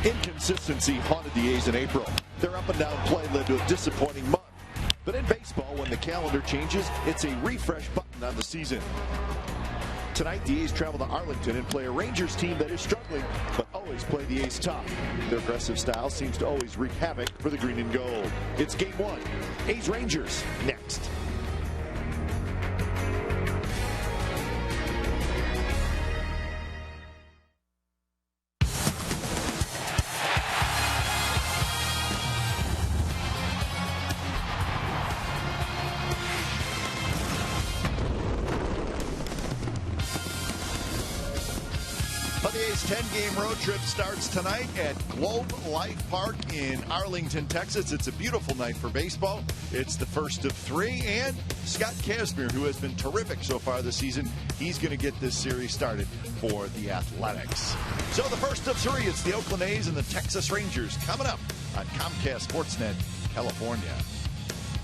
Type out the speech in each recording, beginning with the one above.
Inconsistency haunted the A's in April. Their up-and-down play led to a disappointing month. But in baseball, when the calendar changes, it's a refresh button on the season. Tonight, the A's travel to Arlington and play a Rangers team that is struggling, but always play the A's tough. Their aggressive style seems to always wreak havoc for the green and gold. It's Game 1. A's-Rangers next. The A's 10-game road trip starts tonight at Globe Life Park in Arlington, Texas. It's a beautiful night for baseball. It's the first of 3, and Scott Kazmir, who has been terrific so far this season, he's going to get this series started for the Athletics. So the first of 3, it's the Oakland A's and the Texas Rangers coming up on Comcast Sportsnet, California.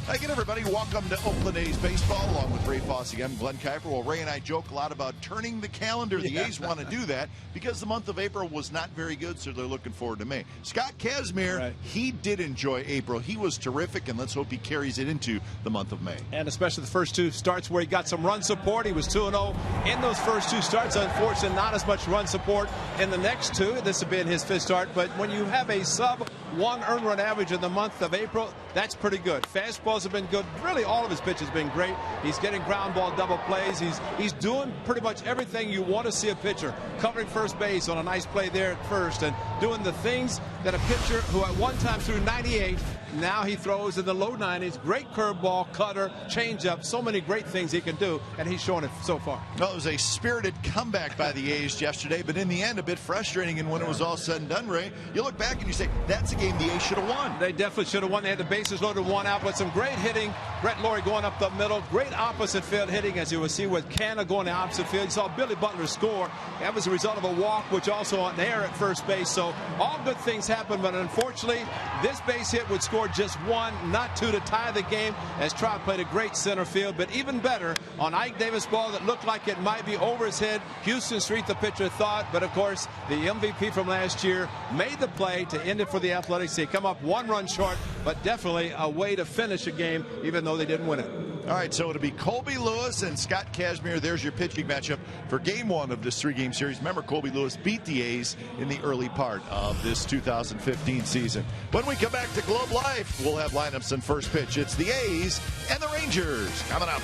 Again, everybody, welcome to Oakland A's baseball. Along with Ray Fosse, I'm Glenn Kuiper. Well, Ray and I joke a lot about turning the calendar. The A's want to do that because the month of April was not very good, so they're looking forward to May. Scott Kazmir, he did enjoy April. He was terrific, and let's hope he carries it into the month of May. And especially the first 2 starts where he got some run support. He was 2-0 in those first 2 starts. Unfortunately, not as much run support in the next 2. This has been his 5th start. But when you have a sub-1 earned run average in the month of April, that's pretty good. Fastballs have been good. Really, all of his pitches have been great. He's getting ground ball double plays. He's doing pretty much everything you want to see a pitcher. Covering first base on a nice play there at first, and doing the things that a pitcher who at one time threw 98, now he throws in the low 90s. Great curveball, cutter, changeup. So many great things he can do, and he's showing it so far. Well, it was a spirited comeback by the A's yesterday, but in the end, a bit frustrating. And when it was all said and done, Ray, you look back and you say, that's a game the A's should have won. They definitely should have won. They had the bases loaded, 1 out, but some great hitting. Brett Laurie going up the middle. Great opposite field hitting, as you will see with Canna going the opposite field. You saw Billy Butler score. That was a result of a walk, which also on the air at first base. So all good things happen, but unfortunately, this base hit would score just 1, not 2, to tie the game, as Trout played a great center field. But even better, on Ike Davis' ball that looked like it might be over his head, Houston Street, the pitcher, thought. But, of course, the MVP from last year made the play to end it for the Athletics. They come up 1 run short, but definitely a way to finish a game, even though they didn't win it. All right, so it'll be Colby Lewis and Scott Kazmir. There's your pitching matchup for Game 1 of this 3-game series. Remember, Colby Lewis beat the A's in the early part of this 2015 season. When we come back to Globe Life, we'll have lineups and first pitch. It's the A's and the Rangers coming up.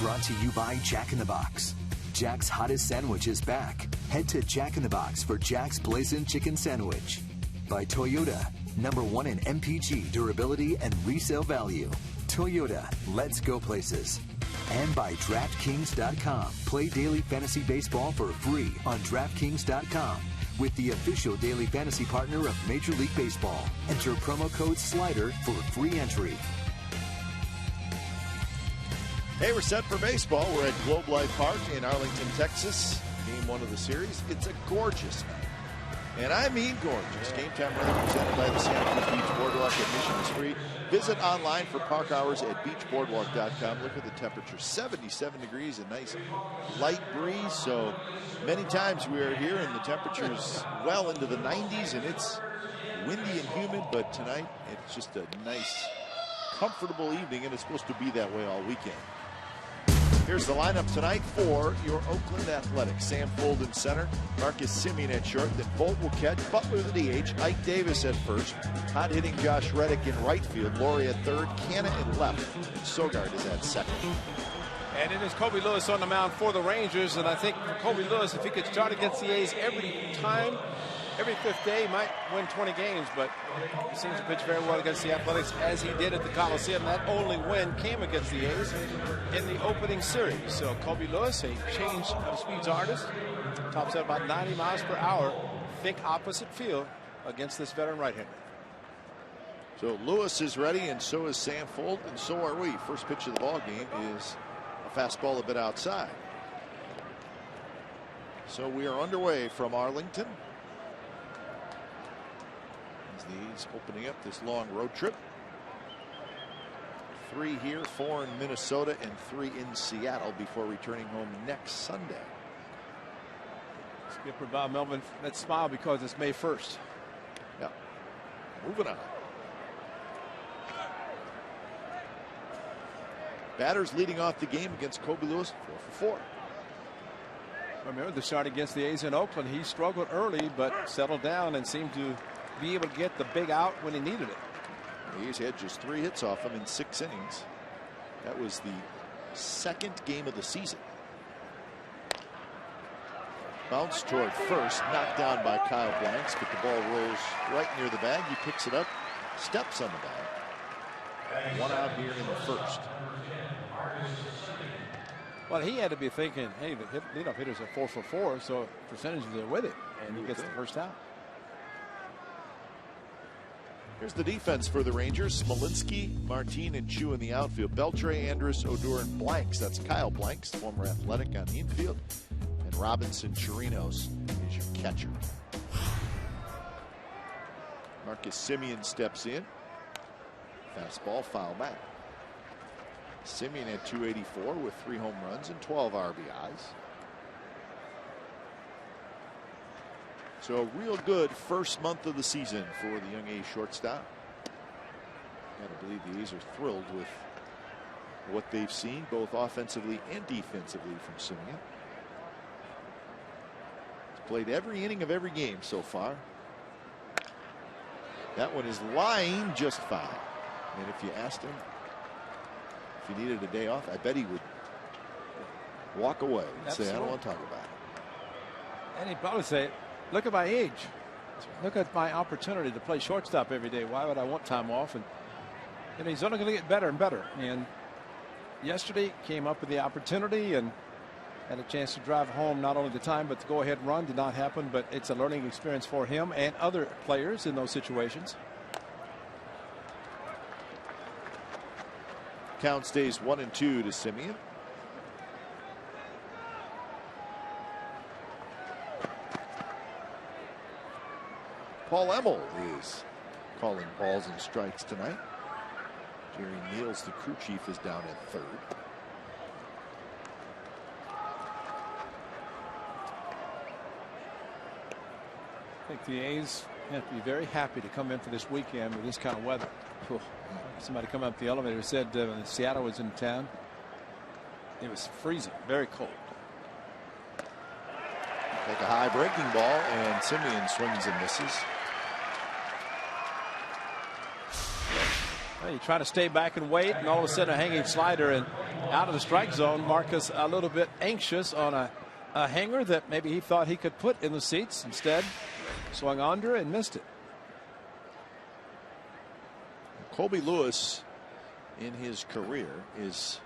Brought to you by Jack in the Box. Jack's hottest sandwich is back. Head to Jack in the Box for Jack's Blazing Chicken Sandwich. By Toyota, #1 in MPG, durability, and resale value. Toyota, let's go places. And by DraftKings.com. Play daily fantasy baseball for free on DraftKings.com with the official daily fantasy partner of Major League Baseball. Enter promo code SLIDER for free entry. Hey, we're set for baseball. We're at Globe Life Park in Arlington, Texas. Game 1 of the series. It's a gorgeous night. And I mean gorgeous. Game time weather presented by the Santa Cruz Beach Boardwalk. Admission is free. Visit online for park hours at beachboardwalk.com. Look at the temperature, 77 degrees, a nice light breeze. So many times we are here and the temperature's well into the 90s and it's windy and humid. But tonight it's just a nice, comfortable evening, and it's supposed to be that way all weekend. Here's the lineup tonight for your Oakland Athletics. Sam Fuld in center, Marcus Semien at short, then Volt will catch, Butler the DH, Ike Davis at first, hot-hitting Josh Reddick in right field, Laurie at third, Canna in left, and Sogard is at second. And it is Kobe Lewis on the mound for the Rangers, and I think for Kobe Lewis, if he could start against the A's every time, every fifth day, he might win 20 games, but he seems to pitch very well against the Athletics as he did at the Coliseum. That only win came against the A's in the opening series. So Kobe Lewis, a change of speeds artist, tops at about 90 miles per hour, think opposite field against this veteran right-hander. So Lewis is ready, and so is Sam Fuld, and so are we. First pitch of the ball game is a fastball a bit outside. So we are underway from Arlington. The A's opening up this long road trip. 3 here, 4 in Minnesota, and 3 in Seattle before returning home next Sunday. Skipper Bob Melvin, let's smile because it's May 1st. Yeah. Moving on. Batters leading off the game against Kobe Lewis, 4 for 4. Remember the start against the A's in Oakland. He struggled early, but settled down and seemed to be able to get the big out when he needed it. The A's had just 3 hits off him in 6 innings. That was the second game of the season. Bounce toward first, knocked down by Kyle Blanks, but the ball rolls right near the bag. He picks it up, steps on the bag. 1 out here in the first. Well, he had to be thinking, hey, the leadoff hitters are 4 for 4, so percentages are with it, and he gets the first out. Here's the defense for the Rangers. Smolinski, Martin, and Chu in the outfield. Beltre, Andrus, Odor, and Blanks. That's Kyle Blanks, former Athletic, on the infield. And Robinson Chirinos is your catcher. Marcus Semien steps in. Fastball, foul back. Semien at 284 with 3 home runs and 12 RBIs. So a real good first month of the season for the young A's shortstop. Got to believe the A's are thrilled with what they've seen, both offensively and defensively, from Semien. He's played every inning of every game so far. That one is lying just fine. And if you asked him if he needed a day off, I bet he would walk away and say, I don't want to talk about it. And he'd probably say, look at my age. Look at my opportunity to play shortstop every day. Why would I want time off? And he's only going to get better and better. And yesterday came up with the opportunity and had a chance to drive home not only the time, but the go-ahead run did not happen. But it's a learning experience for him and other players in those situations. Count stays 1-2 to Semien. Paul Emmel is calling balls and strikes tonight. Jerry Neals, the crew chief, is down at third. I think the A's have to be very happy to come in for this weekend with this kind of weather. Somebody come up the elevator said when Seattle was in town, it was freezing, very cold. Take a high breaking ball, and Semien swings and misses. Well, you try to stay back and wait, and all of a sudden a hanging slider and out of the strike zone. Marcus a little bit anxious on a hanger that maybe he thought he could put in the seats. Instead, swung under and missed it. Colby Lewis in his career is,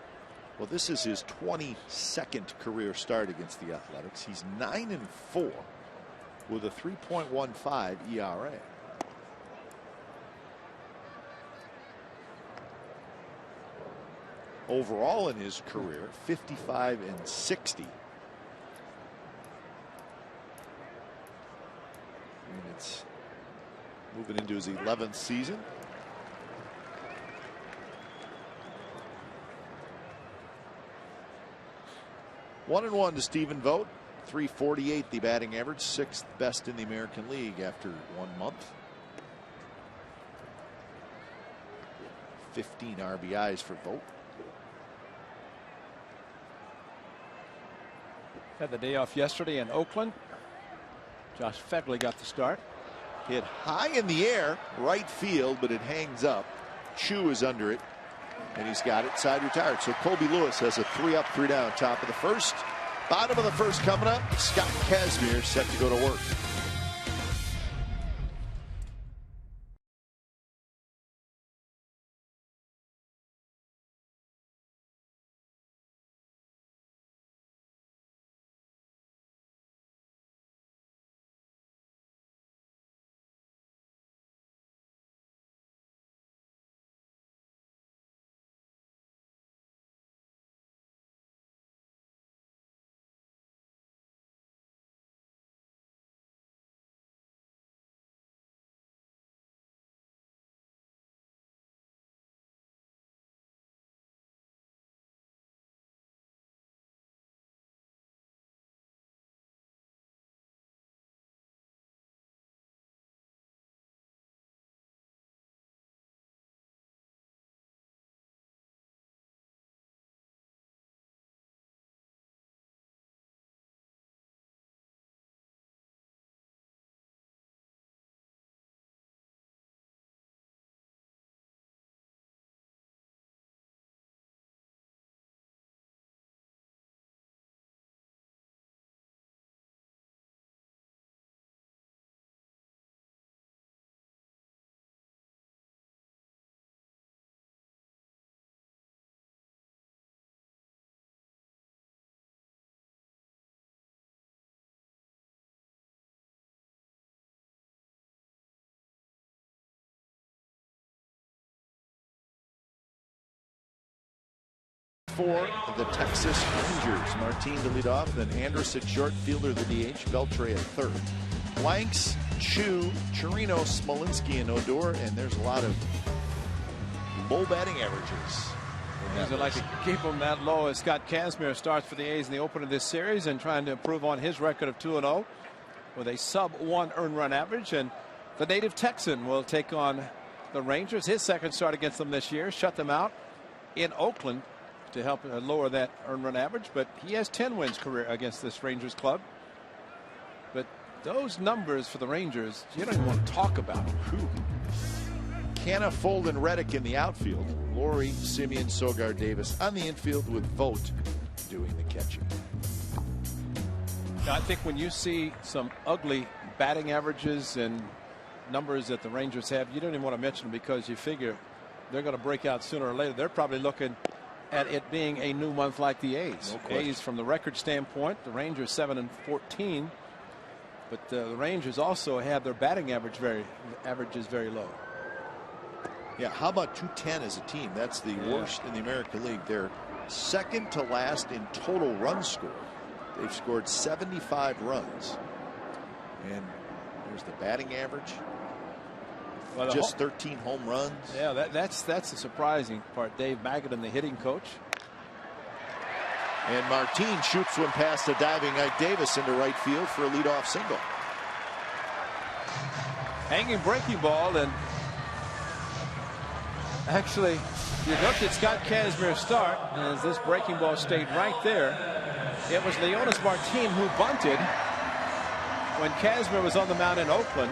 well, this is his 22nd career start against the Athletics. He's 9-4 with a 3.15 ERA. Overall in his career, 55-60. And it's moving into his 11th season. One and one to Stephen Vogt. 348 the batting average, 6th best in the American League after 1 month. 15 RBIs for Vogt. Had the day off yesterday in Oakland. Josh Fegley got the start. Hit high in the air, right field, but it hangs up. Chu is under it, and he's got it side retired. So Colby Lewis has a 3-up, 3-down, top of the first. Bottom of the first coming up. Scott Kazmir set to go to work. For the Texas Rangers, Martin to lead off, then Anderson short, Fielder the DH, Beltre at third. Blanks, Chu, Chirino, Smolinski, and Odor, and there's a lot of low batting averages. They'd like to keep them that low as Scott Kazmir starts for the A's in the opener of this series and trying to improve on his record of 2-0 with a sub-1 earned run average. And the native Texan will take on the Rangers. His second start against them this year, shut them out in Oakland to help lower that earned run average, but he has 10 wins career against this Rangers club. But those numbers for the Rangers, you don't even want to talk about. Canna, Fold, and Reddick in the outfield. Laurie, Simeon, Sogar, Davis on the infield with Vogt doing the catching. Now, I think when you see some ugly batting averages and numbers that the Rangers have, you don't even want to mention them because you figure they're going to break out sooner or later. They're probably looking at it being a new month like the A's. No A's from the record standpoint, the Rangers 7-14, but the Rangers also have their batting averages very low. Yeah, how about 210 as a team? That's the worst in the American League. They're second to last in total runs scored. They've scored 75 runs, and there's the batting average. Well, just 13 home runs. Yeah, that's the surprising part. Dave Magadan, the hitting coach. And Martin shoots one past the diving Ike Davis into right field for a leadoff single. Hanging breaking ball, and actually, you looked at Scott Kazmir's start, and as this breaking ball stayed right there, it was Leonis Martin who bunted when Kazmir was on the mound in Oakland.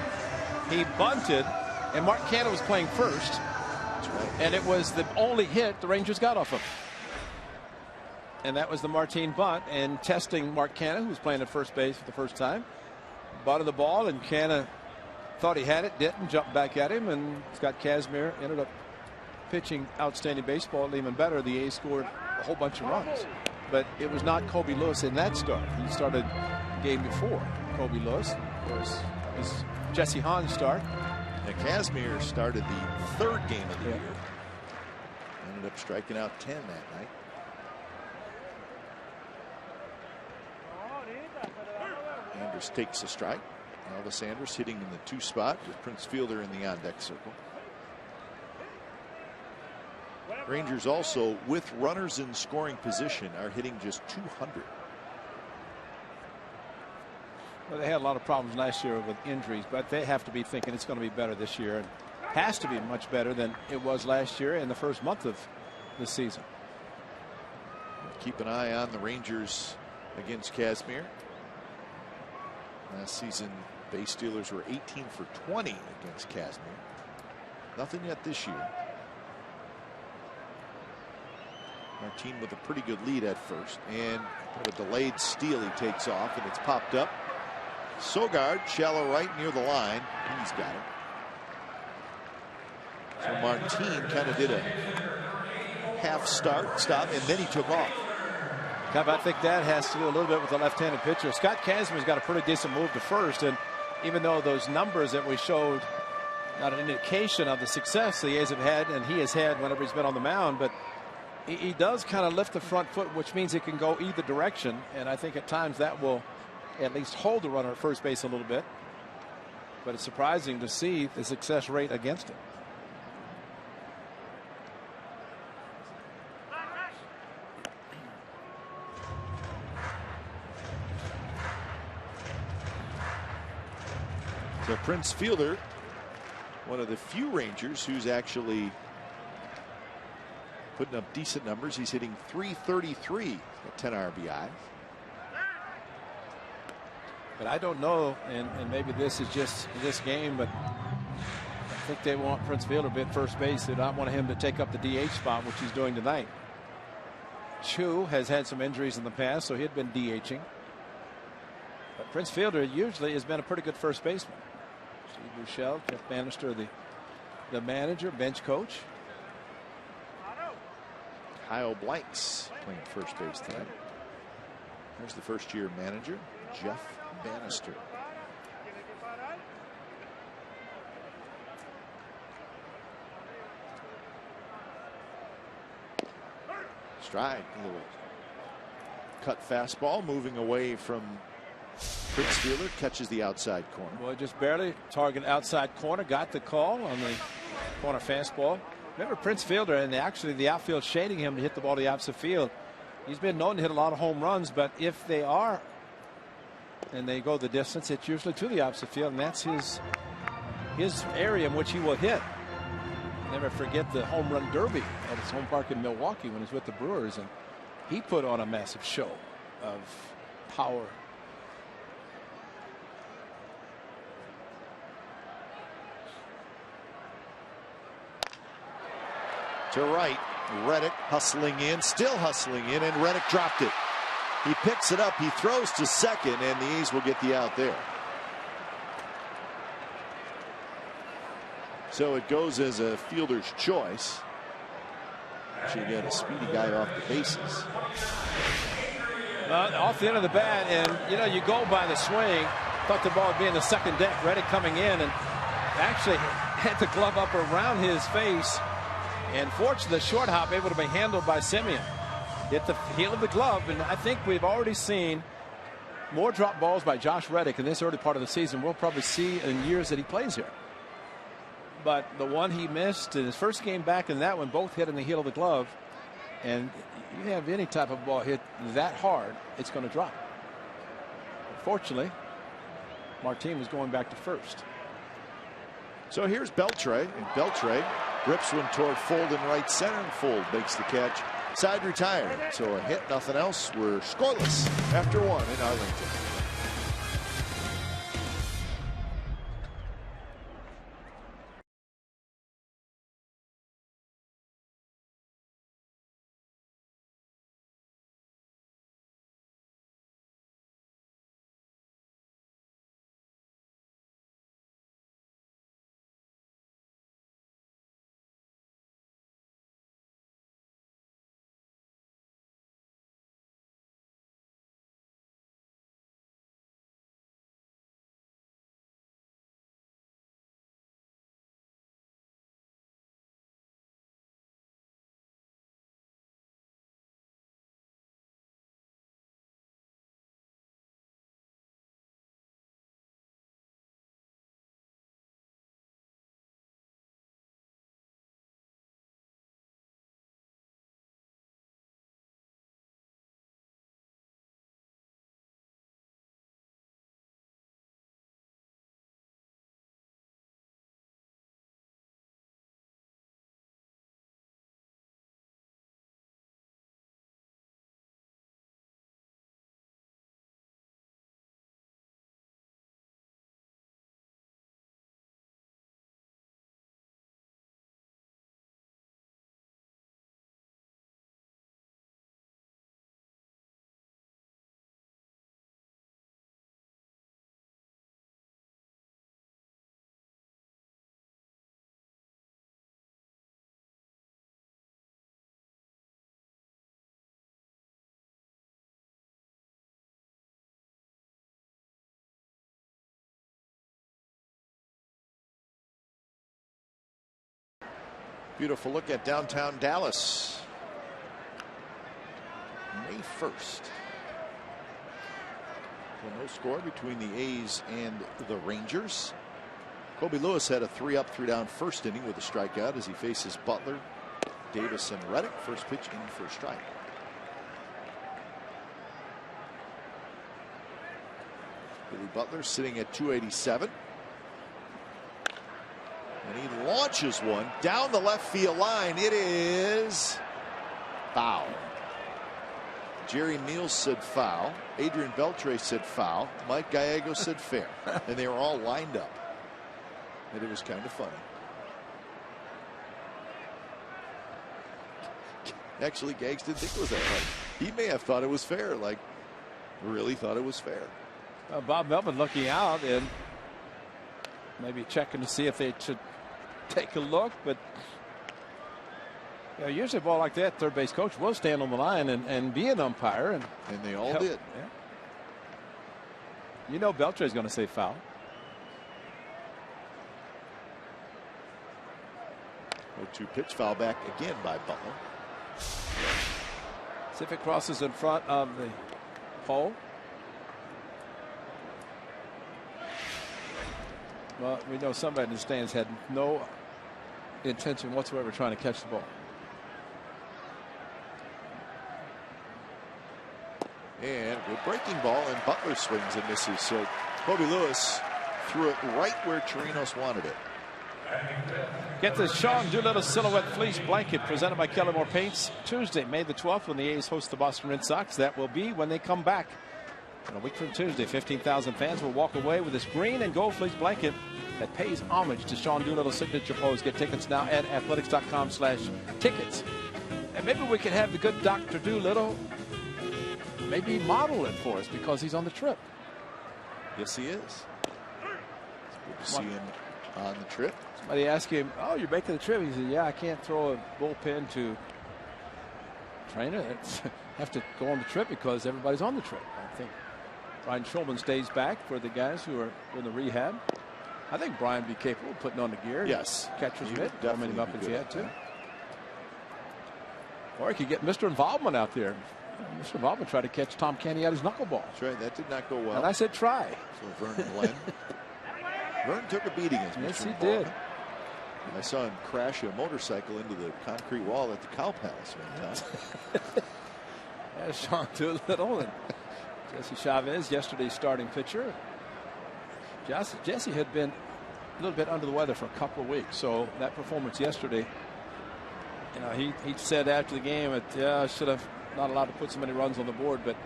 He bunted. And Mark Canha was playing first. That's right. And it was the only hit the Rangers got off him. And that was the Martin bunt, and testing Mark Canha, who was playing at first base for the first time. Butted the ball, and Canha thought he had it, didn't, jumped back at him, and Scott Kazmir ended up pitching outstanding baseball. Even better, the A's scored a whole bunch of runs. But it was not Kobe Lewis in that start. He started the game before Kobe Lewis. Of course, it was Jesse Hahn's start. Now, Kazmir started the third game of the year. Ended up striking out 10 that night. Anders takes a strike. Elvis Andrus hitting in the 2 spot with Prince Fielder in the on-deck circle. Rangers also, with runners in scoring position, are hitting just 200. Well, they had a lot of problems last year with injuries, but they have to be thinking it's going to be better this year, and has to be much better than it was last year in the first month of the season. Keep an eye on the Rangers against Kazmir. Last season, base stealers were 18 for 20 against Kazmir. Nothing yet this year. Martin with a pretty good lead at first, and a delayed steal. He takes off, and it's popped up. Sogard, shallow right near the line. He's got it. So Martin kind of did a half stop, and then he took off. I think that has to do a little bit with the left-handed pitcher. Scott Kazmir's got a pretty decent move to first, and even though those numbers that we showed not an indication of the success the A's have had, and he has had whenever he's been on the mound, but he does kind of lift the front foot, which means it can go either direction, and I think at times that will at least hold the runner at first base a little bit. But it's surprising to see the success rate against him. So Prince Fielder, one of the few Rangers who's actually putting up decent numbers. He's hitting .333 at 10 RBI. But I don't know, and maybe this is just this game, but I think they want Prince Fielder to be at first base. They don't want him to take up the DH spot, which he's doing tonight. Chu has had some injuries in the past, so he had been DHing. But Prince Fielder usually has been a pretty good first baseman. Steve Buechele, Jeff Bannister, the manager, bench coach. Kyle Blanks playing first base tonight. There's the first-year manager, Jeff Bannister. Strike, a little cut fastball, moving away from Prince Fielder, catches the outside corner. Well, just barely target outside corner, got the call on the corner fastball. Remember Prince Fielder, and actually the outfield shading him to hit the ball to the opposite field. He's been known to hit a lot of home runs, but if they are and they go the distance, it's usually to the opposite field, and that's his area in which he will hit. Never forget the home run derby at his home park in Milwaukee when he was with the Brewers, and he put on a massive show of power. To right, Reddick hustling in, still hustling in, and Reddick dropped it. He picks it up, he throws to second, and the A's will get the out there. So it goes as a fielder's choice. Actually got a speedy guy off the bases. Off the end of the bat, and you know, you go by the swing. Thought the ball would be in the second deck. Reddick coming in and actually had the glove up around his face. And fortunately, the short hop able to be handled by Simeon. Hit the heel of the glove, and I think we've already seen more drop balls by Josh Reddick in this early part of the season. We'll probably see in years that he plays here. But the one he missed in his first game back and that one both hit in the heel of the glove. And you have any type of ball hit that hard, it's going to drop. Fortunately, Martin was going back to first. So here's Beltre, and Beltre rips one toward Fold in right center, and Fold makes the catch. Side retired. So a hit, nothing else. We're scoreless after one in Arlington. Beautiful look at downtown Dallas. May 1st. So no score between the A's and the Rangers. Kobe Lewis had a 3-up, 3-down first inning with a strikeout as he faces Butler, Davis, and Reddick. First pitch in for a strike. Billy Butler sitting at 287. And he launches one down the left field line. It is foul. Jerry Meals said foul. Adrian Beltre said foul. Mike Gallegos said fair. And they were all lined up. And it was kind of funny. Actually, Gags didn't think it was that funny. He may have thought it was fair. Like, really thought it was fair. Bob Melvin looking out and maybe checking to see if they should take a look, but usually a ball like that, third base coach will stand on the line and be an umpire, and they all did. Yeah. You know, Beltre is going to say foul. 0-2 pitch, foul back again by Butler. See if it crosses in front of the pole. Well, we know somebody in the stands had no intention whatsoever trying to catch the ball. And a breaking ball, and Butler swings and misses. So Kobe Lewis threw it right where Chirinos wanted it. Get the Sean Doolittle Silhouette Fleece Blanket presented by Kelly-Moore Paints. Tuesday, May the 12th, when the A's host the Boston Red Sox. That will be when they come back. And a week from Tuesday, 15,000 fans will walk away with this green and gold fleece blanket that pays homage to Sean Doolittle's signature pose. Get tickets now at athletics.com/tickets. And maybe we can have the good Dr. Doolittle maybe model it for us because he's on the trip. Yes, he is. It's good to see him on the trip. Somebody asked him, "Oh, you're making the trip?" He said, "Yeah, I can't throw a bullpen to trainer. I have to go on the trip because everybody's on the trip." I think Brian Shulman stays back for the guys who are in the rehab. I think Brian would be capable of putting on the gear. Yes. Catcher's mitt. Definitely him up if he had to. that. Or he could get Mr. Involvement out there. Mr. Involvement tried to catch Tom Kenny at his knuckleball. That's right. That did not go well. And I said try. So Vernon Glenn. Vernon took a beating as Mr. Yes, he Involvement. did. I saw him crash a motorcycle into the concrete wall at the Cow Palace one time. There's Sean Doolittle and Jesse Chavez, yesterday's starting pitcher. Jesse had been a little bit under the weather for a couple of weeks, so that performance yesterday, you know, he said after the game that, yeah, I should have not allowed to put so many runs on the board, but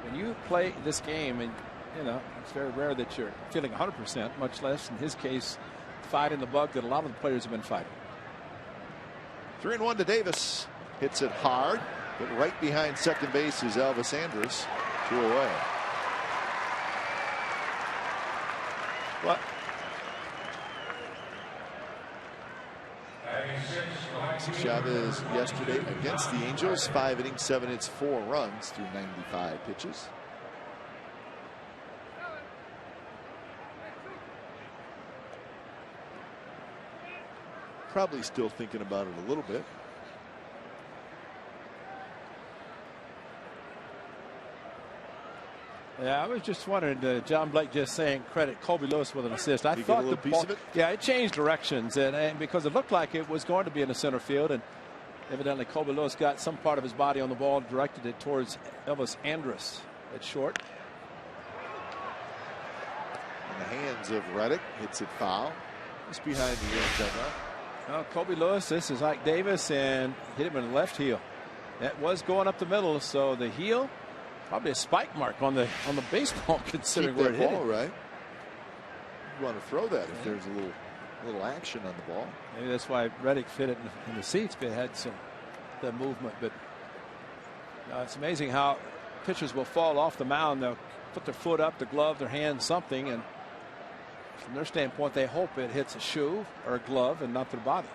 when you play this game, and you know, it's very rare that you're feeling 100%, much less in his case, fighting the bug that a lot of the players have been fighting. 3-1 to Davis. Hits it hard, but right behind second base is Elvis Andrus. 2 away. What? Chavez yesterday against the Angels, 5 innings, 7 hits, 4 runs through 95 pitches. Probably still thinking about it a little bit. Yeah, I was just wondering, John Blake just saying credit Kobe Lewis with an assist. I Did thought you the get a little ball, piece of it? yeah, it changed directions, and because it looked like it was going to be in the center field, and evidently Kobe Lewis got some part of his body on the ball, directed it towards Elvis Andrus at short. In the hands of Reddick, hits it foul. Just behind the end dugout. Well, Kobe Lewis, this is Ike Davis, and hit him in the left heel. That was going up the middle, so the heel. Probably a spike mark on the baseball, considering where it hit. Ball, right? You want to throw that if there's a little action on the ball. Maybe that's why Reddick fit it in the seats, but it had the movement. But it's amazing how pitchers will fall off the mound. They'll put their foot up, their glove, their hand, something, and from their standpoint, they hope it hits a shoe or a glove and not their body.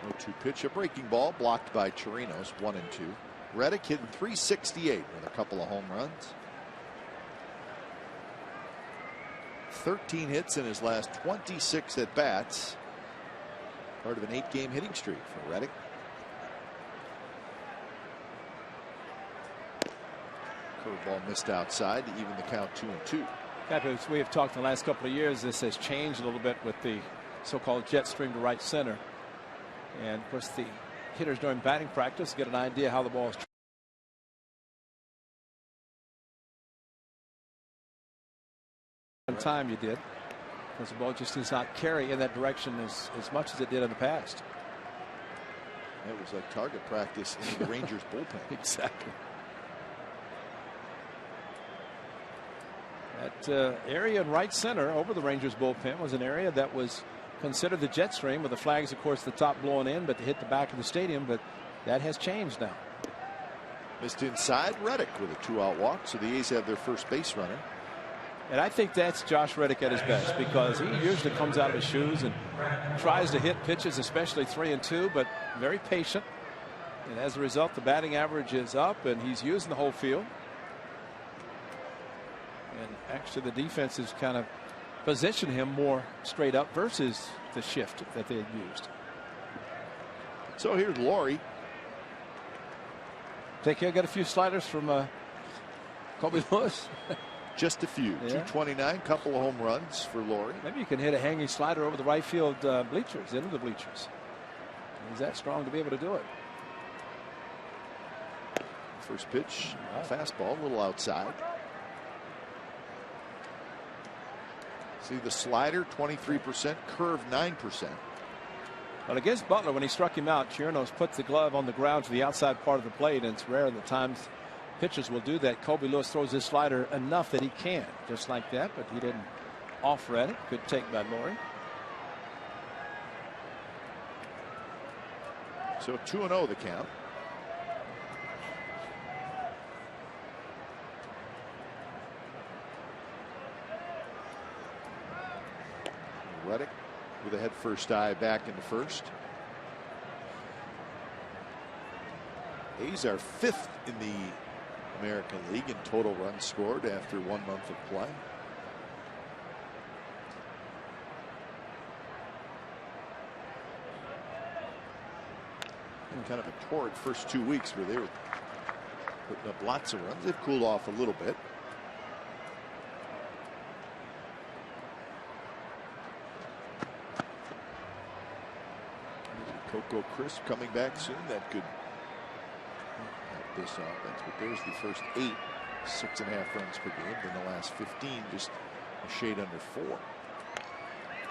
No-2 pitch, a breaking ball blocked by Chirinos, 1-2. Reddick hitting .368 with a couple of home runs. 13 hits in his last 26 at bats. Part of an 8-game hitting streak for Reddick. Curveball missed outside to even the count 2-2. As we have talked in the last couple of years, this has changed a little bit with the so-called jet stream to right center. And of course, the hitters during batting practice get an idea how the ball is. One time you did, because the ball just does not carry in that direction as much as it did in the past. It was like target practice in the Rangers bullpen. Exactly. That area in right center over the Rangers bullpen was an area that was considered the jet stream, with the flags, of course, the top blowing in, but to hit the back of the stadium. But that has changed now. Missed inside. Reddick with a 2-out walk, so the A's have their first base runner. And I think that's Josh Reddick at his best, because he usually comes out of his shoes and tries to hit pitches, especially 3 and 2, but very patient. And as a result, the batting average is up, and he's using the whole field. And actually, the defense has kind of positioned him more straight up versus the shift that they had used. So here's Laurie. Think he'll get a few sliders from Colby Lewis. Just a few. Yeah. 229, couple of home runs for Laurie. Maybe you can hit a hanging slider over the right field bleachers, into the bleachers. He's that strong to be able to do it. First pitch, fastball, a little outside. See the slider, 23%, curve 9%. But against Butler, when he struck him out, Chirinos put the glove on the ground to the outside part of the plate, and it's rare that times pitchers will do that. Colby Lewis throws his slider enough that he can, just like that, but he didn't offer at it. Good take by Laurie. So 2-0 the count. Reddick with a head first eye back into first. A's are 5th in the American League in total runs scored after 1 month of play. And kind of a torrid first 2 weeks where they were putting up lots of runs. They've cooled off a little bit. Coco Crisp coming back soon. That could help this offense. But there's the first 8, 6.5 runs per game. Then the last 15, just a shade under 4.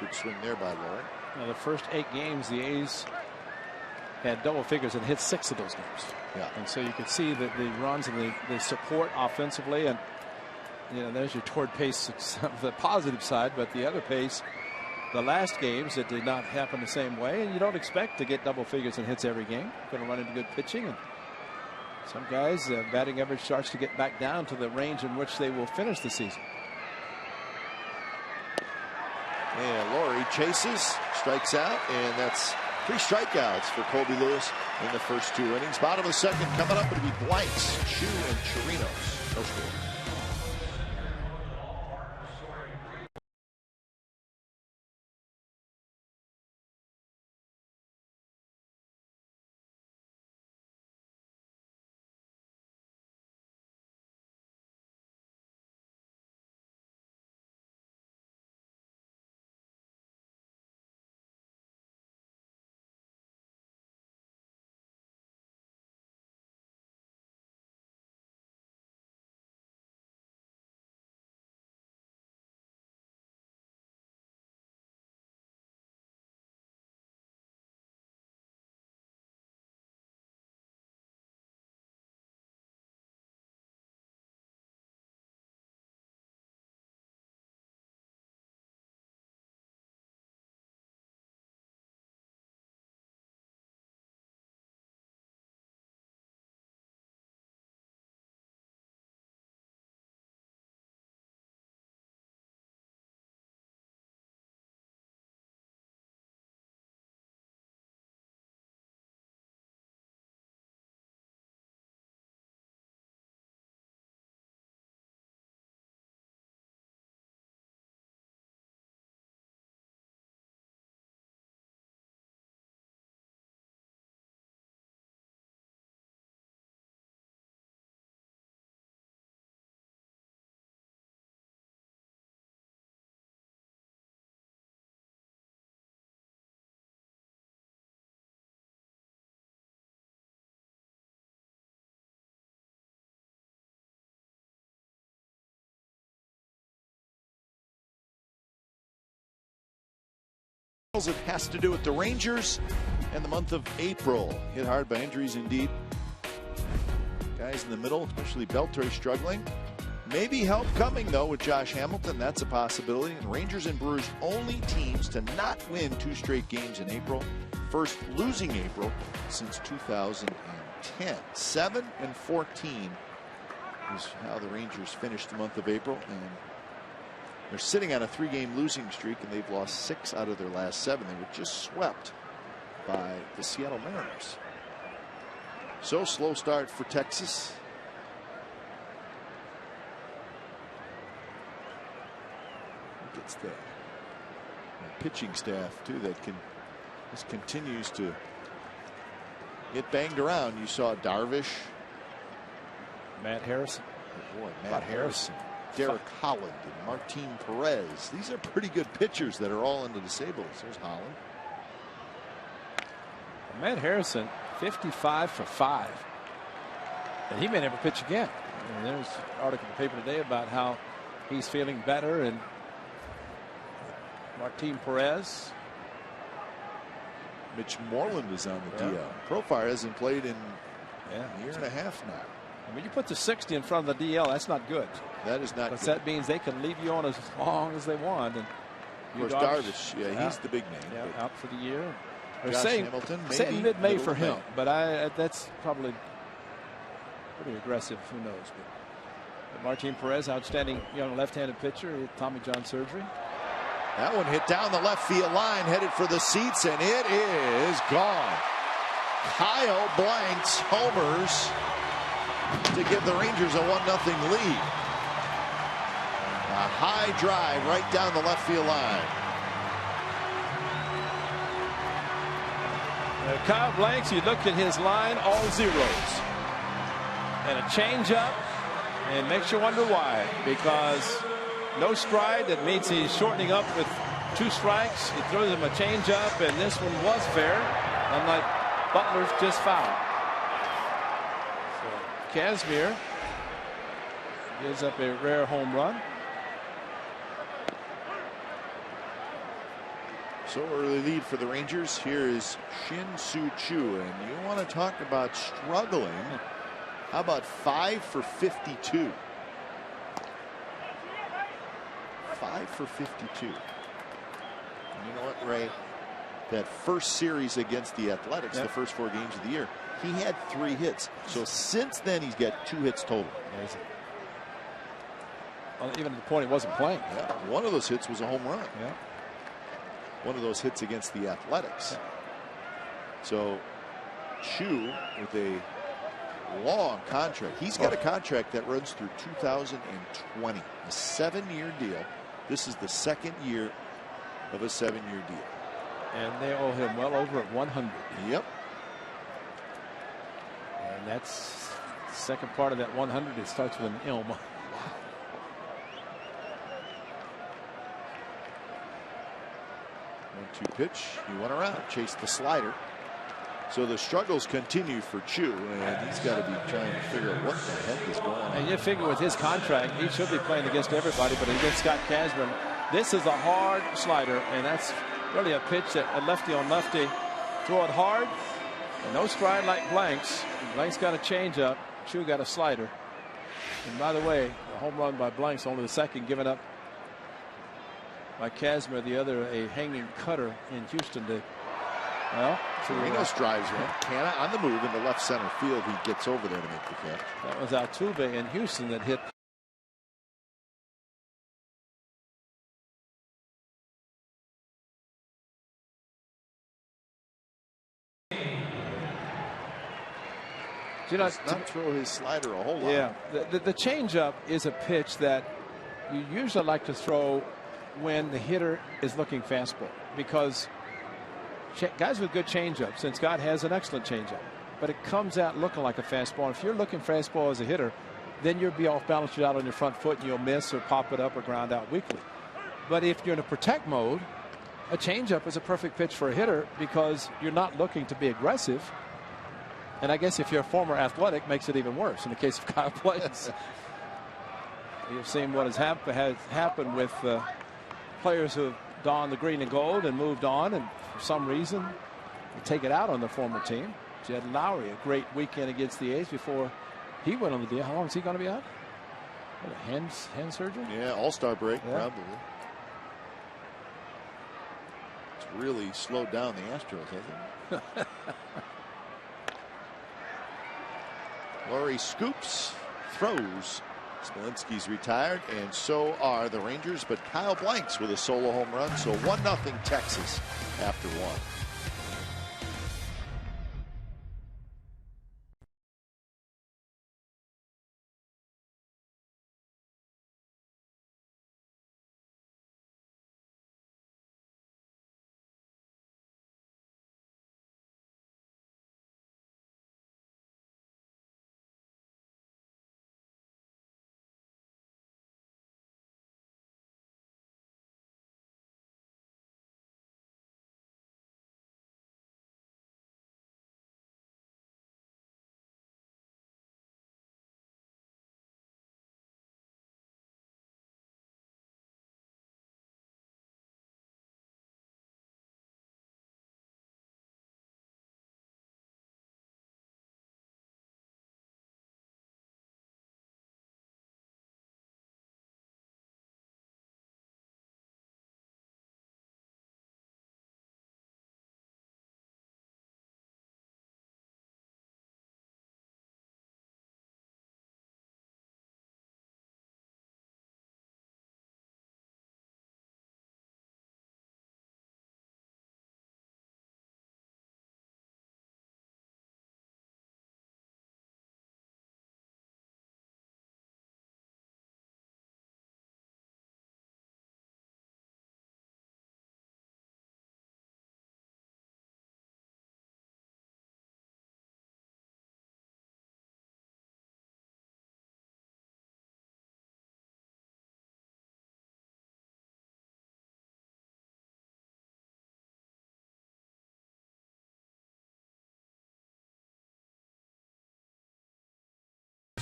Good swing there by Laurie. Now, the first 8 games, the A's had double figures and hit 6 of those games. Yeah. And so you could see that the runs and the support offensively, and there's your toward pace, the positive side, but the other pace. The last games, it did not happen the same way, and you don't expect to get double figures and hits every game. You're going to run into good pitching, and some guys, batting average starts to get back down to the range in which they will finish the season. And Laurie chases, strikes out, and that's 3 strikeouts for Colby Lewis in the first 2 innings. Bottom of the second coming up, it'll be blanks, Chu and Chirinos. No score. It has to do with the Rangers and the month of April. Hit hard by injuries indeed. Guys in the middle, especially Beltre, struggling. Maybe help coming though with Josh Hamilton. That's a possibility. And Rangers and Brewers only teams to not win 2 straight games in April. First losing April since 2010. 7-14 is how the Rangers finished the month of April. And they're sitting on a 3-game losing streak, and they've lost 6 out of their last 7. They were just swept by the Seattle Mariners. So slow start for Texas. Gets the pitching staff too that just continues to get banged around. You saw Darvish, Matt Harrison, Matt Harrison, Derek Holland, and Martin Perez. These are pretty good pitchers that are all in the disables. There's Holland. Matt Harrison, 55 for 5, and he may never pitch again. And there's an article in the paper today about how he's feeling better. And Martin Perez. Mitch Moreland is on the DL. Profar hasn't played in a year and a half now. And when you put the 60 in front of the DL, that's not good. That is not good. That means they can leave you on as long as they want. And of course, Darvish, he's the big name. Yeah, out for the year. They're Josh saying, Hamilton, saying mid-May for him, but that's probably pretty aggressive. Who knows? But Martin Perez, outstanding young left-handed pitcher, Tommy John surgery. That one hit down the left field line, headed for the seats, and it is gone. Kyle Blanks homers to give the Rangers a 1-0 lead. A high drive right down the left field line. Kyle Blanks, you look at his line, all zeros. And a changeup, and makes you wonder why. Because no stride, that means he's shortening up with 2 strikes. He throws him a changeup, and this one was fair, unlike Butler's just fouled. So Kazmir gives up a rare home run. So early lead for the Rangers. Here is Shin-Soo Choo, and you want to talk about struggling. How about 5 for 52? 5 for 52. And you know what, Ray? That first series against the Athletics, the first 4 games of the year, he had 3 hits. So since then, he's got 2 hits total. Amazing. Well, even at the point he wasn't playing. Yeah, one of those hits was a home run. Yeah. One of those hits against the Athletics. So Chu with a long contract. He's got a contract that runs through 2020, a 7-year deal. This is the 2nd year of a 7-year deal. And they owe him well over at 100. Yep. And that's the second part of that 100. It starts with an M. 1-2 pitch. He went around, chased the slider. So the struggles continue for Chu, and he's got to be trying to figure out what the heck is going on. And you figure with his contract, he should be playing against everybody, but against Scott Kazmir, this is a hard slider, and that's really a pitch that a lefty on lefty. Throw it hard, and no stride like Blanks. Blanks got a changeup. Chu got a slider. And by the way, a home run by Blanks, only the second given up by Kazmir, the other a hanging cutter in Houston. Well, Serenos drives one. Canna on the move in the left center field. He gets over there to make the catch. That was Altuve in Houston that hit. You know, not throw his slider a whole lot. Yeah, the changeup is a pitch that you usually like to throw when the hitter is looking fastball, because guys with good changeups, and Scott has an excellent changeup, but it comes out looking like a fastball. And if you're looking fastball as a hitter, then you'll be off balance, you're out on your front foot, and you'll miss or pop it up or ground out weakly. But if you're in a protect mode, a changeup is a perfect pitch for a hitter because you're not looking to be aggressive. And I guess if you're a former athletic, makes it even worse in the case of Kyle Blanks. You've seen what has happened with players who have donned the green and gold and moved on, and for some reason they take it out on the former team. Jed Lowry, a great weekend against the A's before he went on the DL. How long is he going to be out? What, a hand surgery? Yeah, all-star break, yeah. probably. It's really slowed down the Astros, hasn't it? Lowry scoops, throws. Smolinski's retired, and so are the Rangers, but Kyle Blanks with a solo home run, so 1-0 Texas after 1.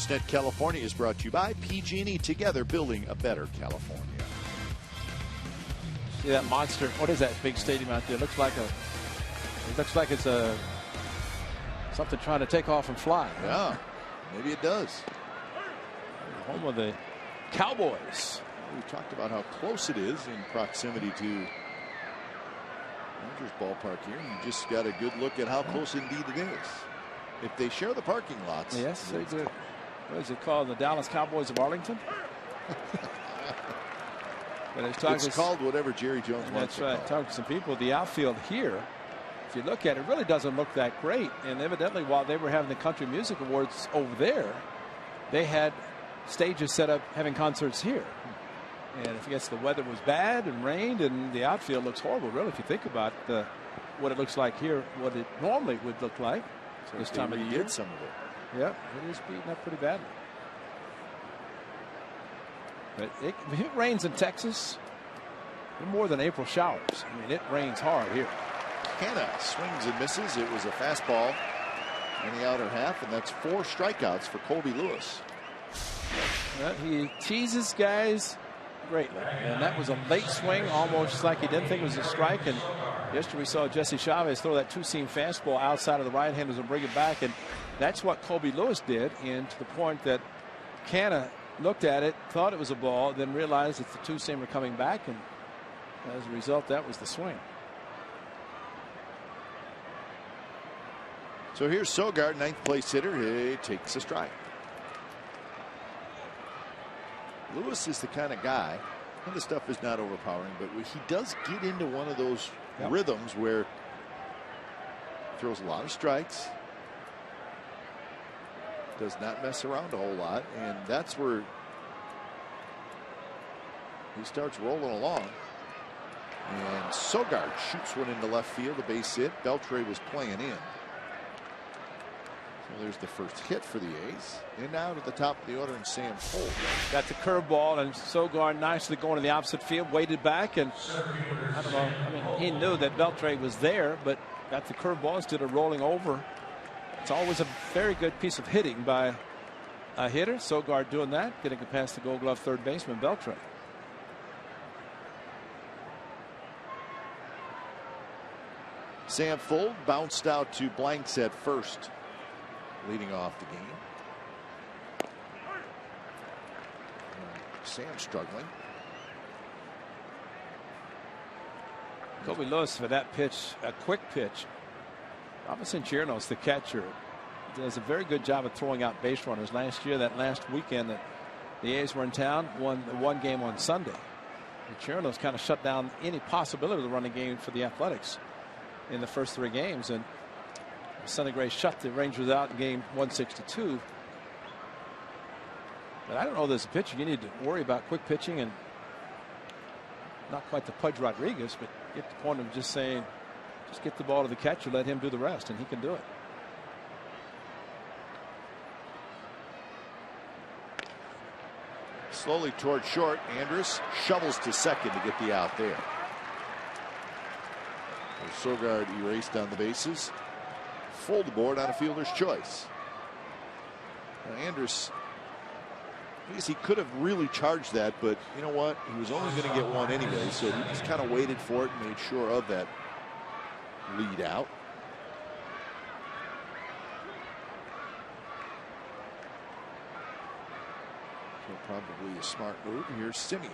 Net California is brought to you by PG&E, together building a better California. See that monster? What is that big stadium out there? It looks like it's a something trying to take off and fly. Yeah, maybe it does. Home of the Cowboys. We talked about how close it is in proximity to Rangers ballpark here. You just got a good look at how close indeed it is. If they share the parking lots. Yes, they do. What is it called? The Dallas Cowboys of Arlington? It's called whatever Jerry Jones wants to call it. That's right. Talking to some people. The outfield here, if you look at it, really doesn't look that great. And evidently, while they were having the Country Music Awards over there, they had stages set up having concerts here. And if I guess the weather was bad and rained, and the outfield looks horrible, really, if you think about what it looks like here, what it normally would look like this time of the year. Some of it. Yep, it is beaten up pretty badly. But if it rains in Texas, they're more than April showers. I mean, it rains hard here. Canna swings and misses. It was a fastball in the outer half, and that's 4 strikeouts for Colby Lewis. Well, he teases guys greatly, and that was a late swing, almost like he didn't think it was a strike. And yesterday we saw Jesse Chavez throw that 2-seam fastball outside of the right-handers and bring it back, and that's what Colby Lewis did, and to the point that Canna looked at it, thought it was a ball, then realized it's the 2-seamer coming back, and as a result, that was the swing. So here's Sogard, 9th place hitter. He takes a strike. Lewis is the kind of guy, and the stuff is not overpowering, but he does get into one of those rhythms where he throws a lot of strikes, does not mess around a whole lot, and that's where he starts rolling along. And Sogard shoots one into left field, a base hit. Beltre was playing in. So there's the first hit for the A's. And now to the top of the order, and Sam Cole. Got the curveball, and Sogard nicely going to the opposite field, waited back, and I don't know. I mean, he knew that Beltre was there, but got the curveball instead of rolling over. It's always a very good piece of hitting by a hitter. Sogard doing that, getting it past the Gold Glove third baseman Beltre. Sam Fuld bounced out to blanks at first, leading off the game. Sam struggling. Kobe Lewis for that pitch, a quick pitch. Robinson Chirinos, the catcher, does a very good job of throwing out base runners. Last year, that last weekend that the A's were in town, won the one game on Sunday. And Chirinos kind of shut down any possibility of the running game for the Athletics in the first 3 games. And Sonny Gray shut the Rangers out in game 162. But I don't know there's a pitcher you need to worry about quick pitching, and not quite the Pudge Rodriguez, but get the point of just saying, just get the ball to the catcher, let him do the rest, and he can do it. Slowly toward short. Andrus shovels to second to get the out there. Sogard erased on the bases. Full aboard on a fielder's choice. Now Andrus, I guess he could have really charged that, but you know what? He was only going to get one anyway, so he just kind of waited for it and made sure of that lead out. So probably a smart move. Here's Simeon.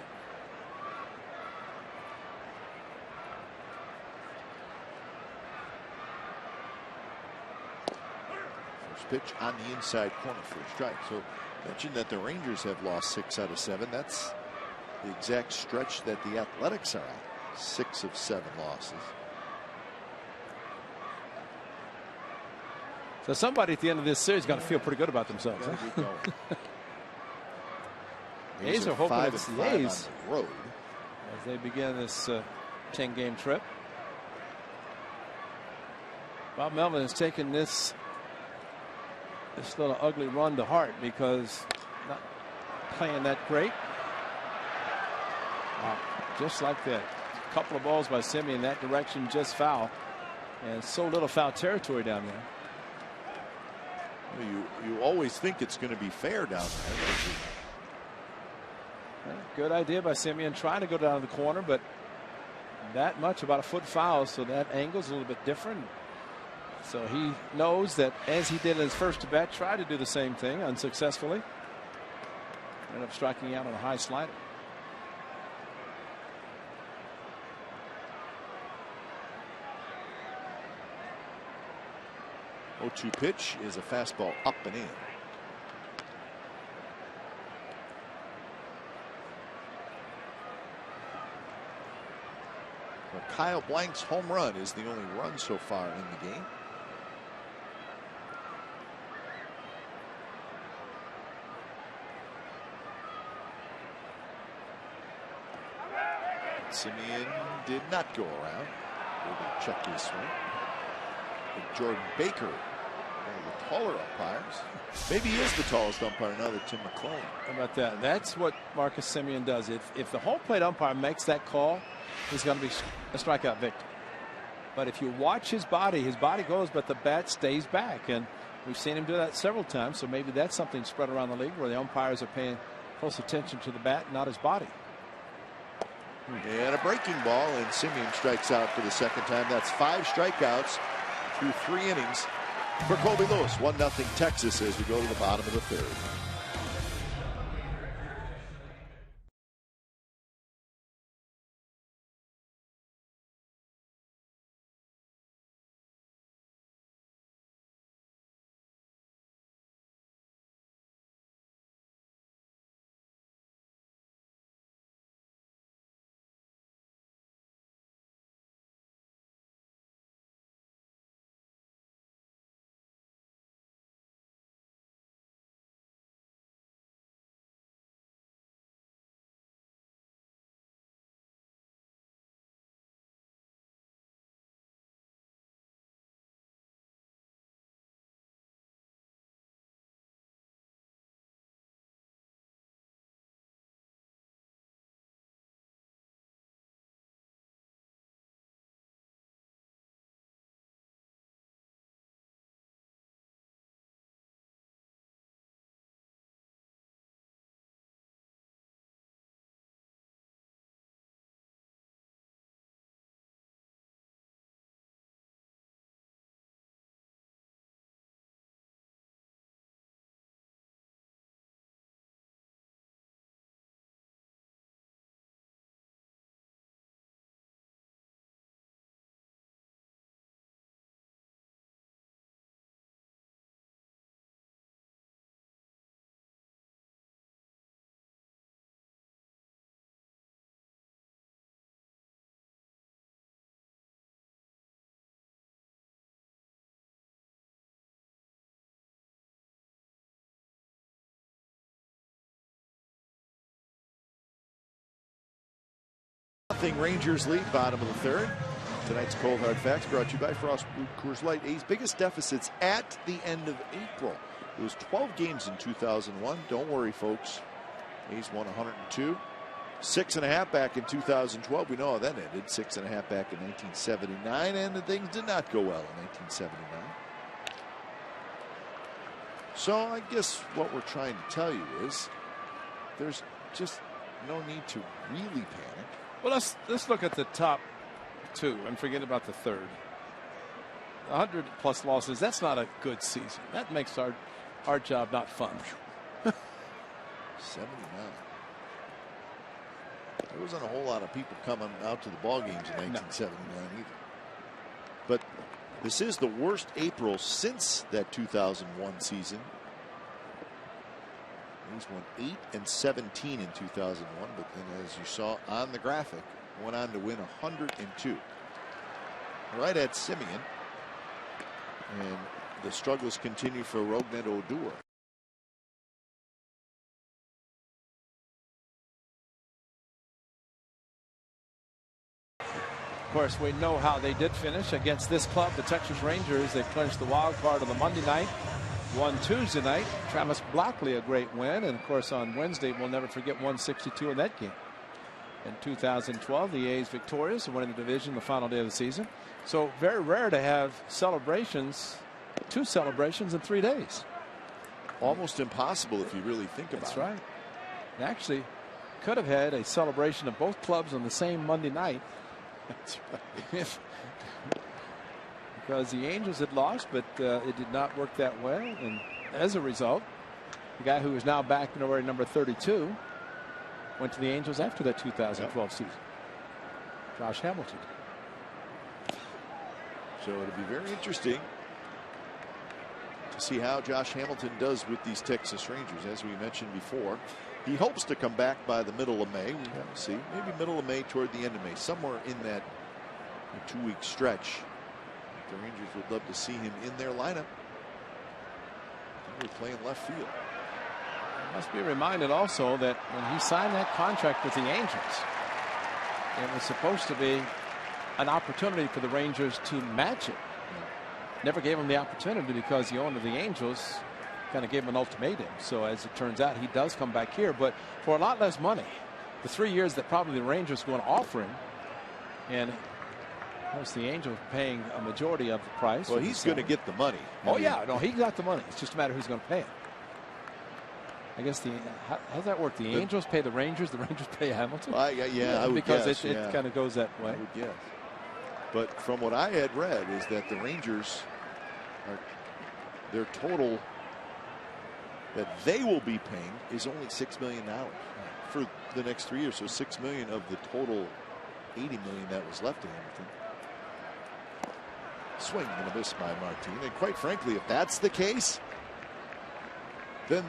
First pitch on the inside corner for a strike. So mentioned that the Rangers have lost 6 out of 7. That's the exact stretch that the Athletics are at. 6 of 7 losses. So somebody at the end of this series is going to feel pretty good about themselves. A's are hoping it's the A's on the road as they begin this 10-game trip. Bob Melvin has taken this little ugly run to heart because not playing that great. Just like that. A couple of balls by Simeon in that direction, just foul. And so little foul territory down there. You always think it's going to be fair down there. Good idea by Simeon trying to go down the corner, but that much, about a foot foul, so that angle's a little bit different. So he knows that, as he did in his first at bat, tried to do the same thing unsuccessfully. Ended up striking out on a high slider. The 0-2 pitch is a fastball up and in. But Kyle Blank's home run is the only run so far in the game. Simeon did not go around. Maybe check his swing. But Jordan Baker, one of the taller umpires. Maybe he is the tallest umpire now that Tim McClellan. How about that? That's what Marcus Simeon does. If the home plate umpire makes that call, he's going to be a strikeout victim. But if you watch his body goes, but the bat stays back. And we've seen him do that several times. So maybe that's something spread around the league where the umpires are paying close attention to the bat, not his body. And a breaking ball, and Simeon strikes out for the second time. That's 5 strikeouts through 3 innings for Colby Lewis. 1-0 Texas as we go to the bottom of the 3rd. 1-0 Rangers lead, bottom of the third. Tonight's Cold Hard Facts brought to you by Frost Brewed Coors Light. A's biggest deficits at the end of April. It was 12 games in 2001. Don't worry, folks. A's won 102. 6.5 back in 2012. We know how that ended. 6.5 back in 1979, and the things did not go well in 1979. So I guess what we're trying to tell you is there's just no need to really panic. Well, let's look at the top two and forget about the third. 100+ losses. That's not a good season. That makes our job not fun. 79. There wasn't a whole lot of people coming out to the ball games in 1979 either. But this is the worst April since that 2001 season. He's won 8-17 in 2001, but then, as you saw on the graphic, went on to win 102. Right at Simeon, and the struggles continue for Rognet Odor. Of course, we know how they did finish against this club, the Texas Rangers. They clinched the wild card on the Monday night, won Tuesday night. Travis Blackley, a great win. And of course, on Wednesday, we'll never forget 162 in that game. In 2012, the A's victorious and winning the division the final day of the season. So very rare to have celebrations, 2 celebrations in 3 days. Almost impossible if you really think about it. That's right. They actually could have had a celebration of both clubs on the same Monday night. That's right. Because the Angels had lost, but it did not work that well. And as a result, the guy who is now back in already number 32 went to the Angels after that 2012 season. Josh Hamilton. So it'll be very interesting to see how Josh Hamilton does with these Texas Rangers. As we mentioned before, he hopes to come back by the middle of May. We have to see. Maybe middle of May toward the end of May. Somewhere in that 2-week stretch. The Rangers would love to see him in their lineup. We're playing left field. Must be reminded also that when he signed that contract with the Angels, it was supposed to be an opportunity for the Rangers to match it. Never gave him the opportunity because the owner of the Angels kind of gave him an ultimatum. So as it turns out, he does come back here, but for a lot less money. The 3 years that probably the Rangers are going to offer him, and of course the Angels paying a majority of the price. Well, he's going to get the money. Oh yeah, no, he got the money. It's just a matter of who's going to pay it. I guess how does that work? The Angels pay the Rangers pay Hamilton? Yeah, I would because guess. It kind of goes that way. I would guess. But from what I had read is that the Rangers their total that they will be paying is only $6 million for the next 3 years. So $6 million of the total $80 million that was left to Hamilton. Swing and a miss by Martin. And quite frankly, if that's the case, then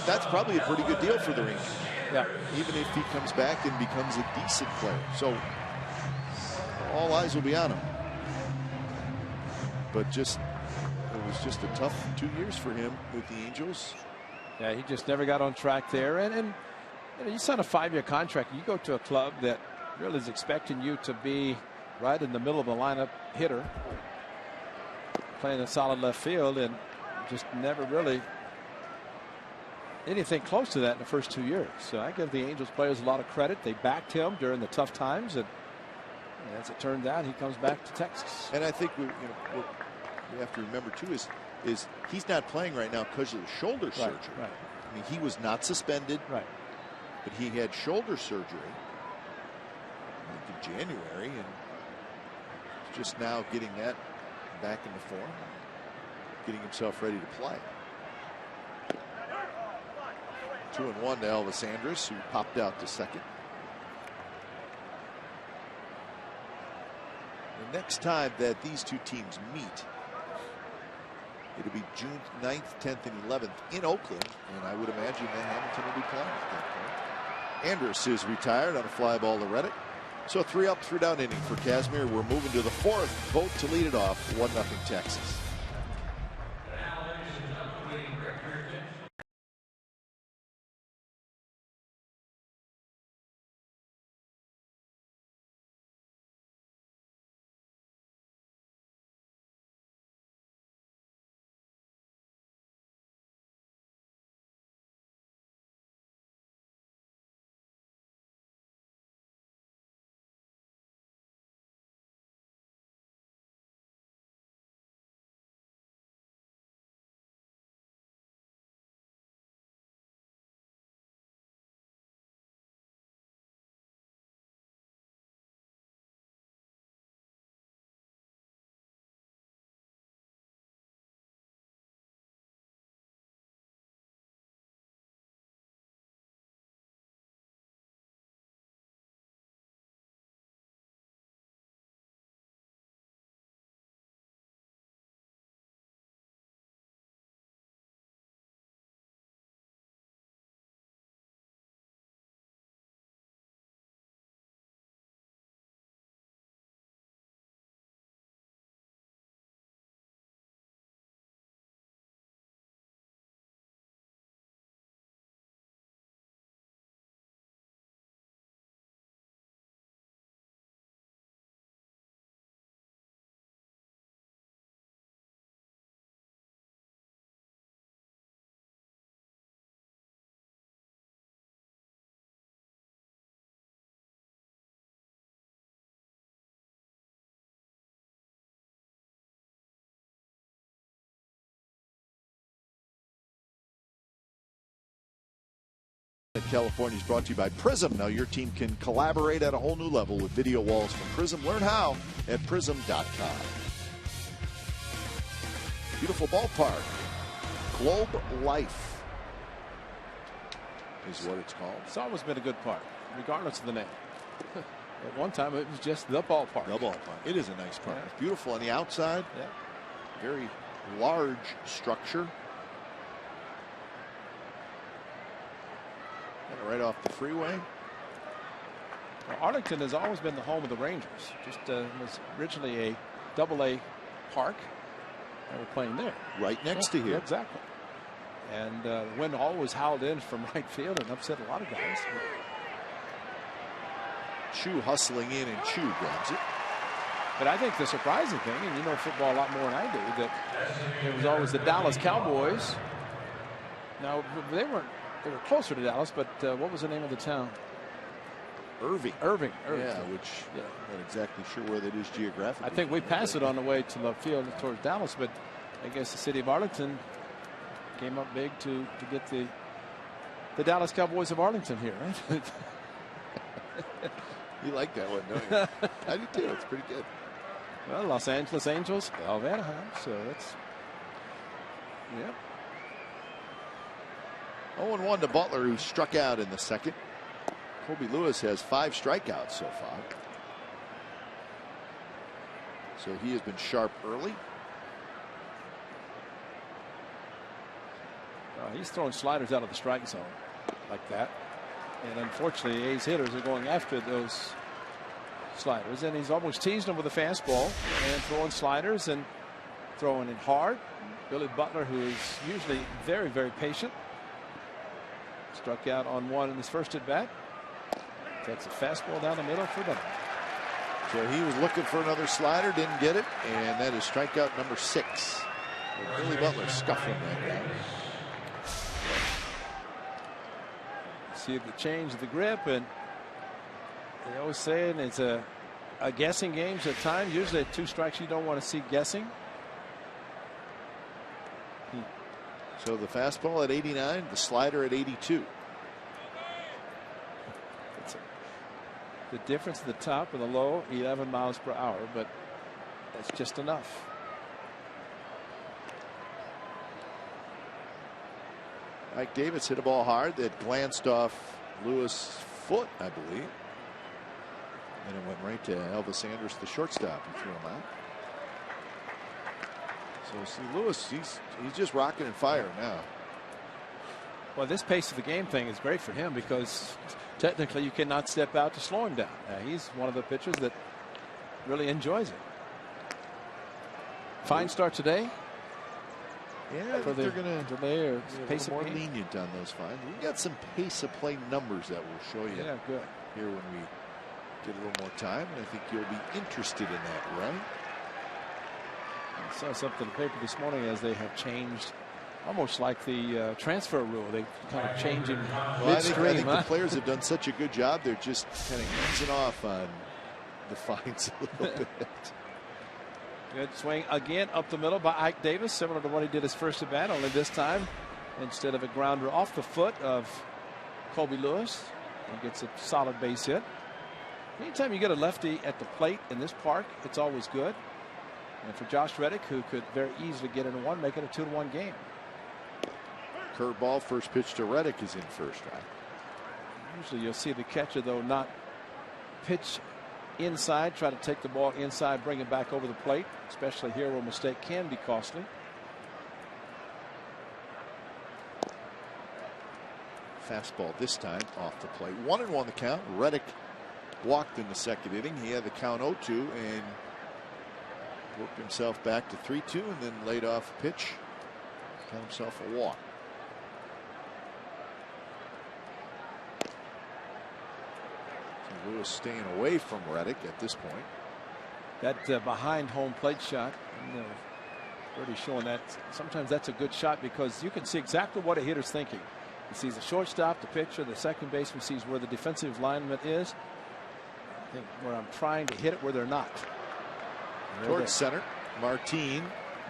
that's probably a pretty good deal for the Rangers. Yeah. Even if he comes back and becomes a decent player. So all eyes will be on him. But it was just a tough 2 years for him with the Angels. Yeah, he just never got on track there. And you know, you sign a 5-year contract. You go to a club that really is expecting you to be right in the middle of the lineup hitter, playing a solid left field, and just never really anything close to that in the first 2 years. So I give the Angels players a lot of credit. They backed him during the tough times, and as it turned out, he comes back to Texas. And I think what we have to remember too is he's not playing right now because of the shoulder surgery. Right. I mean, he was not suspended, right? But he had shoulder surgery in January, and just now getting that back into form, getting himself ready to play. 2-1 to Elvis Andrus, who popped out to second. The next time that these two teams meet, it'll be June 9th, 10th, and 11th in Oakland, and I would imagine that Hamilton will be playing at that point. Andrus is retired on a fly ball to Reddick. So 3 up, 3 down inning for Kazmir. We're moving to the 4th. Vote to lead it off. 1-0 Texas. California is brought to you by Prism. Now your team can collaborate at a whole new level with video walls from Prism. Learn how at prism.com. Beautiful ballpark. Globe Life is what it's called. It's always been a good park, regardless of the name. At one time, it was just the ballpark. The ballpark. It is a nice park. Yeah. It's beautiful on the outside. Yeah. Very large structure. And right off the freeway. Well, Arlington has always been the home of the Rangers. Just was originally a Double-A park. They were playing there. Right next to here. Exactly. And the wind always howled in from right field and upset a lot of guys. Chu hustling in, and Chu grabs it. But I think the surprising thing, and you know football a lot more than I do, that it was always the Dallas Cowboys. Now, they were closer to Dallas, but what was the name of the town? Irving. Irving. Yeah, which not exactly sure where that is geographically. I think we passed it on the way to the field towards Dallas, but I guess the city of Arlington came up big to get the Dallas Cowboys of Arlington here, right? You like that one, don't you? I do too. It's pretty good. Well, Los Angeles Angels of Anaheim, so that's, yeah. 0-1 to Butler, who struck out in the second. Colby Lewis has 5 strikeouts so far. So he has been sharp early. He's throwing sliders out of the strike zone like that. And unfortunately, A's hitters are going after those sliders. And he's almost teased them with a fastball and throwing sliders and throwing it hard. Billy Butler, who is usually very, very patient, struck out on one in his first at bat. Takes a fastball down the middle for them. So he was looking for another slider, didn't get it, and that is strikeout number 6. Billy Butler scuffling that down. See the change of the grip, and they always say it's a guessing game at times. Usually at 2 strikes you don't want to see guessing. So the fastball at 89, the slider at 82. The difference at the top and the low, 11 miles per hour, but that's just enough. Mike Davis hit a ball hard that glanced off Lewis' foot, I believe. And it went right to Elvis Andrus, the shortstop. He threw him out. So see, Lewis, he's just rocking and firing now. Well, this pace of the game thing is great for him because technically you cannot step out to slow him down. He's one of the pitchers that really enjoys it. Fine start today. Yeah, they're going to delay or pace more lenient on those fines. We've got some pace of play numbers that we'll show you good. here when we get a little more time. And I think you'll be interested in that, right? I saw something in the paper this morning as they have changed, almost like the transfer rule. They kind of changing midstream. I think the players have done such a good job. They're just kind of easing off on the fines a little bit. Good swing again up the middle by Ike Davis, similar to what he did his first at bat, only this time instead of a grounder off the foot of Colby Lewis, he gets a solid base hit. Anytime you get a lefty at the plate in this park, it's always good. And for Josh Reddick, who could very easily get into one, make it a 2-1 game. Curveball, first pitch to Reddick is in first, right? Usually you'll see the catcher, though, not pitch inside, try to take the ball inside, bring it back over the plate, especially here where a mistake can be costly. Fastball this time off the plate. 1-1 the count. Reddick walked in the second inning. He had the count 0-2 and worked himself back to 3-2 and then laid off a pitch. Got himself a walk. So Lewis staying away from Reddick at this point. That behind home plate shot, already showing that sometimes that's a good shot because you can see exactly what a hitter's thinking. He sees the shortstop, the pitcher, the second baseman sees where the defensive lineman is. I think where I'm trying to hit it where they're not. Towards center, Martin,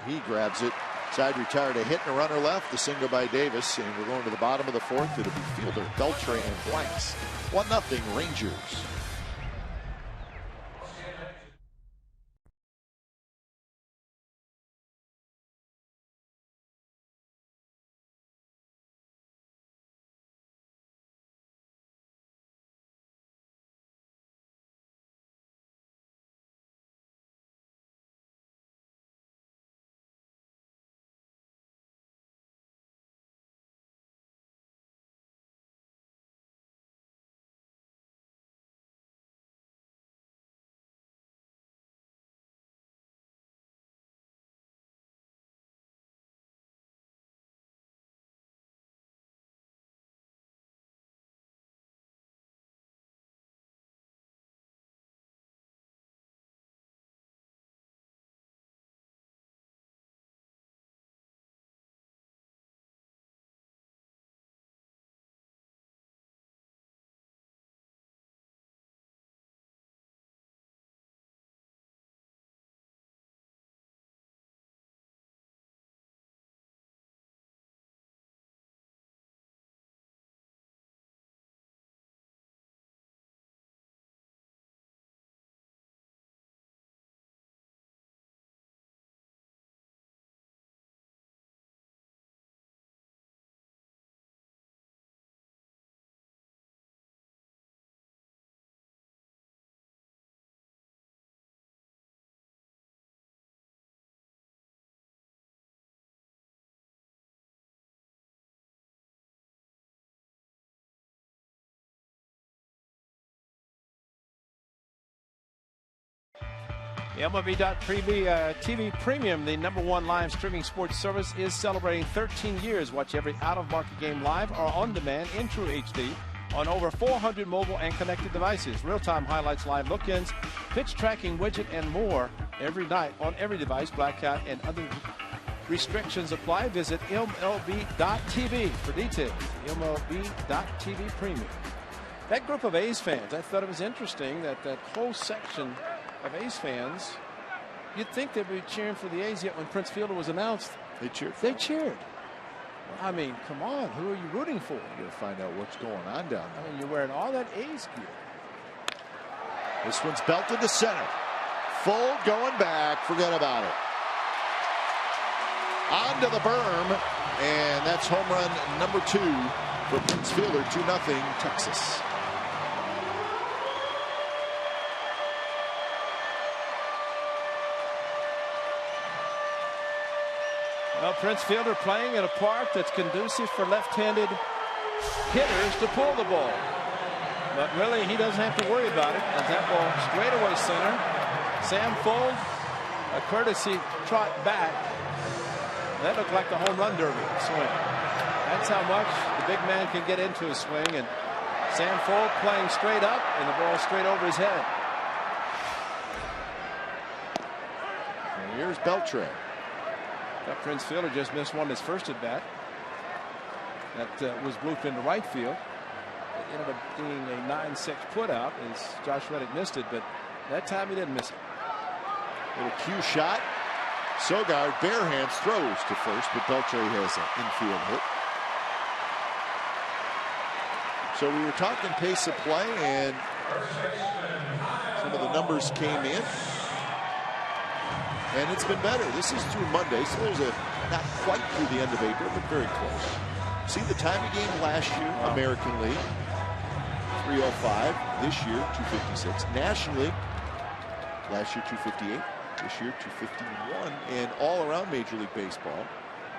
he grabs it Side retired, a hit and a runner left. The single by Davis, and we're going to the bottom of the fourth. It'll be fielder Beltre and blanks. 1-0 Rangers. The MLB.TV Premium, the #1 live streaming sports service, is celebrating 13 years. Watch every out-of-market game live or on demand in True HD on over 400 mobile and connected devices. Real-time highlights, live look-ins, pitch tracking widget, and more every night on every device. Blackout and other restrictions apply. Visit MLB.TV for details. MLB.TV Premium. That group of A's fans, I thought it was interesting that whole section of A's fans, you'd think they'd be cheering for the A's, yet when Prince Fielder was announced, they cheered. They cheered. I mean, come on, who are you rooting for? You got to find out what's going on down there. I mean, you're wearing all that A's gear. This one's belted to center. Full going back. Forget about it. Onto the berm, and that's home run #2 for Prince Fielder. 2-0 Texas. Well, Prince Fielder playing at a park that's conducive for left-handed hitters to pull the ball. But really, he doesn't have to worry about it. As that ball straightaway center. Sam Fold, a courtesy trot back. That looked like the home run derby swing. That's how much the big man can get into a swing. And Sam Fold playing straight up, and the ball straight over his head. And here's Beltre. That Prince Fielder just missed one his first at bat. That was blooped into right field. It ended up being a 9-6 put out as Josh Reddick missed it, but that time he didn't miss it. Little cue shot. Sogard bare hands throws to first, but Beltre has an infield hit. So we were talking pace of play, and some of the numbers came in. And it's been better. This is through Monday, so there's not quite through the end of April, but very close. See the time of game last year, American League, 305. This year, 256. National League, last year 258. This year 251. And all around Major League Baseball.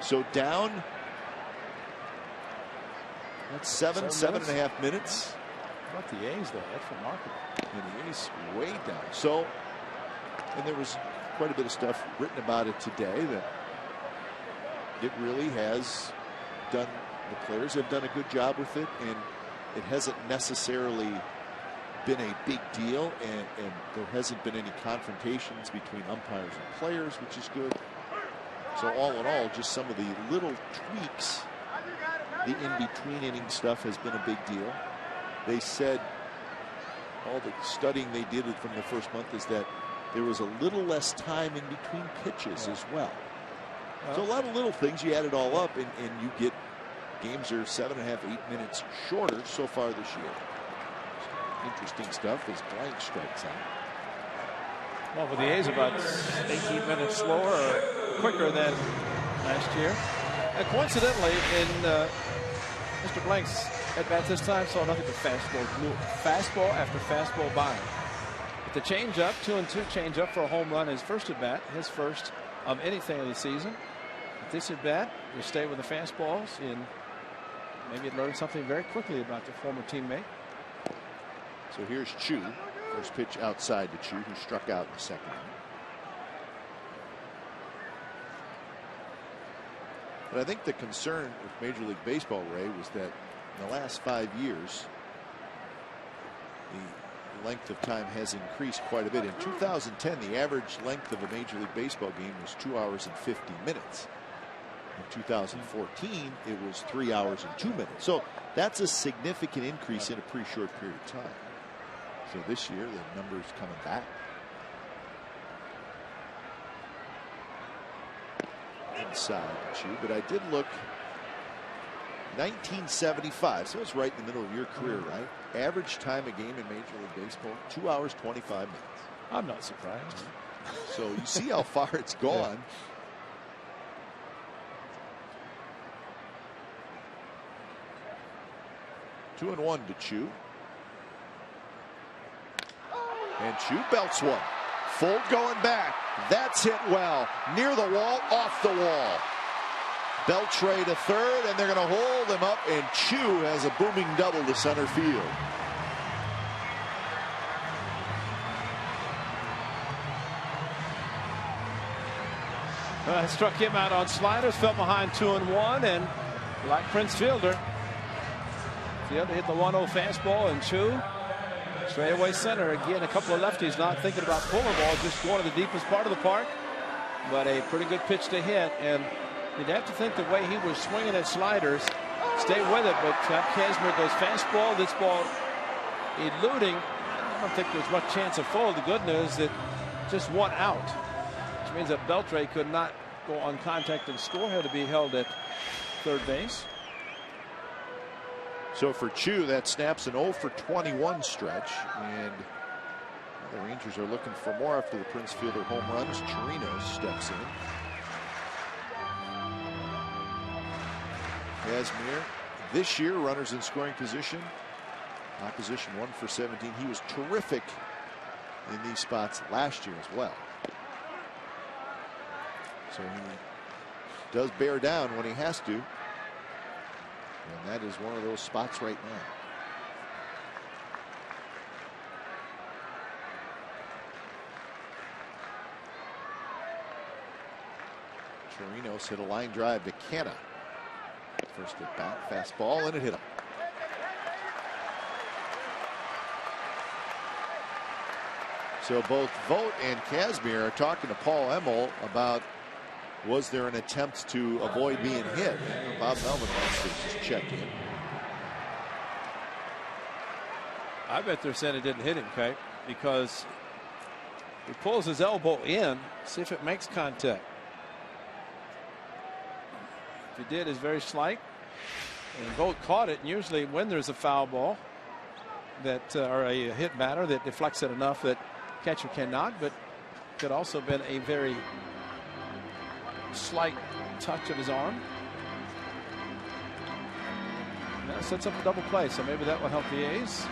So down, that's seven and a half minutes. How about the A's, though? That's remarkable. And the A's way down. So, and there was quite a bit of stuff written about it today that it really has done, the players have done a good job with it, and it hasn't necessarily been a big deal, and there hasn't been any confrontations between umpires and players, which is good. So all in all, just some of the little tweaks, the in-between inning stuff has been a big deal. They said all the studying they did from the first month is that there was a little less time in between pitches as well. So a lot of little things. You add it all up, and you get games are 7.5, 8 minutes shorter so far this year. Interesting stuff as Blank strikes out. Well, with the A's about 18 minutes slower or quicker than last year. And coincidentally, in Mr. Blank's at bat this time, saw nothing but fastball after fastball by him. But the changeup, 2-2 changeup for a home run, his first at bat, his first of anything of the season. At this at bat, you stay with the fastballs, and maybe you learn something very quickly about your former teammate. So here's Chu. First pitch outside to Chu, who struck out in the second. But I think the concern with Major League Baseball, Ray, was that in the last 5 years, the length of time has increased quite a bit. In 2010, the average length of a Major League Baseball game was 2 hours and 50 minutes. In 2014, it was 3 hours and 2 minutes. So that's a significant increase in a pretty short period of time. So this year, the number's coming back. Inside Chu, but I did look. 1975, so it's right in the middle of your career, right? Average time a game in Major League Baseball, 2 hours, 25 minutes. I'm not surprised. So you see how far it's gone. Yeah. 2-1 to Chu. And Chu belts one. Full going back. That's hit well. Near the wall, off the wall. Beltre to third, and they're going to hold him up, and Chu has a booming double to center field. Struck him out on sliders, fell behind 2-1, and like Prince Fielder hit the 1-0 fastball, and Chu straightaway center. Again, a couple of lefties not thinking about pulling ball, just going to the deepest part of the park, but a pretty good pitch to hit. And you'd have to think the way he was swinging at sliders, stay with it, but Kazmir goes fastball, this ball eluding. I don't think there's much chance of full. The good news is that just one out, which means that Beltre could not go on contact and score, had to be held at third base. So for Chu, that snaps an 0 for 21 stretch, and the Rangers are looking for more after the Prince Fielder home runs. Chirinos steps in. Kazmir, this year, runners in scoring position. Opposition 1 for 17. He was terrific in these spots last year as well. So he does bear down when he has to. And that is one of those spots right now. Chirinos hit a line drive to Canna. First at bat, fastball, and it hit him. So both Vogt and Kazmir are talking to Paul Emmel about, was there an attempt to avoid being hit? And Bob Melvin wants to just check in. I bet they're saying it didn't hit him, Kate, because he pulls his elbow in, see if it makes contact. If he did, it's very slight. And Vogt caught it, and usually when there's a foul ball that or a hit batter that deflects it enough that catcher cannot, but could also have been a very slight touch of his arm. Now sets up a double play, so maybe that will help the A's.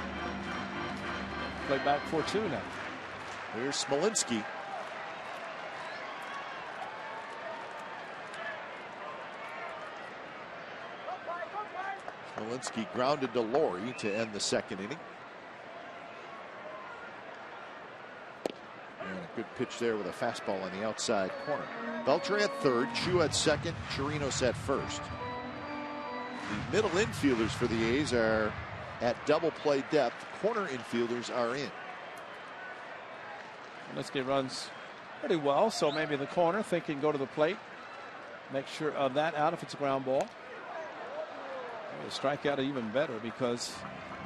Play back 4-2 now. Here's Smolinski. Smolinski grounded to Laurie to end the second inning. And a good pitch there with a fastball on the outside corner. Beltre at third, Chu at second, Chirinos at first. The middle infielders for the A's are at double play depth. Corner infielders are in. Smolinski runs pretty well, so maybe the corner thinking go to the plate. Make sure of that out if it's a ground ball. The strikeout even better because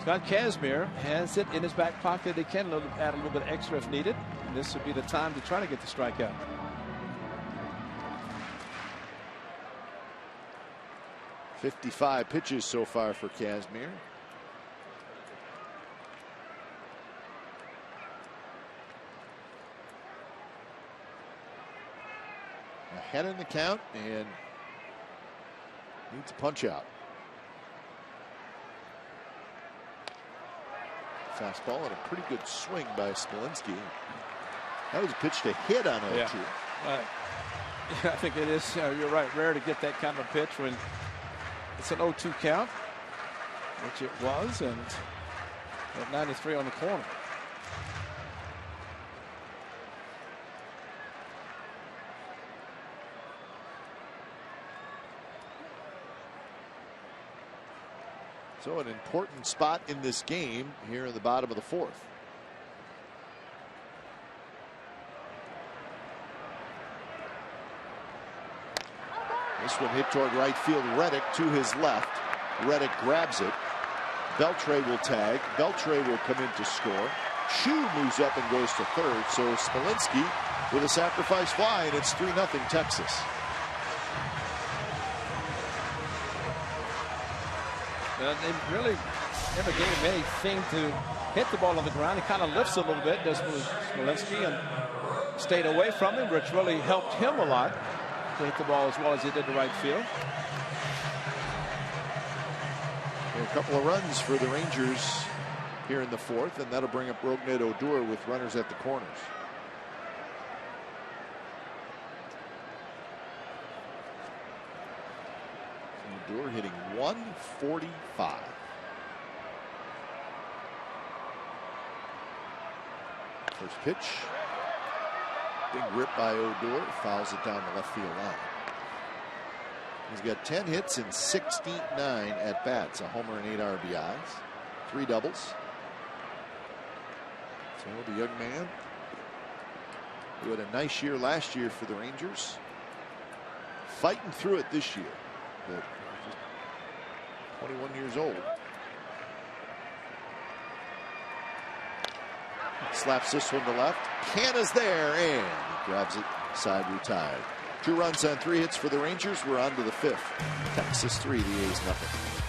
Scott Kazmir has it in his back pocket. They can add a little bit extra if needed. And this would be the time to try to get the strikeout. 55 pitches so far for Kazmir. Ahead in the count and needs a punch out. Fastball and a pretty good swing by Smolinski. That was a pitch to hit on 0-2. Yeah, I think it is. You're right. Rare to get that kind of a pitch when it's an 0-2 count, which it was, and at 93 on the corner. So an important spot in this game here in the bottom of the fourth. This one hit toward right field. Reddick to his left. Reddick grabs it. Beltre will tag. Beltre will come in to score. Chu moves up and goes to third. So Smolinski with a sacrifice fly, and it's 3-0 Texas. They really never gave him anything to hit the ball on the ground. He kind of lifts a little bit, does Smolinski, and stayed away from him, which really helped him a lot to hit the ball as well as he did to right field. A couple of runs for the Rangers here in the fourth, and that'll bring up Rougned Odor with runners at the corners. Odor hitting 145. First pitch. Big rip by Odor. Fouls it down the left field line. He's got 10 hits and 69 at bats. A homer and 8 RBIs. 3 doubles. So the young man who had a nice year last year for the Rangers, fighting through it this year. But 21 years old. Slaps this one to left. Canna's there, and he grabs it. Side retired. 2 runs on 3 hits for the Rangers. We're on to the 5th. Texas 3, the A's nothing.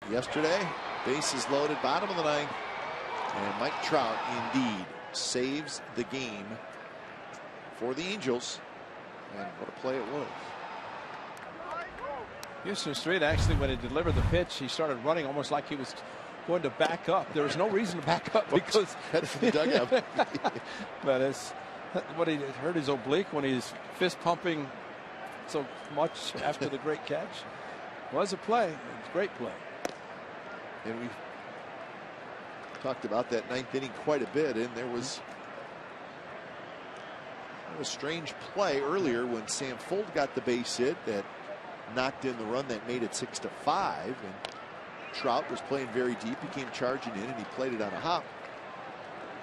Yesterday, bases loaded, bottom of the 9th, and Mike Trout indeed saves the game for the Angels, and what a play it was. Houston Street, actually, when he delivered the pitch, he started running almost like he was going to back up. There was no reason to back up because head for the dugout. But it's what he hurt his oblique when he's fist pumping so much after the great catch. It was a play. It was a great play. And we talked about that 9th inning quite a bit, and there was of a strange play earlier when Sam Fuld got the base hit that knocked in the run that made it 6-5, and Trout was playing very deep. He came charging in and he played it on a hop.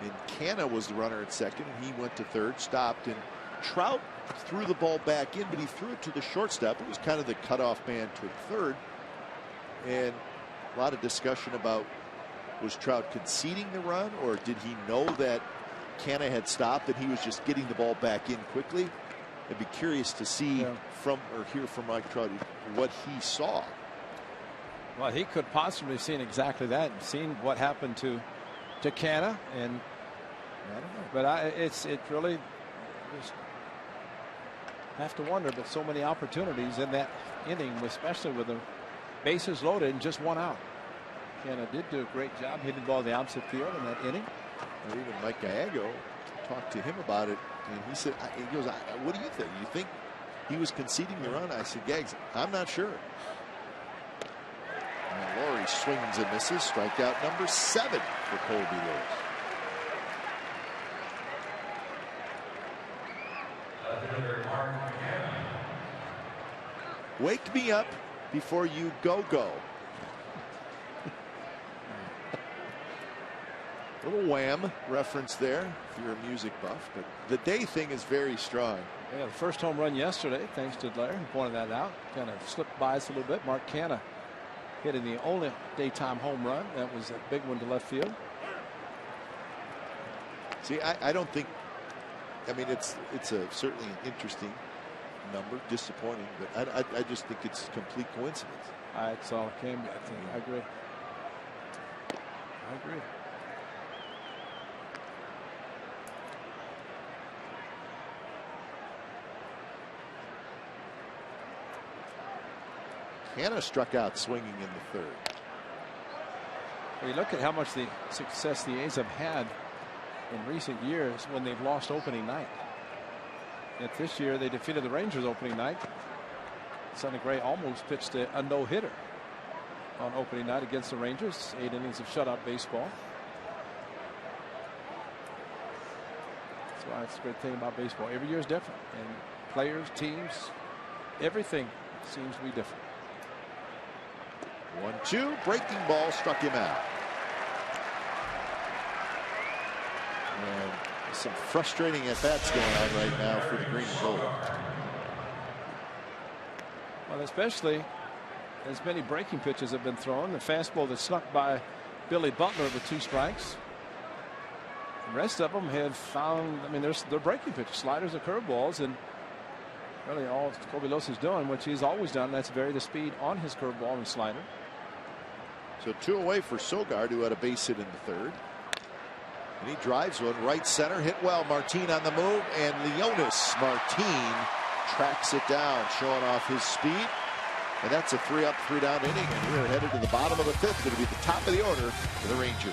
And Canna was the runner at second, and he went to third, stopped, and Trout threw the ball back in, but he threw it to the shortstop. It was kind of the cutoff man to third, and a lot of discussion about, was Trout conceding the run, or did he know that Canna had stopped and he was just getting the ball back in quickly? I'd be curious to see from, or hear from Mike Trout what he saw. Well, he could possibly have seen exactly that and seen what happened to Canna, and I don't know, but it really just have to wonder. But so many opportunities in that inning, especially with the bases loaded and just one out. Canna did do a great job hitting the ball in the opposite field in that inning. Well, even Mike Gallego talked to him about it, and he said, he goes, what do you think? You think he was conceding the run? I said, Gags, I'm not sure. And Laurie swings and misses. Strikeout number 7 for Colby Lewis. Wake me up before you go. Little Wham reference there if you're a music buff, but the day thing is very strong. Yeah, the first home run yesterday, thanks to Blair, he pointed that out. Kind of slipped by us a little bit. Mark Canna hitting the only daytime home run. That was a big one to left field. See, I don't think, I mean, it's certainly an interesting number, disappointing, but I just think it's complete coincidence. That's all it came to. I think. I agree. Canna struck out swinging in the third. Well, you look at how much the success the A's have had in recent years when they've lost opening night. Yet this year they defeated the Rangers opening night. Sonny Gray almost pitched a no-hitter on opening night against the Rangers. 8 innings of shutout baseball. That's why it's a great thing about baseball. Every year is different, and players, teams, everything seems to be different. 1-2, breaking ball struck him out. And some frustrating at-bats going on right now for the green and gold. Well, especially as many breaking pitches have been thrown. The fastball that snuck by Billy Butler with 2 strikes. The rest of them have found, I mean, they're breaking pitches, sliders and curveballs, and really all Colby Lewis is doing, which he's always done, that's vary the speed on his curveball and slider. So 2 away for Sogard, who had a base hit in the third. And he drives one right center, hit well. Martin on the move, and Leonis Martin tracks it down, showing off his speed. And that's a 3-up, 3-down inning, and we're headed to the bottom of the 5th. It'll be the top of the order for the Rangers.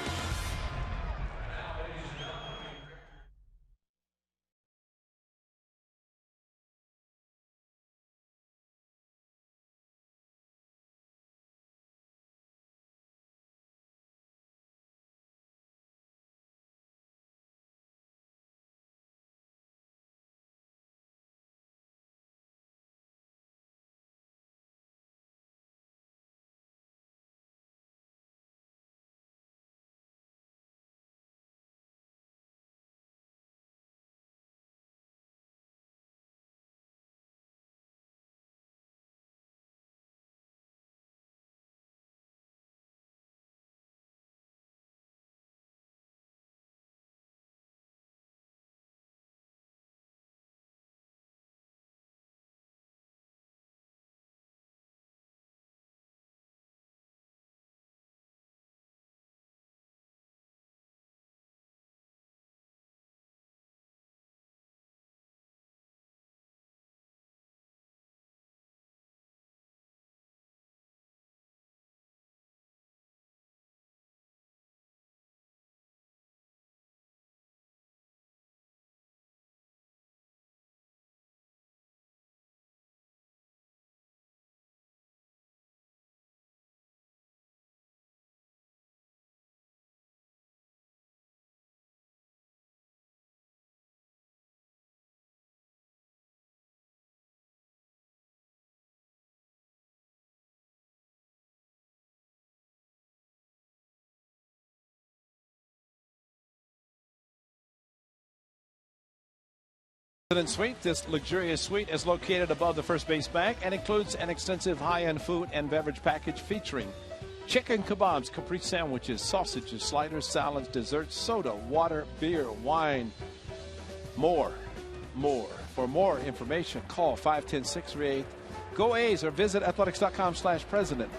Suite. This luxurious suite is located above the first base bank and includes an extensive high-end food and beverage package featuring chicken kebabs, capri sandwiches, sausages, sliders, salads, desserts, soda, water, beer, wine, more. For more information, call 510-638-GO A's or visit athletics.com/president.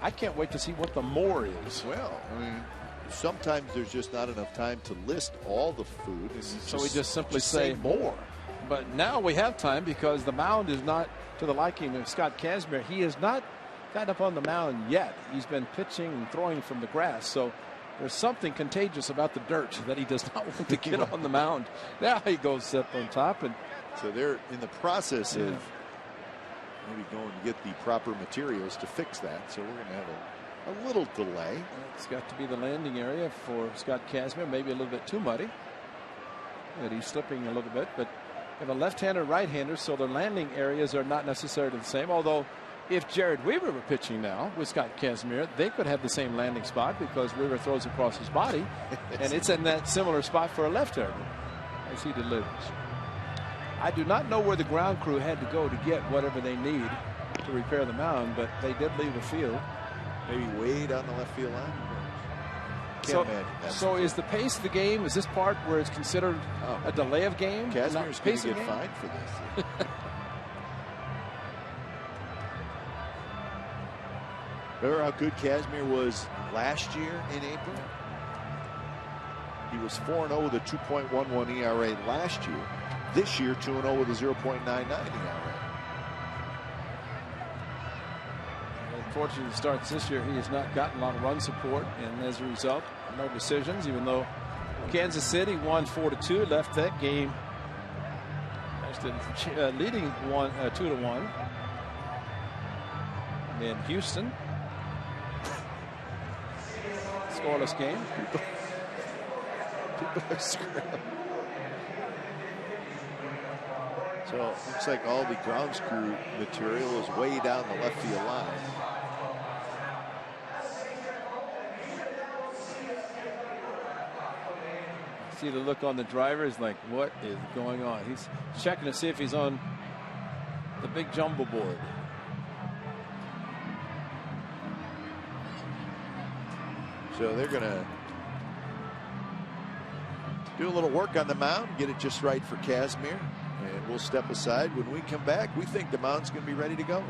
I can't wait to see what the more is. Well, I mean, sometimes there's just not enough time to list all the food. So we just simply say more. But now we have time because the mound is not to the liking of Scott Kazmir. He has not gotten up on the mound yet. He's been pitching and throwing from the grass. So there's something contagious about the dirt that he does not want to get on the mound. Now he goes up on top. And so they're in the process of maybe going to get the proper materials to fix that. So we're going to have a little delay. It's got to be the landing area for Scott Kazmir. Maybe a little bit too muddy. But he's slipping a little bit. But they have a left-hander, right-hander, so their landing areas are not necessarily the same. Although, if Jared Weaver were pitching now with Scott Kazmir, they could have the same landing spot because Weaver throws across his body, and it's in that similar spot for a left-hander as he delivers. I do not know where the ground crew had to go to get whatever they need to repair the mound, but they did leave the field. Maybe way down the left field line. So is the pace of the game, is this part where it's considered a delay of game? Kazmir's going to get fined for this. Remember how good Kazmir was last year in April? He was 4-0 with a 2.11 ERA last year. This year, 2-0 with a 0.99 ERA. Unfortunately, the starts this year, he has not gotten a lot of run support, and as a result, no decisions, even though Kansas City won 4-2, left that game leading 2-1. And then Houston, scoreless game. People are scrambling. So it looks like all the ground crew material is way down the left field line. See the look on the driver is like, what is going on? He's checking to see if he's on the big jumbo board. So they're going to do a little work on the mound, get it just right for Kazmir, and we'll step aside. When we come back, we think the mound's going to be ready to go.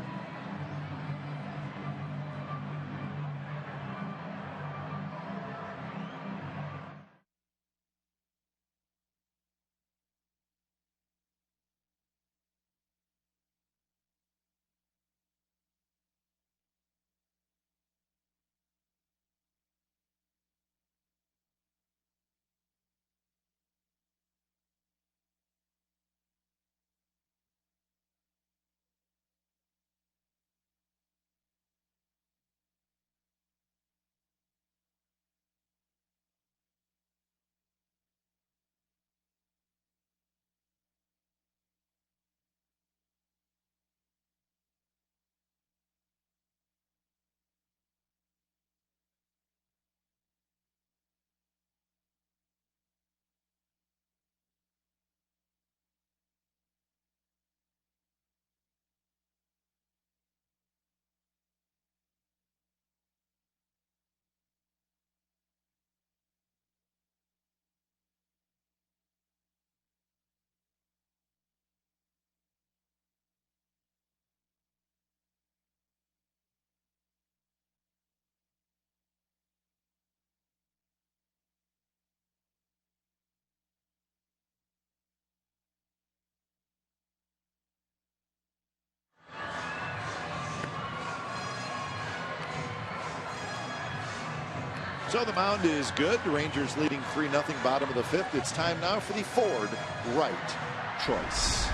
So the mound is good. The Rangers leading 3-0, bottom of the fifth. It's time now for the Ford right choice.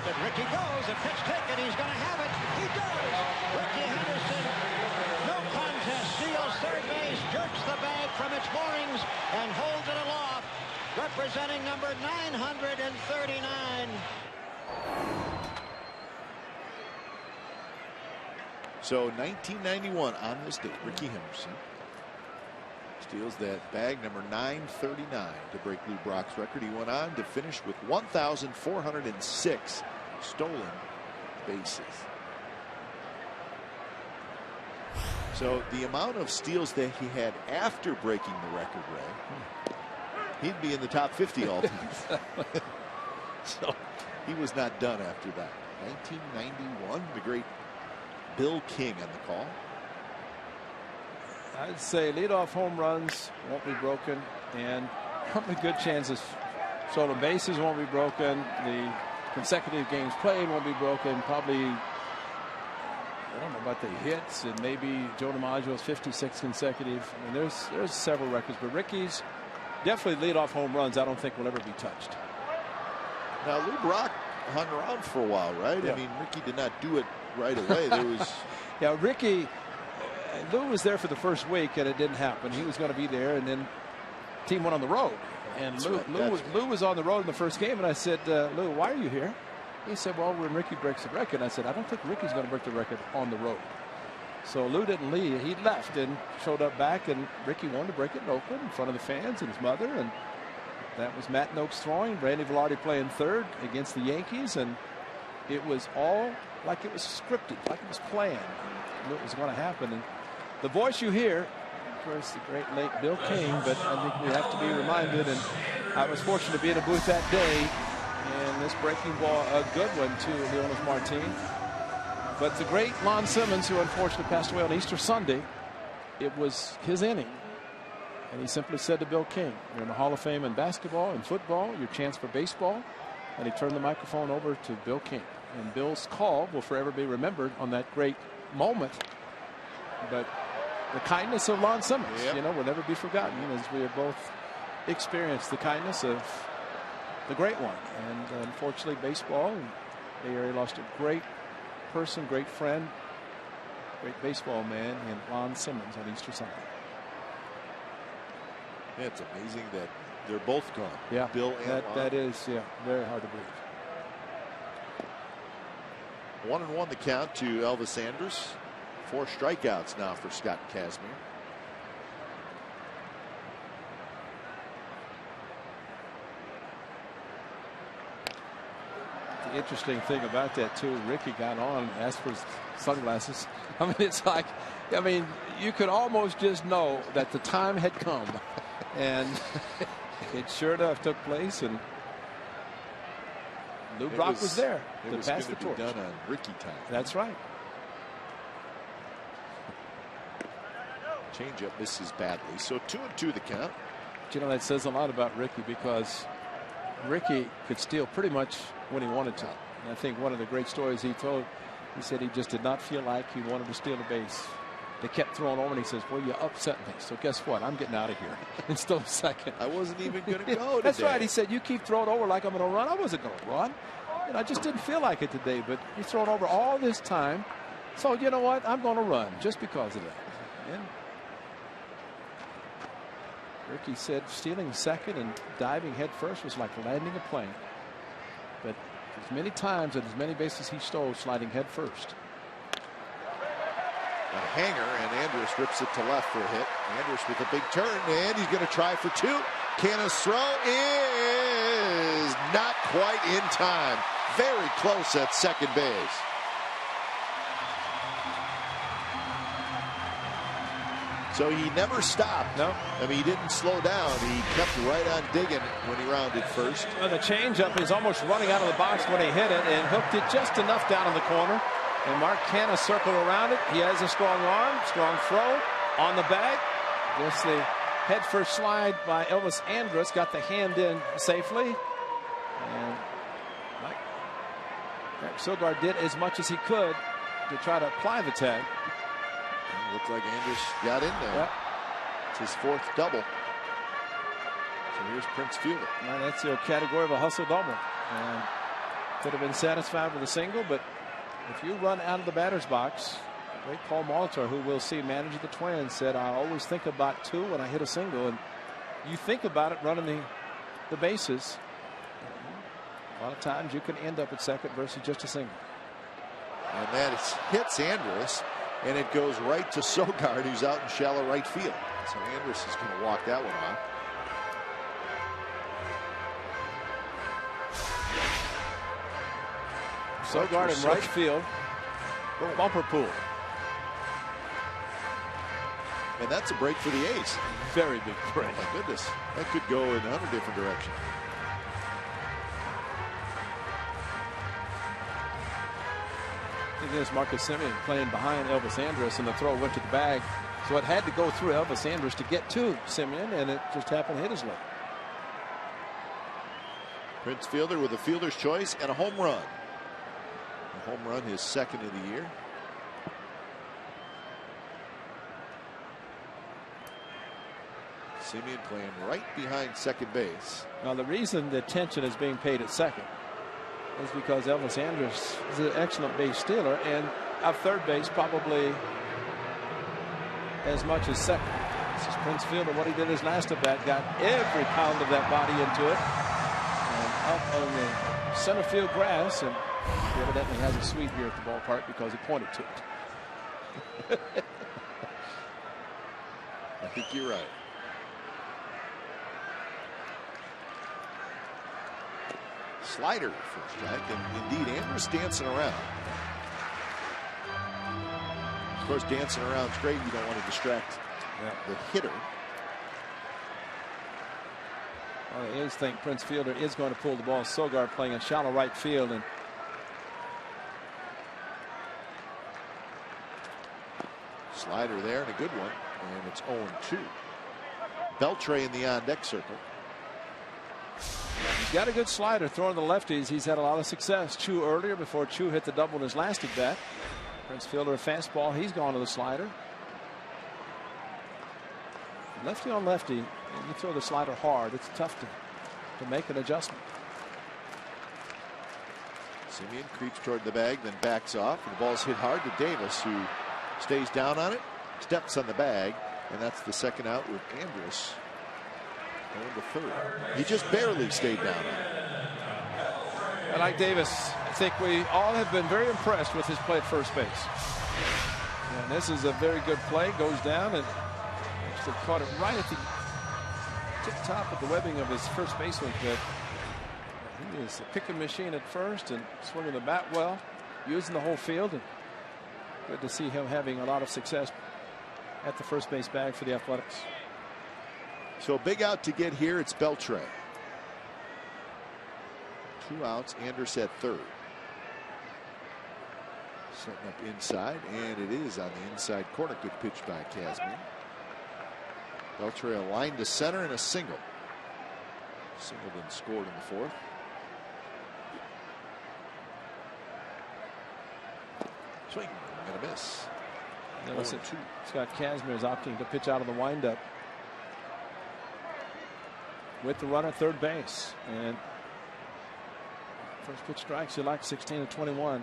And Ricky goes, a pitch taken, he's going to have it. He does. Ricky Henderson, no contest, steals third base, jerks the bag from its moorings and holds it aloft, representing number 939. So 1991 on this date, Ricky Henderson Steals that bag, number 939, to break Lou Brock's record. He went on to finish with 1,406 stolen bases. So the amount of steals that he had after breaking the record, Ray, he'd be in the top 50 all time. So he was not done after that. 1991, the great Bill King on the call. I'd say leadoff home runs won't be broken, and probably good chances stolen bases won't be broken. The consecutive games played won't be broken. Probably, I don't know about the hits, and maybe Joe DiMaggio's 56 consecutive. I mean, there's several records, but Ricky's definitely leadoff home runs I don't think will ever be touched. Now Lou Brock hung around for a while, right? Yeah. I mean, Ricky did not do it right away. There was yeah, Ricky. Lou was there for the first week and it didn't happen. He was going to be there, and then the team went on the road. And Lou was on the road in the first game, and I said, Lou, why are you here? He said, well, when Ricky breaks the record. I said, I don't think Ricky's going to break the record on the road. So Lou didn't leave. He left and showed up back, and Ricky wanted to break it in Oakland in front of the fans and his mother. And that was Matt Noakes throwing, Randy Velarde playing third against the Yankees. And it was all like it was scripted, like it was planned. It was going to happen. And the voice you hear, of course, the great late Bill King, but I think we have to be reminded, and I was fortunate to be in a booth that day, and this breaking ball, a good one to Leonard Martin. But the great Lon Simmons, who unfortunately passed away on Easter Sunday, it was his inning. And he simply said to Bill King, you're in the Hall of Fame in basketball and football, your chance for baseball. And he turned the microphone over to Bill King. And Bill's call will forever be remembered on that great moment. But the kindness of Lon Simmons, yep, will never be forgotten, as we have both experienced the kindness of the great one. And unfortunately, baseball in the Bay Area lost a great person, great friend, great baseball man in Lon Simmons on Easter Sunday. Yeah, it's amazing that they're both gone. Yeah, Bill and Lon. that is, very hard to believe. 1-1 the count to Elvis Andrus. 4 strikeouts now for Scott Kazmir. The interesting thing about that too, Ricky got on, asked for his sunglasses. I mean, it's like, you could almost just know that the time had come, and it sure enough took place, and Lou Brock was there to pass the torch. Done on Ricky time. That's right. Changeup misses badly, so 2-2 the count. That says a lot about Ricky, because Ricky could steal pretty much when he wanted to. And I think one of the great stories he told, he said he just did not feel like he wanted to steal a base. They kept throwing over, and he says, well, you upset me, so guess what, I'm getting out of here. And still second. I wasn't even going to go That's today. right. He said, you keep throwing over like I'm going to run. I wasn't going to run. I just didn't feel like it today, but you're throwing over all this time, so you know what, I'm going to run just because of that. And Ricky said stealing second and diving head first was like landing a plane. But as many times and as many bases he stole sliding head first. A hanger, and Andrus rips it to left for a hit. Andrus with a big turn, and he's going to try for 2. Canna's throw is not quite in time. Very close at second base. So he never stopped. No. I mean, he didn't slow down. He kept right on digging when he rounded first. Well, the changeup is almost running out of the box when he hit it, and hooked it just enough down in the corner. And Mark Canna circled around it. He has a strong arm, strong throw on the bag. Just the head first slide by Elvis Andrus got the hand in safely. And Mike Silgar did as much as he could to try to apply the tag. Looked like Andrus got in there. Yep. It's his 4th double. So here's Prince Fielder. Now that's the category of a hustle double. And could have been satisfied with a single, but if you run out of the batter's box, great Paul Molitor, who we'll see manage the Twins, said, I always think about 2 when I hit a single. And you think about it running the bases. A lot of times you can end up at second versus just a single. And that hits Andrus. And it goes right to Sogard, who's out in shallow right field. So Andrus is going to walk that one off. Sogard in right field. Bumper pool. And that's a break for the A's. Very big break. Oh my goodness. That could go in 100 different directions. This Marcus Semien playing behind Elvis Andrus, and the throw went to the bag. So it had to go through Elvis Andrus to get to Semien, and it just happened to hit his leg. Prince Fielder with a fielder's choice and a home run. A home run, his second of the year. Semien playing right behind second base. Now the reason the attention is being paid at second is because Elvis Andrus is an excellent base stealer, and at third base probably as much as second. This is Prince Fielder. What he did his last at bat, got every pound of that body into it, and up on the center field grass, and he evidently has a suite here at the ballpark because he pointed to it. I think you're right. Slider for strike, and indeed Andrus dancing around. Of course, dancing around's great. You don't want to distract the hitter. Well, the A's think Prince Fielder is going to pull the ball. Sogard playing a shallow right field, and slider there and a good one, and it's 0-2. Beltre in the on-deck circle. He's got a good slider throwing the lefties. He's had a lot of success. Chu earlier before Chu hit the double in his last at bat. Prince Fielder a fastball. He's gone to the slider. Lefty on lefty, and you throw the slider hard. It's tough to make an adjustment. Semien creeps toward the bag, then backs off. And the ball's hit hard to Davis, who stays down on it, steps on the bag, and that's the second out with Andrus going to third. He just barely stayed down on it. I like Davis. I think we all have been very impressed with his play at first base. And this is a very good play. Goes down and actually caught it right at the tip top of the webbing of his first baseman. But he is a picking machine at first and swinging the bat well, using the whole field. And good to see him having a lot of success at the first base bag for the Athletics. So a big out to get here. It's Beltre. 2 outs. Andrus at third. Setting up inside, and it is on the inside corner. Good pitch by Kazmir. Beltre a line to center and a single. Singleton scored in the fourth. Swing and a miss. Listen, Scott Kazmir is opting to pitch out of the windup with the runner third base, and first pitch strikes you like 16-21.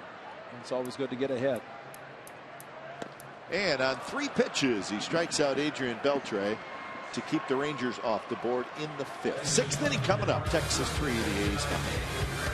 It's always good to get ahead. And on 3 pitches, he strikes out Adrian Beltre to keep the Rangers off the board in the 5th. 6th inning coming up. Texas 3, the A's 5.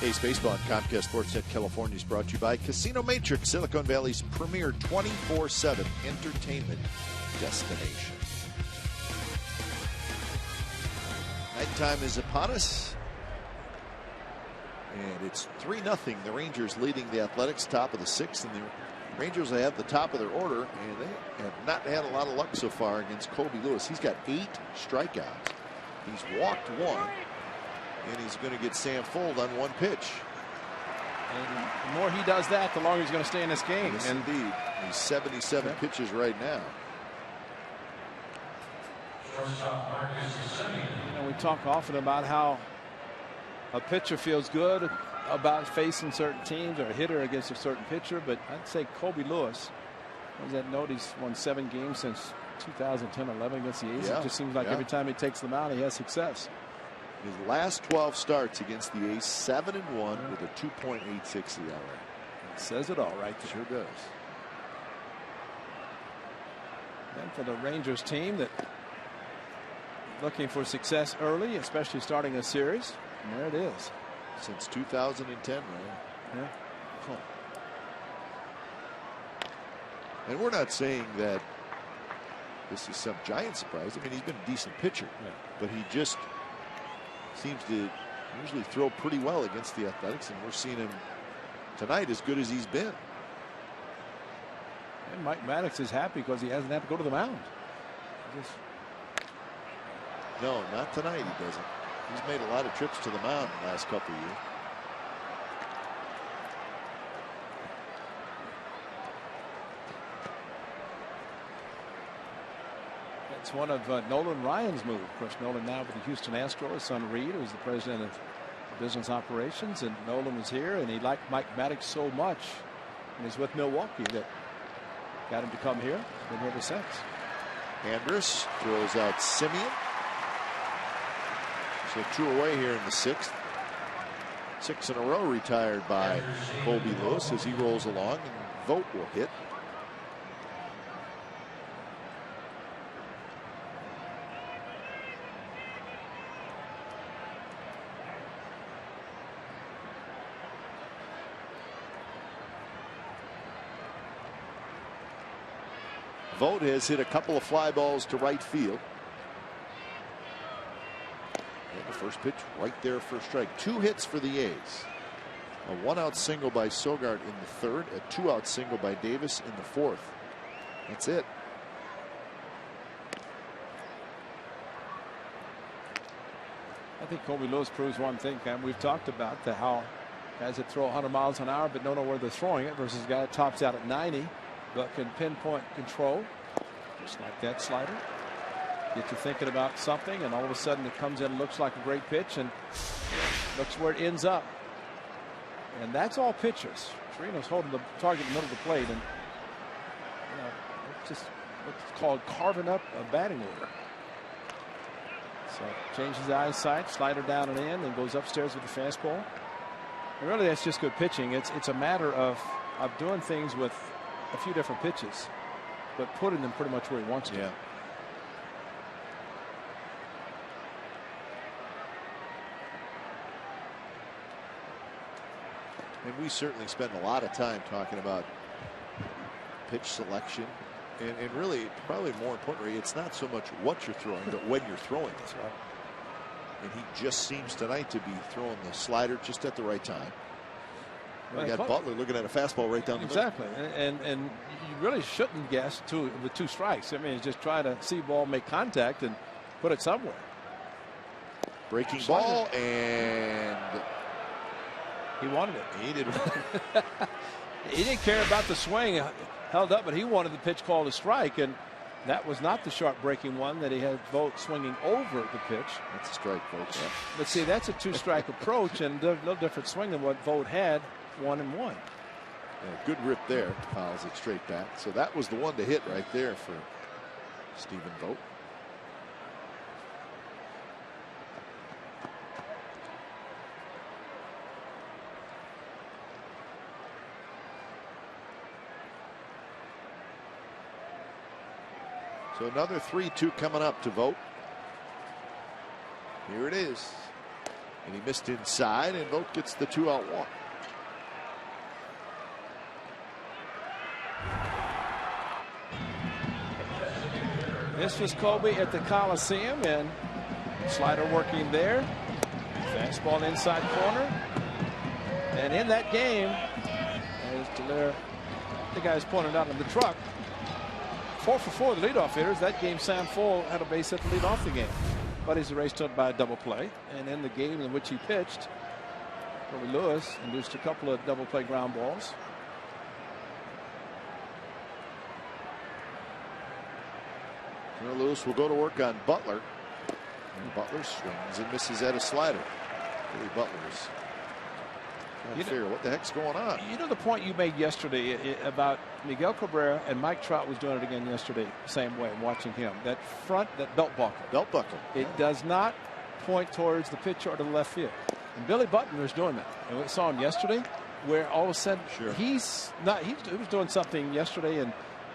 Ace Baseball and Comcast Sportsnet California is brought to you by Casino Matrix, Silicon Valley's premier 24/7 entertainment destination. Nighttime is upon us. And it's 3-0. The Rangers leading the Athletics, top of the 6th. And the Rangers are at the top of their order. And they have not had a lot of luck so far against Colby Lewis. He's got 8 strikeouts. He's walked 1. And he's going to get Sam Fold on 1 pitch. And the more he does that, the longer he's going to stay in this game. Yes, indeed. He's 77 pitches right now. You know, we talk often about how a pitcher feels good about facing certain teams, or a hitter against a certain pitcher, but I'd say Colby Lewis, was that note, he's won 7 games since 2010-11 against the A's. It just seems like every time he takes them out, he has success. His last 12 starts against the A's, 7-1 with a 2.86 ERA. It says it all right there. Sure does. And for the Rangers team that looking for success early, especially starting a series, and there it is. Since 2010, right? Yeah. Huh. And we're not saying that this is some giant surprise. I mean, he's been a decent pitcher, but he just seems to usually throw pretty well against the Athletics, and we're seeing him tonight as good as he's been. And Mike Maddox is happy because he hasn't had to go to the mound. No, not tonight he doesn't. He's made a lot of trips to the mound in the last couple of years. It's one of Nolan Ryan's moves. Of course, Nolan now with the Houston Astros. His son Reed, who's the president of business operations, and Nolan was here, and he liked Mike Maddox so much, and he's with Milwaukee, that got him to come here. Been here ever since. Andrus throws out Simeon. So 2 away here in the 6th. 6 in a row retired by Colby Lewis as he rolls along, and Vogt will hit. Vogt has hit a couple of fly balls to right field. And the first pitch right there for a strike. 2 hits for the A's. A 1-out single by Sogard in the 3rd. A 2-out single by Davis in the 4th. That's it. I think Colby Lewis proves one thing, and we've talked about how guys that throw 100 miles an hour but don't know where they're throwing it versus a guy that tops out at 90 but can pinpoint control, just like that slider. Get you thinking about something, and all of a sudden it comes in, looks like a great pitch, and looks where it ends up. And that's all pitches. Torino's holding the target in the middle of the plate, and it's just what's called carving up a batting order. So changes eyesight, slider down and in, and goes upstairs with the fastball. And really, that's just good pitching. It's a matter of doing things with a few different pitches, but putting them pretty much where he wants to. Yeah. And we certainly spend a lot of time talking about pitch selection, and really, probably more importantly, it's not so much what you're throwing, but when you're throwing it. That's right. And he just seems tonight to be throwing the slider just at the right time. We got Butler looking at a fastball right down the middle. Exactly, and you really shouldn't guess with 2 strikes. I mean, just try to see ball, make contact, and put it somewhere. Breaking ball, and he wanted it. He did. He didn't care about the swing, held up, but he wanted the pitch called a strike, and that was not the sharp breaking one that he had Vogt swinging over the pitch. That's a strike, folks. Yeah. But see, that's a 2-strike approach, and no different swing than what Vogt had. 1-1. Yeah, good rip there. Fouls it straight back. So that was the one to hit right there for Stephen Vogt. So another 3-2 coming up to Vogt. Here it is. And he missed inside, and Vogt gets the 2-out walk. This was Kobe at the Coliseum, and slider working there. Fastball inside corner. And in that game, as Dallaire, the guys pointed out in the truck, 4 for 4, the leadoff hitters. That game, Sam Full had a base hit to lead off the game. But he's erased up by a double play. And in the game in which he pitched, Kobe Lewis induced a couple of double play ground balls. Lewis will go to work on Butler. And Butler swings and misses at a slider. Billy Butler's trying to figure what the heck's going on. You know the point you made yesterday about Miguel Cabrera, and Mike Trout was doing it again yesterday, same way, watching him. That belt buckle. Belt buckle. It does not point towards the pitcher or to the left field. And Billy Butler is doing that. And we saw him yesterday, where all of a sudden he was doing something yesterday,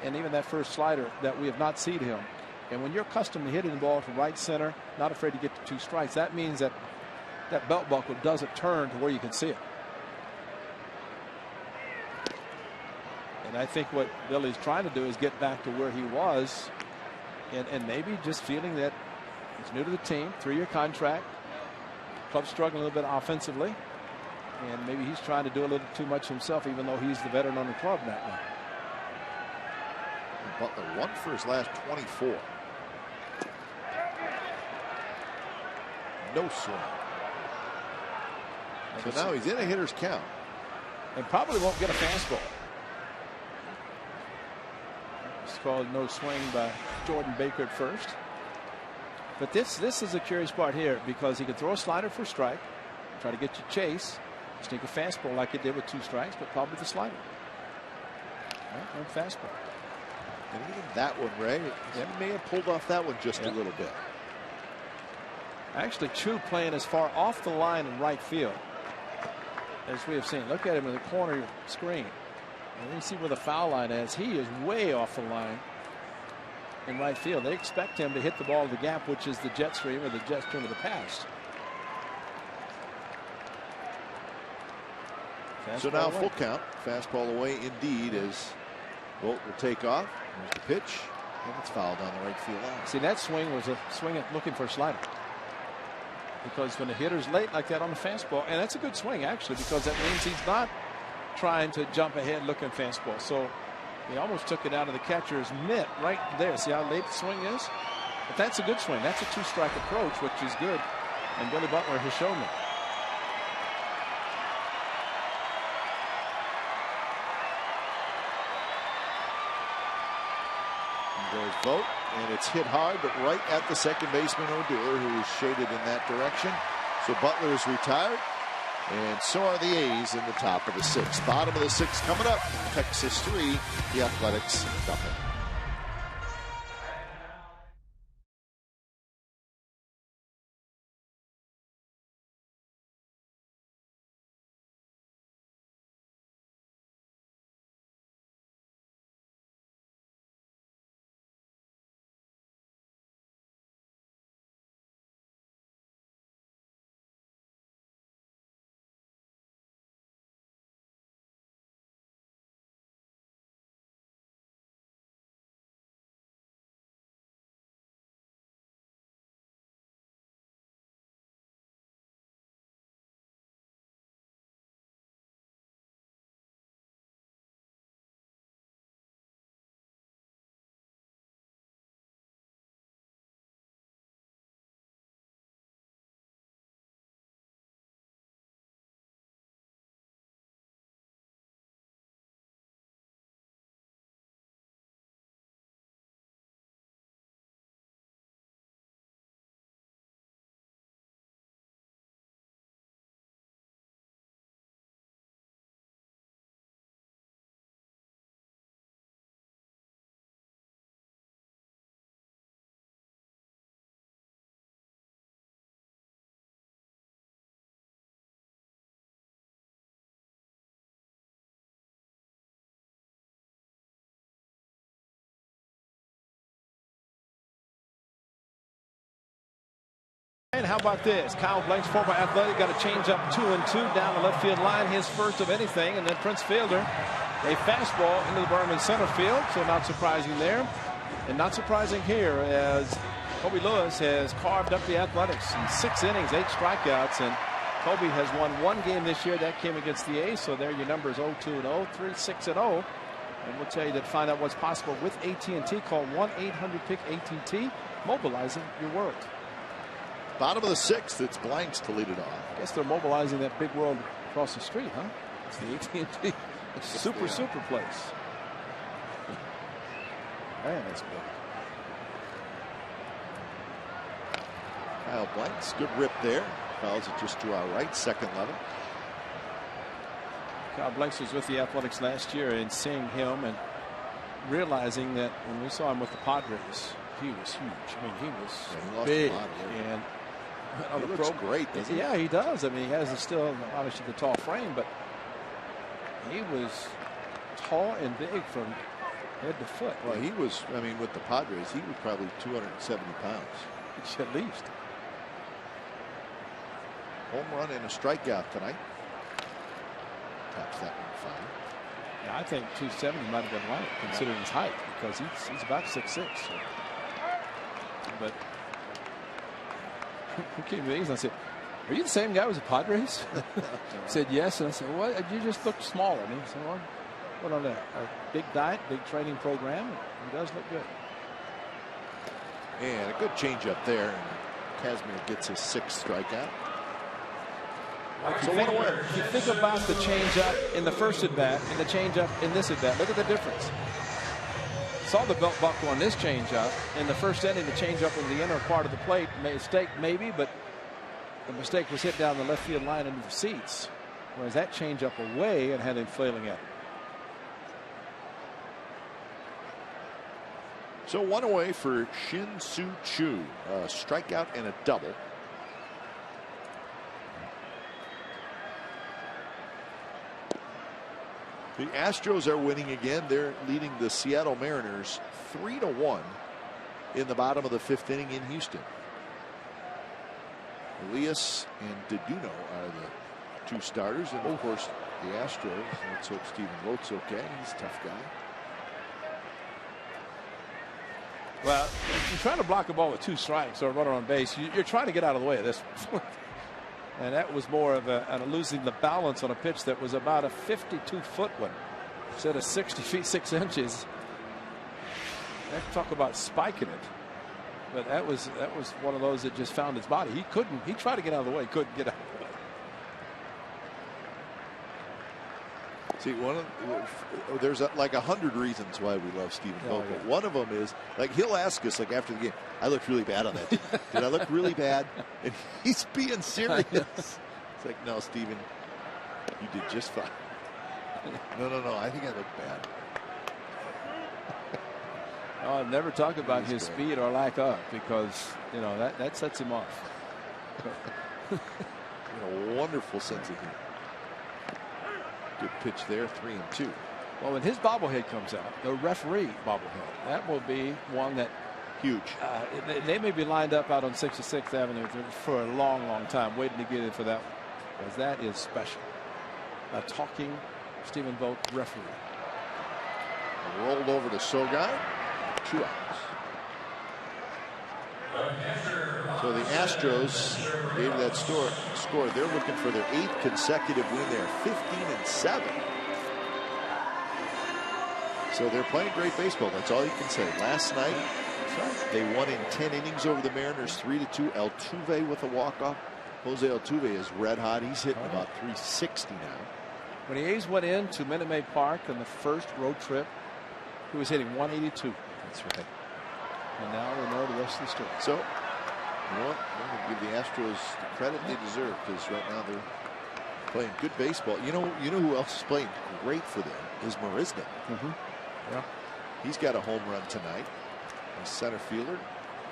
and even that first slider that we have not seen him. And when you're accustomed to hitting the ball from right center, not afraid to get to 2 strikes, that means that that belt buckle doesn't turn to where you can see it. And I think what Billy's trying to do is get back to where he was, and maybe just feeling that he's new to the team, 3-year contract, club's struggling a little bit offensively, and maybe he's trying to do a little too much himself, even though he's the veteran on the club now. Butler 1 for his last 24. No swing. So now he's in a hitter's count. And probably won't get a fastball. It's called no swing by Jordan Baker at first. But this is a curious part here, because he can throw a slider for a strike, try to get you chase, sneak a fastball like he did with 2 strikes, but probably the slider. No fastball. And even that one, Ray, he may have pulled off that one just a little bit. Actually, Chu playing as far off the line in right field as we have seen. Look at him in the corner of your screen. And you see where the foul line is. He is way off the line in right field. They expect him to hit the ball to the gap, which is the jet stream or the jet stream of the past. So now full count. Fastball away indeed, as Vogt will take off. There's the pitch, and it's fouled on the right field line. See, that swing was a swing looking for a slider. Because when the hitter's late like that on the fastball, and that's a good swing actually, because that means he's not trying to jump ahead looking fastball. So he almost took it out of the catcher's mitt right there. See how late the swing is? But that's a good swing. That's a 2-strike approach, which is good. And Billy Butler has shown that. There's Vogt, and it's hit hard, but right at the second baseman Odor, who is shaded in that direction. So Butler is retired, and so are the A's in the top of the 6th. Bottom of the 6th coming up. Texas 3, the Athletics nothing. And how about this? Kyle Blank's former athletic got a change up 2-2 down the left field line, his first of anything, and then Prince Fielder a fastball into the berm in center field, so not surprising there, and not surprising here as Kobe Lewis has carved up the Athletics in 6 innings, 8 strikeouts, and Kobe has won 1 game this year. That came against the A's, so there your numbers 0-2-0, 3-6-0. And we'll tell you to find out what's possible with AT&T. Call 1-800-PICK-ATT, mobilizing your world. Bottom of the 6th, it's Blanks to lead it off. I guess they're mobilizing that big world across the street, huh? It's the AT&T super place. Man, that's good. Kyle Blanks, good rip there. Fouls it just to our right, second level. Kyle Blanks was with the Athletics last year, and seeing him and realizing that when we saw him with the Padres, he was huge. I mean, he was big. And he looks great, doesn't he? Yeah, he does. I mean, he has still obviously the tall frame, but he was tall and big from head to foot. Well, he was, I mean, with the Padres, he was probably 270 pounds. At least. Home run and a strikeout tonight. Taps that one fine. Yeah, I think 270 might have been right, considering his height, because he's about 6'6". So. But he came to me and I said, "Are you the same guy who was at Padres?" He said, "Yes." And I said, "Well, you just look smaller." And he said, "Well, what on a big diet, big training program? He does look good." And a good changeup there. And Casimir gets his 6th strikeout. So if you think about the changeup in the first at bat and the changeup in this at bat, look at the difference. Saw the belt buckle on this changeup in the first inning. The changeup in the inner part of the plate, mistake maybe, but the mistake was hit down the left field line into the seats, whereas that changeup away and had him flailing at it. So 1 away for Shin Soo Choo, a strikeout and a double. The Astros are winning again. They're leading the Seattle Mariners 3-1 in the bottom of the 5th inning in Houston. Elias and Deduno are the 2 starters, and of course the Astros. Let's hope Steven Vought's okay. He's a tough guy. Well, you're trying to block a ball with 2 strikes or a runner on base. You're trying to get out of the way of this. And that was more of a losing the balance on a pitch that was about a 52-foot one instead of 60 feet 6 inches. Talk about spiking it. But that was one of those that just found his body. He tried to get out of the way, couldn't get out of the way. See, there's like 100 reasons why we love Steven Vogt. Yeah. One of them is, like, he'll ask us, like, after the game, "I looked really bad on that. Did I look really bad?" And he's being serious. It's like, "No, Steven, you did just fine." No, I think I looked bad. I've never talked about his speed or lack of, because that sets him off. A wonderful sense of humor. Good pitch there, 3-2. Well, when his bobblehead comes out, the referee bobblehead, that will be one that huge. They may be lined up out on 66th Avenue for a long time, waiting to get in for that one, because that is special. A talking Steven Vogt referee. Rolled over to Sogai. 2 outs. So the Astros gave that score. They're looking for their 8th consecutive win there, 15-7. So they're playing great baseball. That's all you can say. Last night, they won in 10 innings over the Mariners, 3-2. Altuve with a walk-off. Jose Altuve is red hot. He's hitting about 360 now. When the A's went into Minute Maid Park on the first road trip, he was hitting 182. That's right. And now we know the rest of the story. So, you know what? I'm going to give the Astros the credit they deserve, because right now they're playing good baseball. You know who else is playing great for them is Marisnik. Yeah. He's got a home run tonight. A center fielder.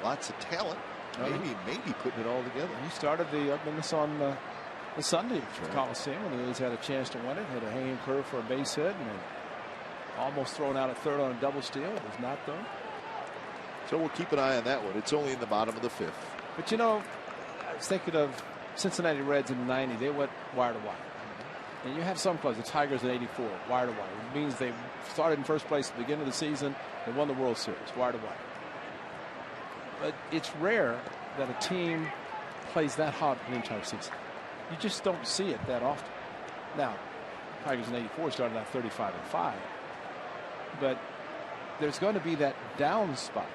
Lots of talent. Maybe putting it all together. He started the Minnesota on the Sunday Coliseum, and the A's had a chance to win it. Had a hanging curve for a base hit, and almost thrown out at third on a double steal. It was not, though. So we'll keep an eye on that one. It's only in the bottom of the 5th. But thinking of Cincinnati Reds in the 90s. They went wire to wire. And you have some clubs, the Tigers in '84, wire to wire. It means they started in first place at the beginning of the season. They won the World Series, wire to wire. But it's rare that a team plays that hot an entire season. You just don't see it that often. Now, Tigers in '84 started out 35-5. But there's going to be that down spot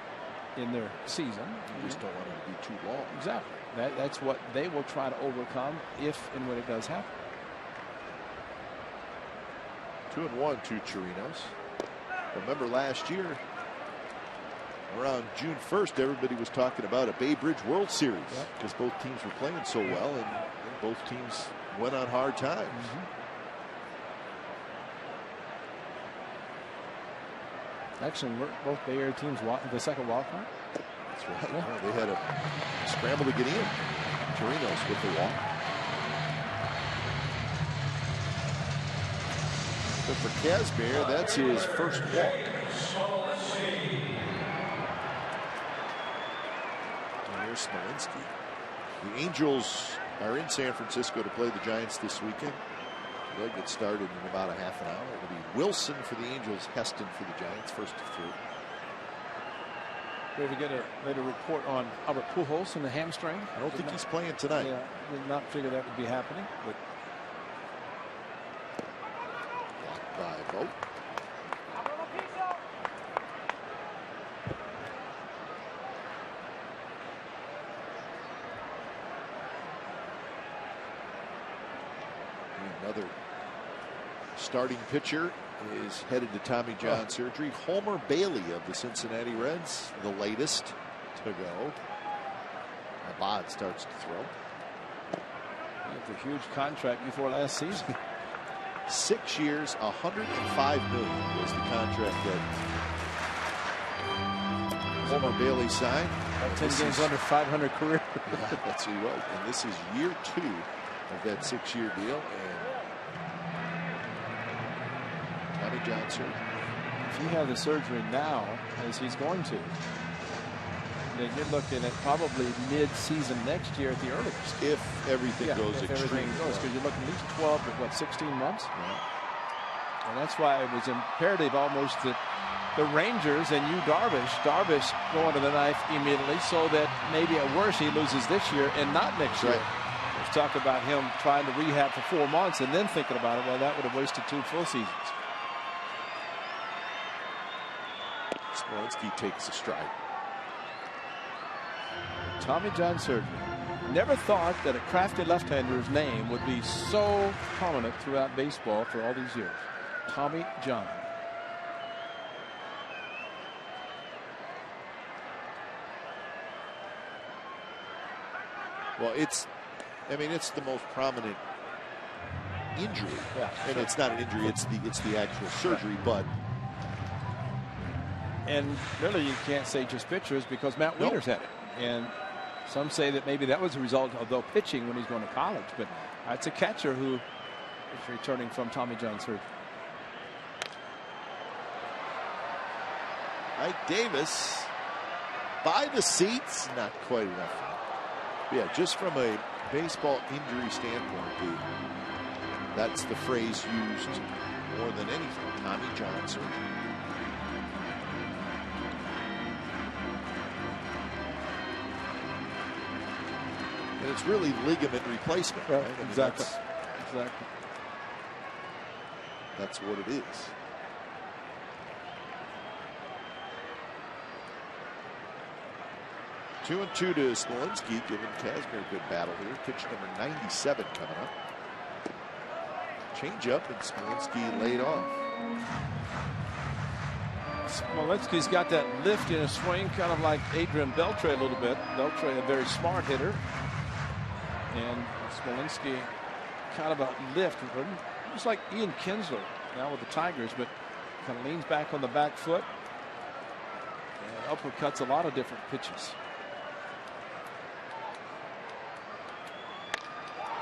in their season. You just don't want it to be too long. Exactly. That's what they will try to overcome if and when it does happen. 2-1 to Chirinos. Remember last year, around June 1st, everybody was talking about a Bay Bridge World Series because both teams were playing so well, and both teams went on hard times. Actually, both Bay Area teams the second wild card. That's right. Yeah. They had a scramble to get in. Chirinos with the walk. But for Kazmir, that's his first walk. And here's Smolinski. The Angels are in San Francisco to play the Giants this weekend. They'll get started in about a half an hour. It'll be Wilson for the Angels, Heston for the Giants, first of three. Did we get a later report on Albert Pujols and the hamstring? I don't think he's playing tonight. Yeah, did not figure that would be happening. But by Vogt. Another starting pitcher is headed to Tommy John surgery. Homer Bailey of the Cincinnati Reds, the latest to go. Abad starts to throw. It's a huge contract before last season. 6 years, $105 million was the contract that Homer Bailey signed. 10 games under 500 career. That's who he was. And this is year 2 of that 6-year deal. And Tommy John surgery. If he had the surgery now, as he's going to, then you're looking at probably mid-season next year at the earliest. If everything goes if extremely everything goes, because you're looking at least 12 to 16 months. Yeah. And that's why it was imperative almost that the Rangers and Darvish going to the knife immediately, so that maybe at worst he loses this year and not next year. Let's talk about him trying to rehab for 4 months and then thinking about it. Well, that would have wasted 2 full seasons. Smolinski takes a stride. Tommy John surgery. Never thought that a crafty left-hander's name would be so prominent throughout baseball for all these years. Tommy John. Well, it's the most prominent injury. Yeah, and it's not an injury, it's the actual surgery, but. And really, you can't say just pitchers, because Matt Wieters had it. And some say that maybe that was a result of the pitching when he's going to college. But it's a catcher who is returning from Tommy John surgery. Mike Davis by the seats, not quite enough. Yeah, just from a baseball injury standpoint, that's the phrase used more than anything. Tommy John surgery. And it's really ligament replacement, right? Exactly. That's what it is. Two and 2 to Smolinski, giving Kazmir a good battle here. Pitch number 97 coming up. Change up, and Smolinski laid off. Smolinski's got that lift in his swing, kind of like Adrian Beltre a little bit. Beltre, a very smart hitter. And Smolinski, kind of a lift. Just like Ian Kinsler now with the Tigers, but kind of leans back on the back foot. And uppercuts a lot of different pitches.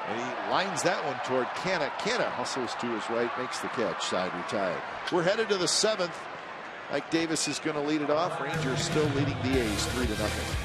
And he lines that one toward Canna. Canna hustles to his right, makes the catch, side retired. We're headed to the 7th. Mike Davis is going to lead it off. Rangers still leading the A's 3-0.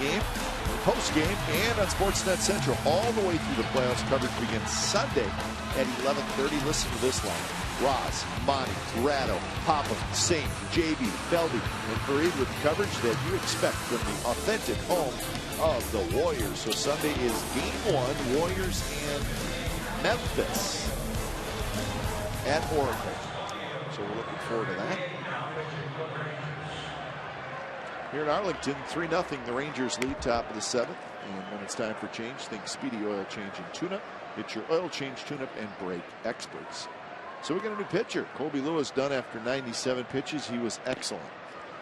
game, the post game, and on Sportsnet Central all the way through the playoffs. Coverage begins Sunday at 11:30. Listen to this line: Ross, Monty, Ratto, Papa, Saint, JB, Belby, and Fareed with the coverage that you expect from the authentic home of the Warriors. So Sunday is Game 1, Warriors and Memphis at Oracle. So we're looking forward to that. Here in Arlington, 3-0. The Rangers lead top of the 7th. And when it's time for change, think Speedy Oil Change and Tune-Up. It's your oil change, tune-up, and brake experts. So we got a new pitcher. Colby Lewis done after 97 pitches. He was excellent.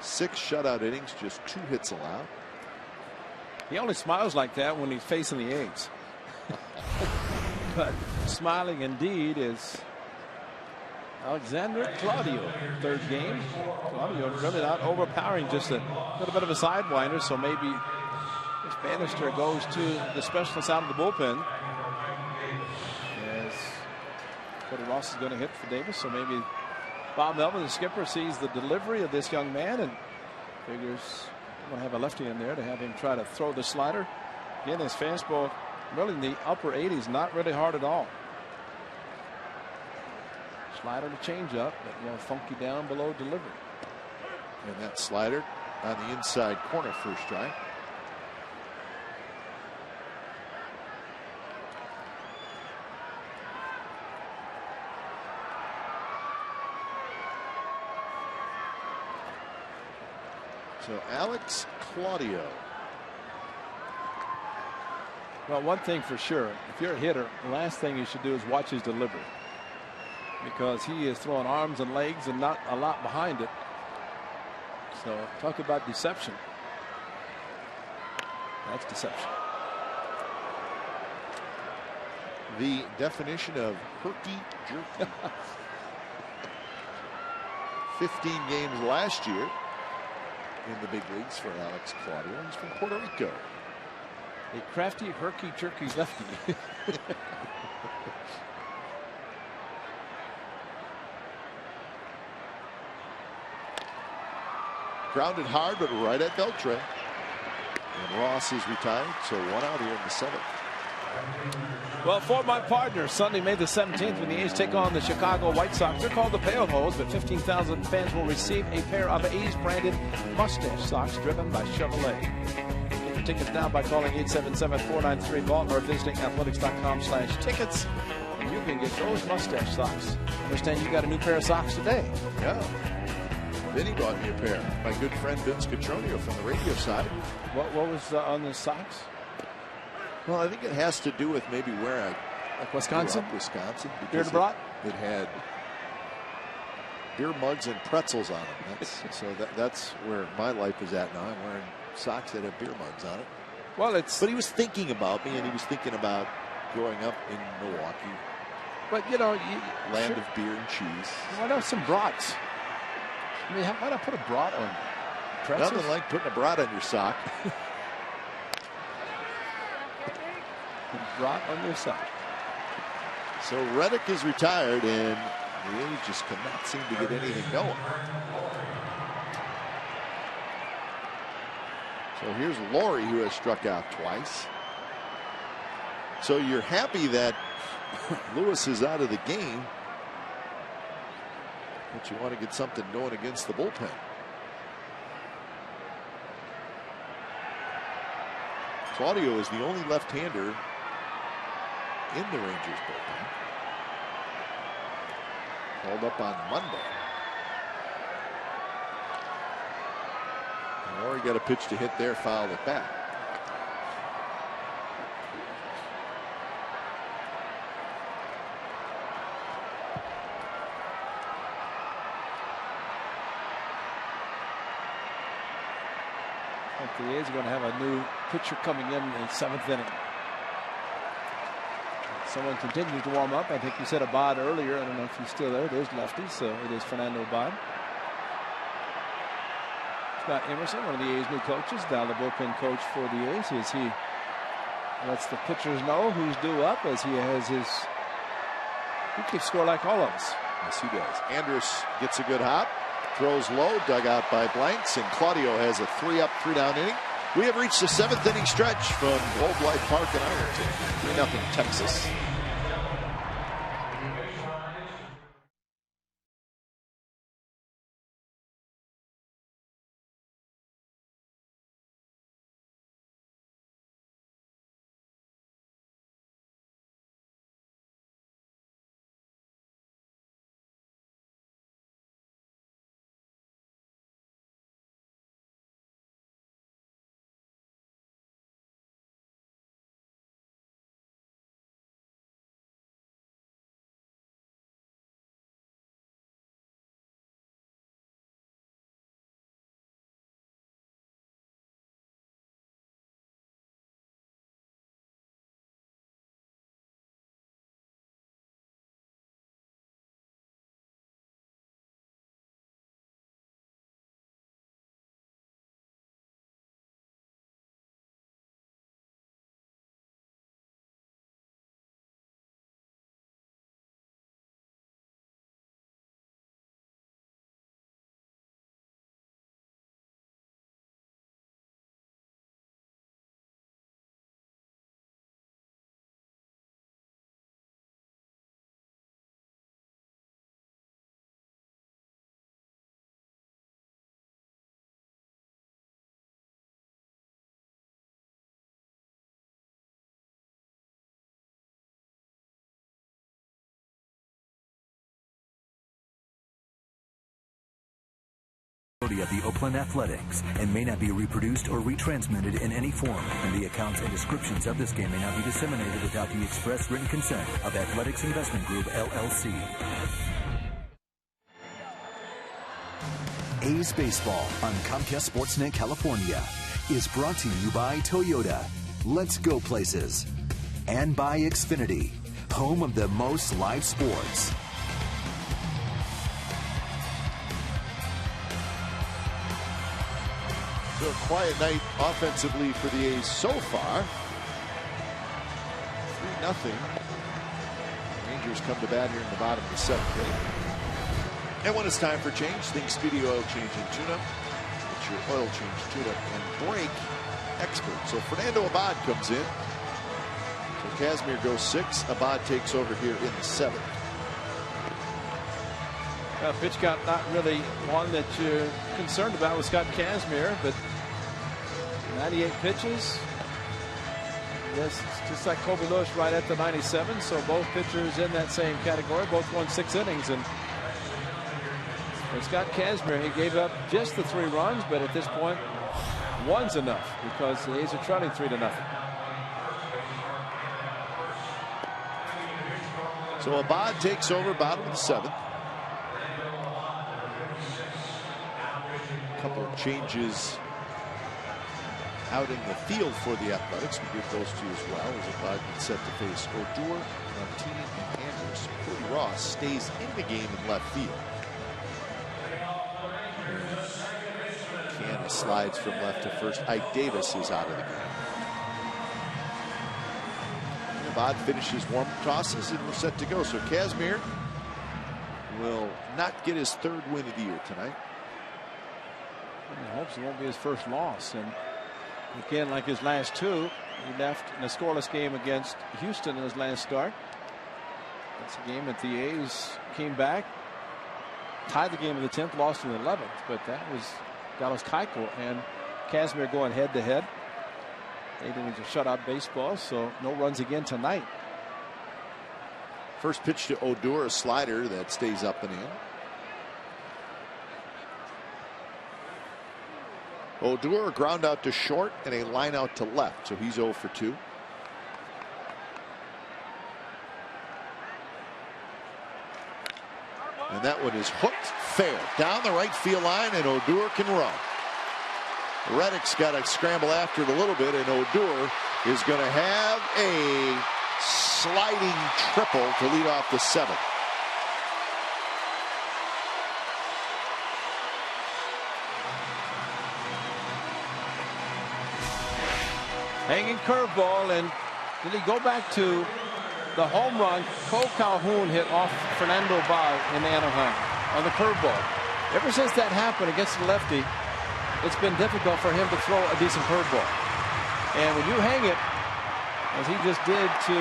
6 shutout innings, just 2 hits allowed. He only smiles like that when he's facing the A's. But smiling indeed is Alexander Claudio. 3rd game. Claudio really not overpowering, just a little bit of a sidewinder. So maybe if Bannister goes to the specialist out of the bullpen, as Cody Ross is going to hit for Davis. So maybe Bob Melvin, the skipper, sees the delivery of this young man and figures we'll have a lefty in there to have him try to throw the slider. Again, his fastball really in the upper 80s, not really hard at all. Slider to change up, but more funky down below delivery. And that slider on the inside corner, first strike. So Alex Claudio. Well, one thing for sure, if you're a hitter, the last thing you should do is watch his delivery, because he is throwing arms and legs and not a lot behind it. So talk about deception. That's deception. The definition of herky-jerky. 15 games last year in the big leagues for Alex Claudio. He's from Puerto Rico. A crafty, herky-jerky lefty. Grounded hard, but right at Beltre. And Ross is retired, so 1 out here in the 7th. Well, for my partner, Sunday, May the 17th, when the A's take on the Chicago White Sox. They're called the Pale Holes, but 15,000 fans will receive a pair of A's-branded mustache socks driven by Chevrolet. Get your tickets now by calling 877-493-BALT or visiting athletics.com/tickets. And you can get those mustache socks. Understand you got a new pair of socks today. Yeah. Vinny bought me a pair. My good friend Vince Catronio from the radio side. What was on the socks? Well, I think it has to do with maybe where I like Wisconsin? Wisconsin. Beer to brat? It had beer mugs and pretzels on them. That's where my life is at now. I'm wearing socks that have beer mugs on it. Well, but he was thinking about me, and he was thinking about growing up in Milwaukee. But you know, land of beer and cheese. Why not some brats? I mean, why not put a brat on pretzels? Nothing like putting a brat on your sock. Brat on your sock. So Reddick is retired, and the A's just cannot seem to get anything going. So here's Laurie, who has struck out twice. So you're happy that Lewis is out of the game, but you want to get something going against the bullpen. Claudio is the only left-hander in the Rangers bullpen. Called up on Monday. And Laurie got a pitch to hit there, fouled it back. The A's are going to have a new pitcher coming in the 7th inning. Someone continues to warm up. I think you said Abad earlier. I don't know if he's still there. There's lefty, so it is Fernando Abad. Scott Emerson, one of the A's new coaches, now the bullpen coach for the A's, as he lets the pitchers know who's due up, as he has his. He keeps score like all of us. Yes, he does. Andrus gets a good hop, throws low, dug out by Blanks, and Claudio has a 3-up, 3-down inning. We have reached the 7th inning stretch from Globe Life Park in Arlington. 3-0 Texas. Of the Oakland Athletics and may not be reproduced or retransmitted in any form, and the accounts and descriptions of this game may not be disseminated without the express written consent of Athletics Investment Group, LLC. A's Baseball on Comcast Sportsnet California is brought to you by Toyota, Let's Go Places, and by Xfinity, home of the most live sports. So a quiet night offensively for the A's so far. 3-0. Rangers come to bat here in the bottom of the 7th inning. And when it's time for change, think Speedy Oil Change and Tune-Up. It's your oil change, tune-up, and brake expert. So Fernando Abad comes in. So Casimir goes 6. Abad takes over here in the 7th. Pitch count not really one that you're concerned about with Scott Casimir, but 98 pitches. Yes, just like Kobe Lewis right at the 97. So both pitchers in that same category, both won 6 innings. And for Scott Casimir, he gave up just the 3 runs, but at this point, 1's enough because the A's are trailing 3-0. So Abad takes over bottom of the 7th. Couple of changes out in the field for the Athletics. We give those to you as well, as Abad gets set to face Odor, Martini, and Andrews. Cody Ross stays in the game in left field. Canna slides from left to first. Ike Davis is out of the game. Abad finishes warm-up tosses and we're set to go. So Casimir will not get his 3rd win of the year tonight. He hopes it won't be his first loss. And again, like his last 2, he left in a scoreless game against Houston in his last start. That's a game that the A's came back, tied the game in the 10th, lost in the 11th. But that was Dallas Keuchel and Casimir going head-to-head. 8 innings of shutout baseball, so no runs again tonight. First pitch to Odor, a slider that stays up and in. Odor ground out to short and a line out to left, so he's 0 for 2. And that one is hooked fair down the right field line, and Odor can run. Reddick's got to scramble after it a little bit, and Odor is going to have a sliding triple to lead off the 7th. Hanging curveball, and did he go back to the home run Cole Calhoun hit off Fernando Abad in Anaheim on the curveball? Ever since that happened against the lefty, it's been difficult for him to throw a decent curveball. And when you hang it, as he just did to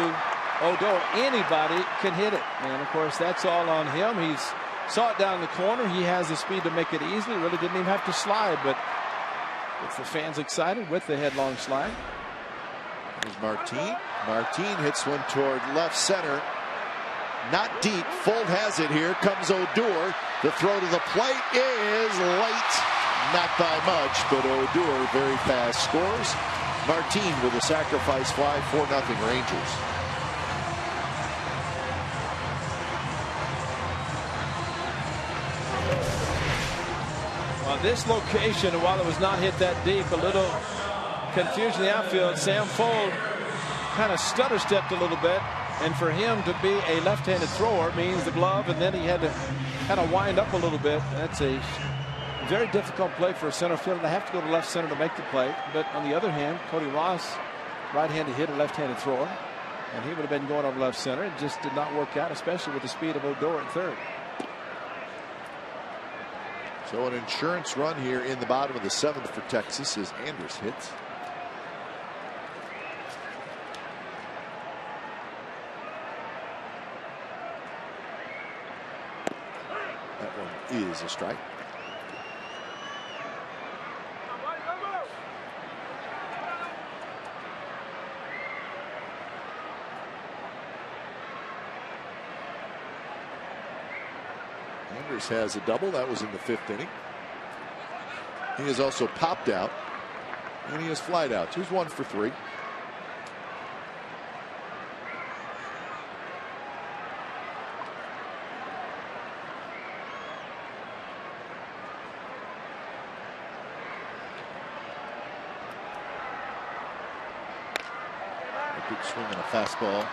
Odor, anybody can hit it. And of course, that's all on him. He's saw it down the corner. He has the speed to make it easily. Really didn't even have to slide, but gets the fans excited with the headlong slide. Here's Martin. Martin hits one toward left center. Not deep. Fold has it here. Comes Odor. The throw to the plate is late. Not by much, but Odor very fast scores. Martin with a sacrifice fly, 4-0 Rangers. On this location, and while it was not hit that deep, a little confusion in the outfield. Sam Fold kind of stutter stepped a little bit, and for him to be a left-handed thrower means the glove, and then he had to kind of wind up a little bit. That's a very difficult play for a center fielder to have to go to left center to make the play. But on the other hand, Cody Ross, right-handed hitter, left-handed thrower, and he would have been going over left center. It just did not work out, especially with the speed of Odor at third. So an insurance run here in the bottom of the 7th for Texas as Andrus hits. That one is a strike. Andrus has a double. That was in the 5th inning. He has also popped out, and he has flied out. He's 1 for 3. A good swing on a fastball.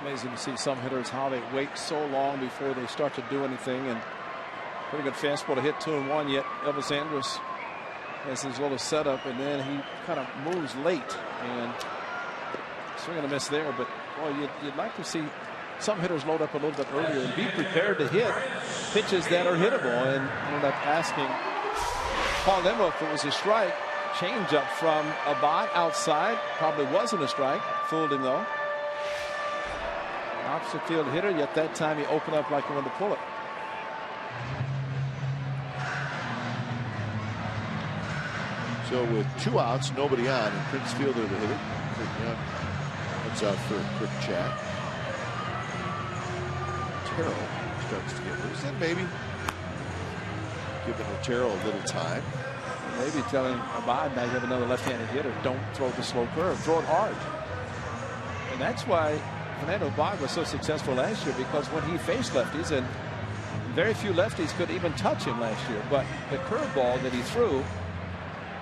Amazing to see some hitters how they wait so long before they start to do anything. And pretty good fastball to hit 2-1, yet Elvis Andrus has his little setup, and then he kind of moves late and swing and a miss there. But boy, you'd like to see some hitters load up a little bit earlier and be prepared to hit pitches that are hittable. And ended up asking Paul Lemmo if it was a strike. Change up from Abad outside, probably wasn't a strike. Fooled him though. Opposite field hitter, yet that time he opened up like he wanted to pull it. So with 2 outs, nobody on, and Prince Fielder the hitter. Comes out for a quick chat. Otero starts to get loose, and maybe giving Otero a little time. Maybe telling Abad, now you have another left-handed hitter, don't throw the slow curve, throw it hard. And that's why Fernando Abad was so successful last year, because when he faced lefties, and very few lefties could even touch him last year, but the curveball that he threw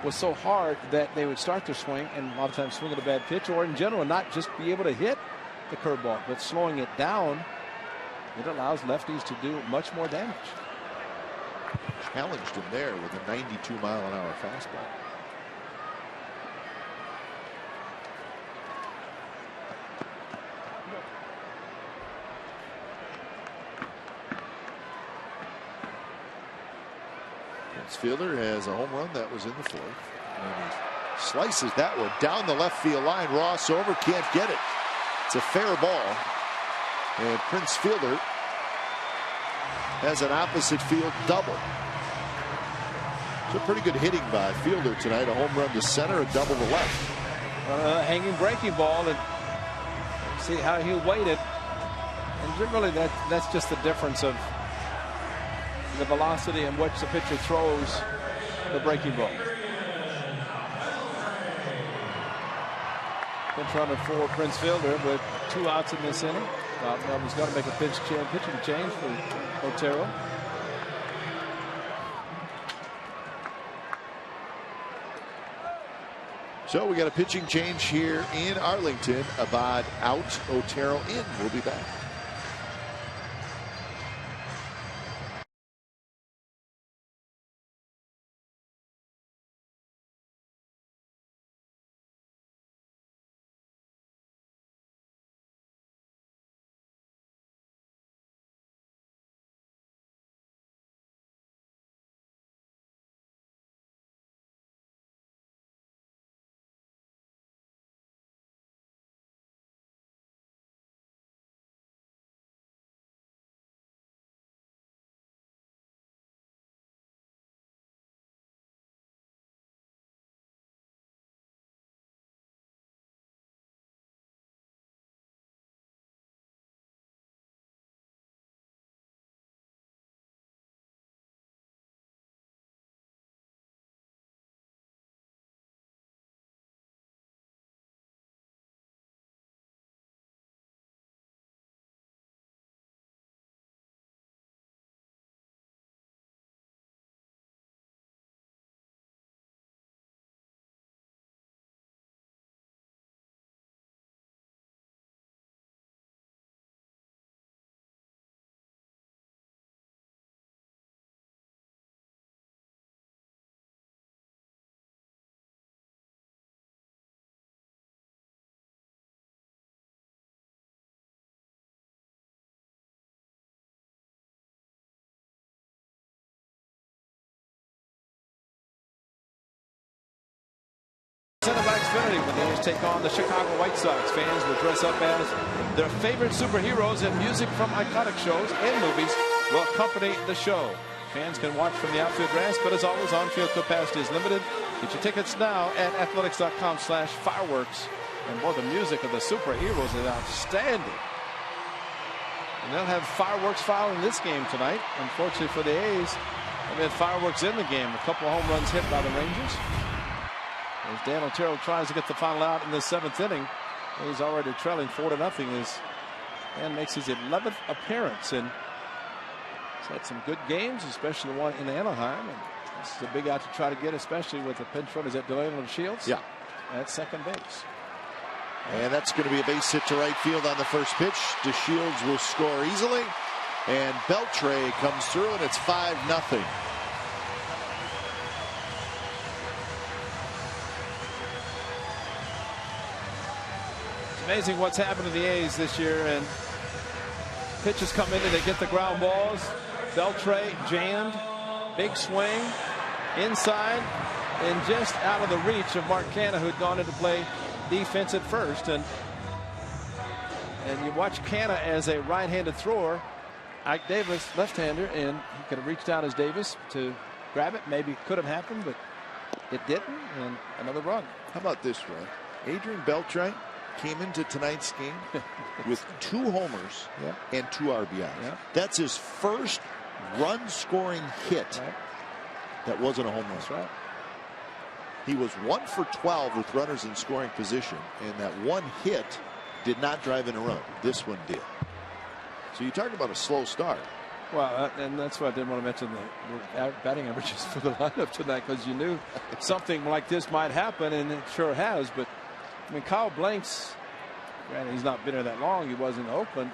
was so hard that they would start their swing and a lot of times swing at a bad pitch, or in general not just be able to hit the curveball, but slowing it down, it allows lefties to do much more damage. Challenged him there with a 92-mile-an-hour fastball. Fielder has a home run that was in the 4th, and he slices that one down the left field line. Ross over, can't get it. It's a fair ball, and Prince Fielder has an opposite field double. So pretty good hitting by Fielder tonight. A home run to center, a double to left. Hanging breaking ball, and see how he waited. And really, that's just the difference of the velocity in which the pitcher throws the breaking ball. Pinch runner for Prince Fielder with 2 outs in this inning. Bob Melvin's got to make a pitching change for Otero. So we got a pitching change here in Arlington. Abad out, Otero in. We'll be back. center by Xfinity when the A's take on the Chicago White Sox. Fans will dress up as their favorite superheroes, and music from iconic shows and movies will accompany the show. Fans can watch from the outfield grass, but as always, on-field capacity is limited. Get your tickets now at athletics.com/fireworks. And boy, the music of the superheroes is outstanding. And they'll have fireworks following this game tonight. Unfortunately for the A's, they've had fireworks in the game. A couple of home runs hit by the Rangers. As Dan Otero tries to get the final out in the 7th inning, he's already trailing 4-0 and makes his 11th appearance. And he's had some good games, especially the one in Anaheim. And this is a big out to try to get, especially with the pinch runners at Delano and Shields. Yeah. At second base. And that's going to be a base hit to right field on the first pitch. DeShields will score easily. And Beltre comes through, and it's 5-0. It's amazing what's happened to the A's this year. And pitches come in and they get the ground balls. Beltre jammed. Big swing. Inside. And just out of the reach of Mark Canha, who had gone into play defense at first. And you watch Canha as a right-handed thrower. Ike Davis, left-hander, and he could have reached out as Davis to grab it. Maybe it could have happened, but it didn't. And another run. How about this, Ray? Adrian Beltre came into tonight's game with 2 homers and 2 RBIs. Yeah. That's his first run-scoring hit that wasn't a home run. That's right. He was 1 for 12 with runners in scoring position, and that one hit did not drive in a run. This one did. So you talk about a slow start. Well, and that's why I didn't want to mention the batting averages for the lineup tonight, because you knew something like this might happen, and it sure has. But I mean, Kyle Blanks, granted, he's not been here that long. He was in Oakland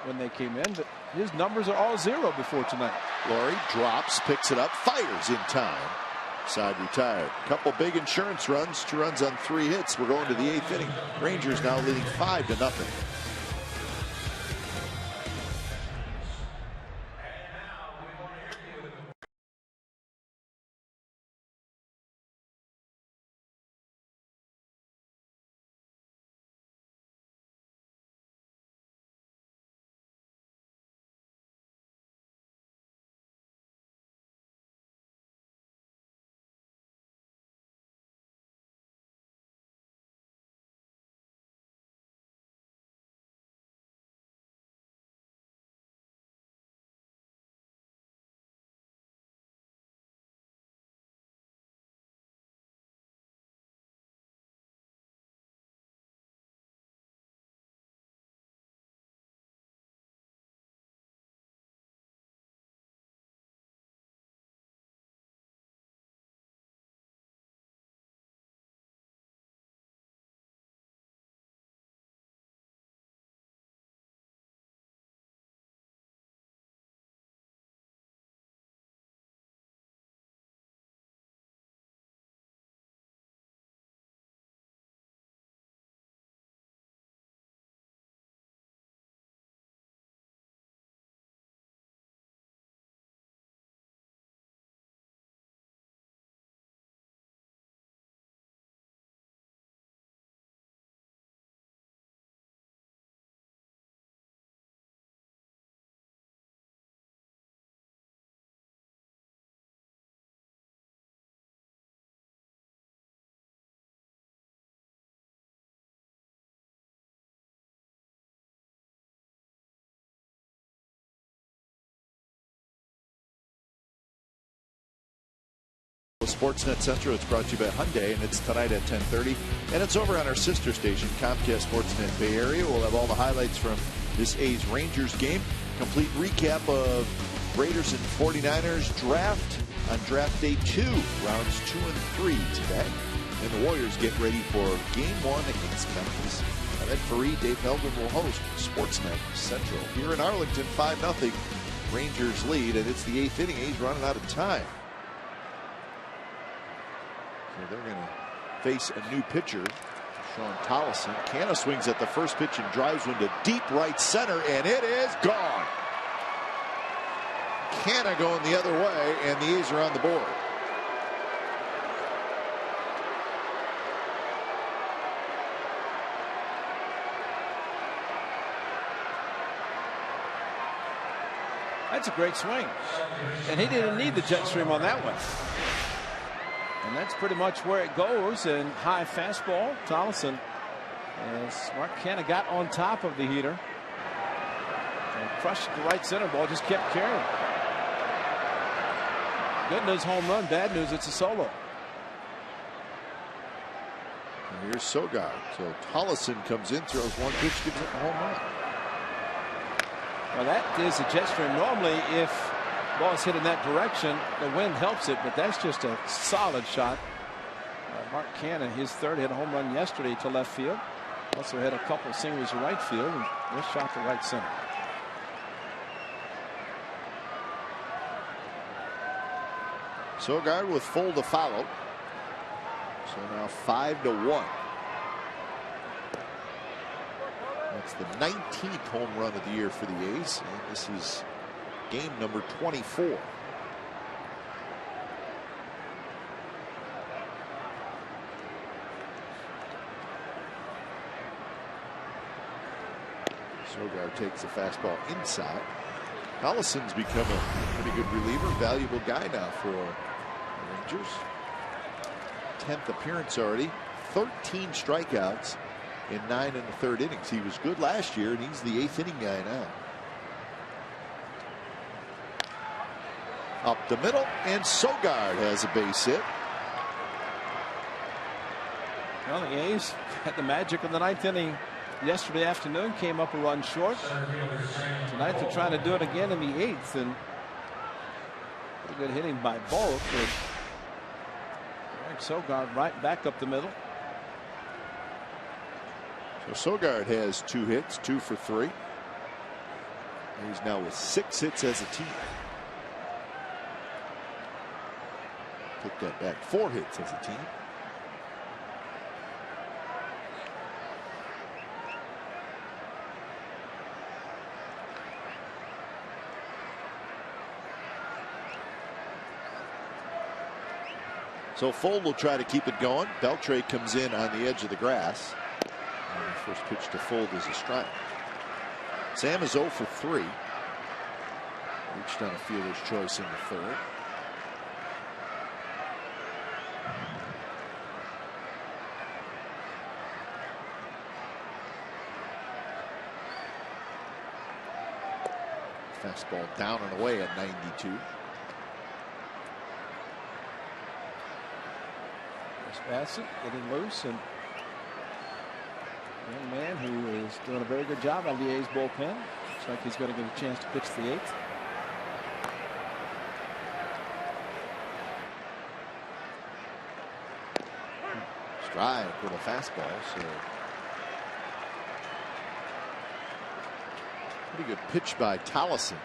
when they came in, but his numbers are all 0 before tonight. Laurie drops, picks it up, fires in time. Side retired. Couple big insurance runs, 2 runs on 3 hits. We're going to the 8th inning. Rangers now leading 5-0. Sportsnet Central. It's brought to you by Hyundai, and it's tonight at 10:30. And it's over on our sister station, Comcast Sportsnet Bay Area. We'll have all the highlights from this A's Rangers game. Complete recap of Raiders and 49ers draft on draft day 2, rounds 2 and 3 today. And the Warriors get ready for game 1 against Memphis. And then Fareed, Dave Helgen will host Sportsnet Central. Here in Arlington, 5-0. Rangers lead, and it's the 8th inning. A's running out of time. So they're going to face a new pitcher, Sean Tollison. Canha swings at the first pitch and drives one to deep right center, and it is gone. Canha going the other way, and the A's are on the board. That's a great swing. And he didn't need the jet stream on that one. And that's pretty much where it goes. And high fastball. Tollefson, as Mark Canha got on top of the heater and crushed the right center ball, just kept carrying. Good news, home run. Bad news, it's a solo. And here's Sogard. So Tollefson comes in, throws one pitch, gives it a home run. Well, that is a jet stream. Normally, if ball is hit in that direction, the wind helps it, but that's just a solid shot. Mark Canha, his third, hit a home run yesterday to left field. Also had a couple singles to right field, and this shot to right center. Sogard with full to follow. So now 5-1. That's the 19th home run of the year for the A's, and this is game number 24. Sogard takes the fastball inside. Tollefson's become a pretty good reliever, valuable guy now for the Rangers. 10th appearance already, 13 strikeouts in 9 1/3 innings. He was good last year, and he's the 8th inning guy now. Up the middle, and Sogard has a base hit. Well, the A's had the magic of the 9th inning yesterday afternoon, came up a run short. Tonight they're trying to do it again in the 8th, and pretty good hitting by both. Sogard right back up the middle. So Sogard has 2 hits, 2 for 3. He's now with 6 hits as a team. Take that back, 4 hits as a team. So Fold will try to keep it going. Beltre comes in on the edge of the grass. And the first pitch to Fold is a strike. Sam is 0 for 3. Reached on a fielder's choice in the 3rd. Fastball down and away at 92. Bassett getting loose, and a young man who is doing a very good job on the A's bullpen. Looks like he's going to get a chance to pitch the 8th. Strike with a fastball. So pretty good pitch by Tollefson.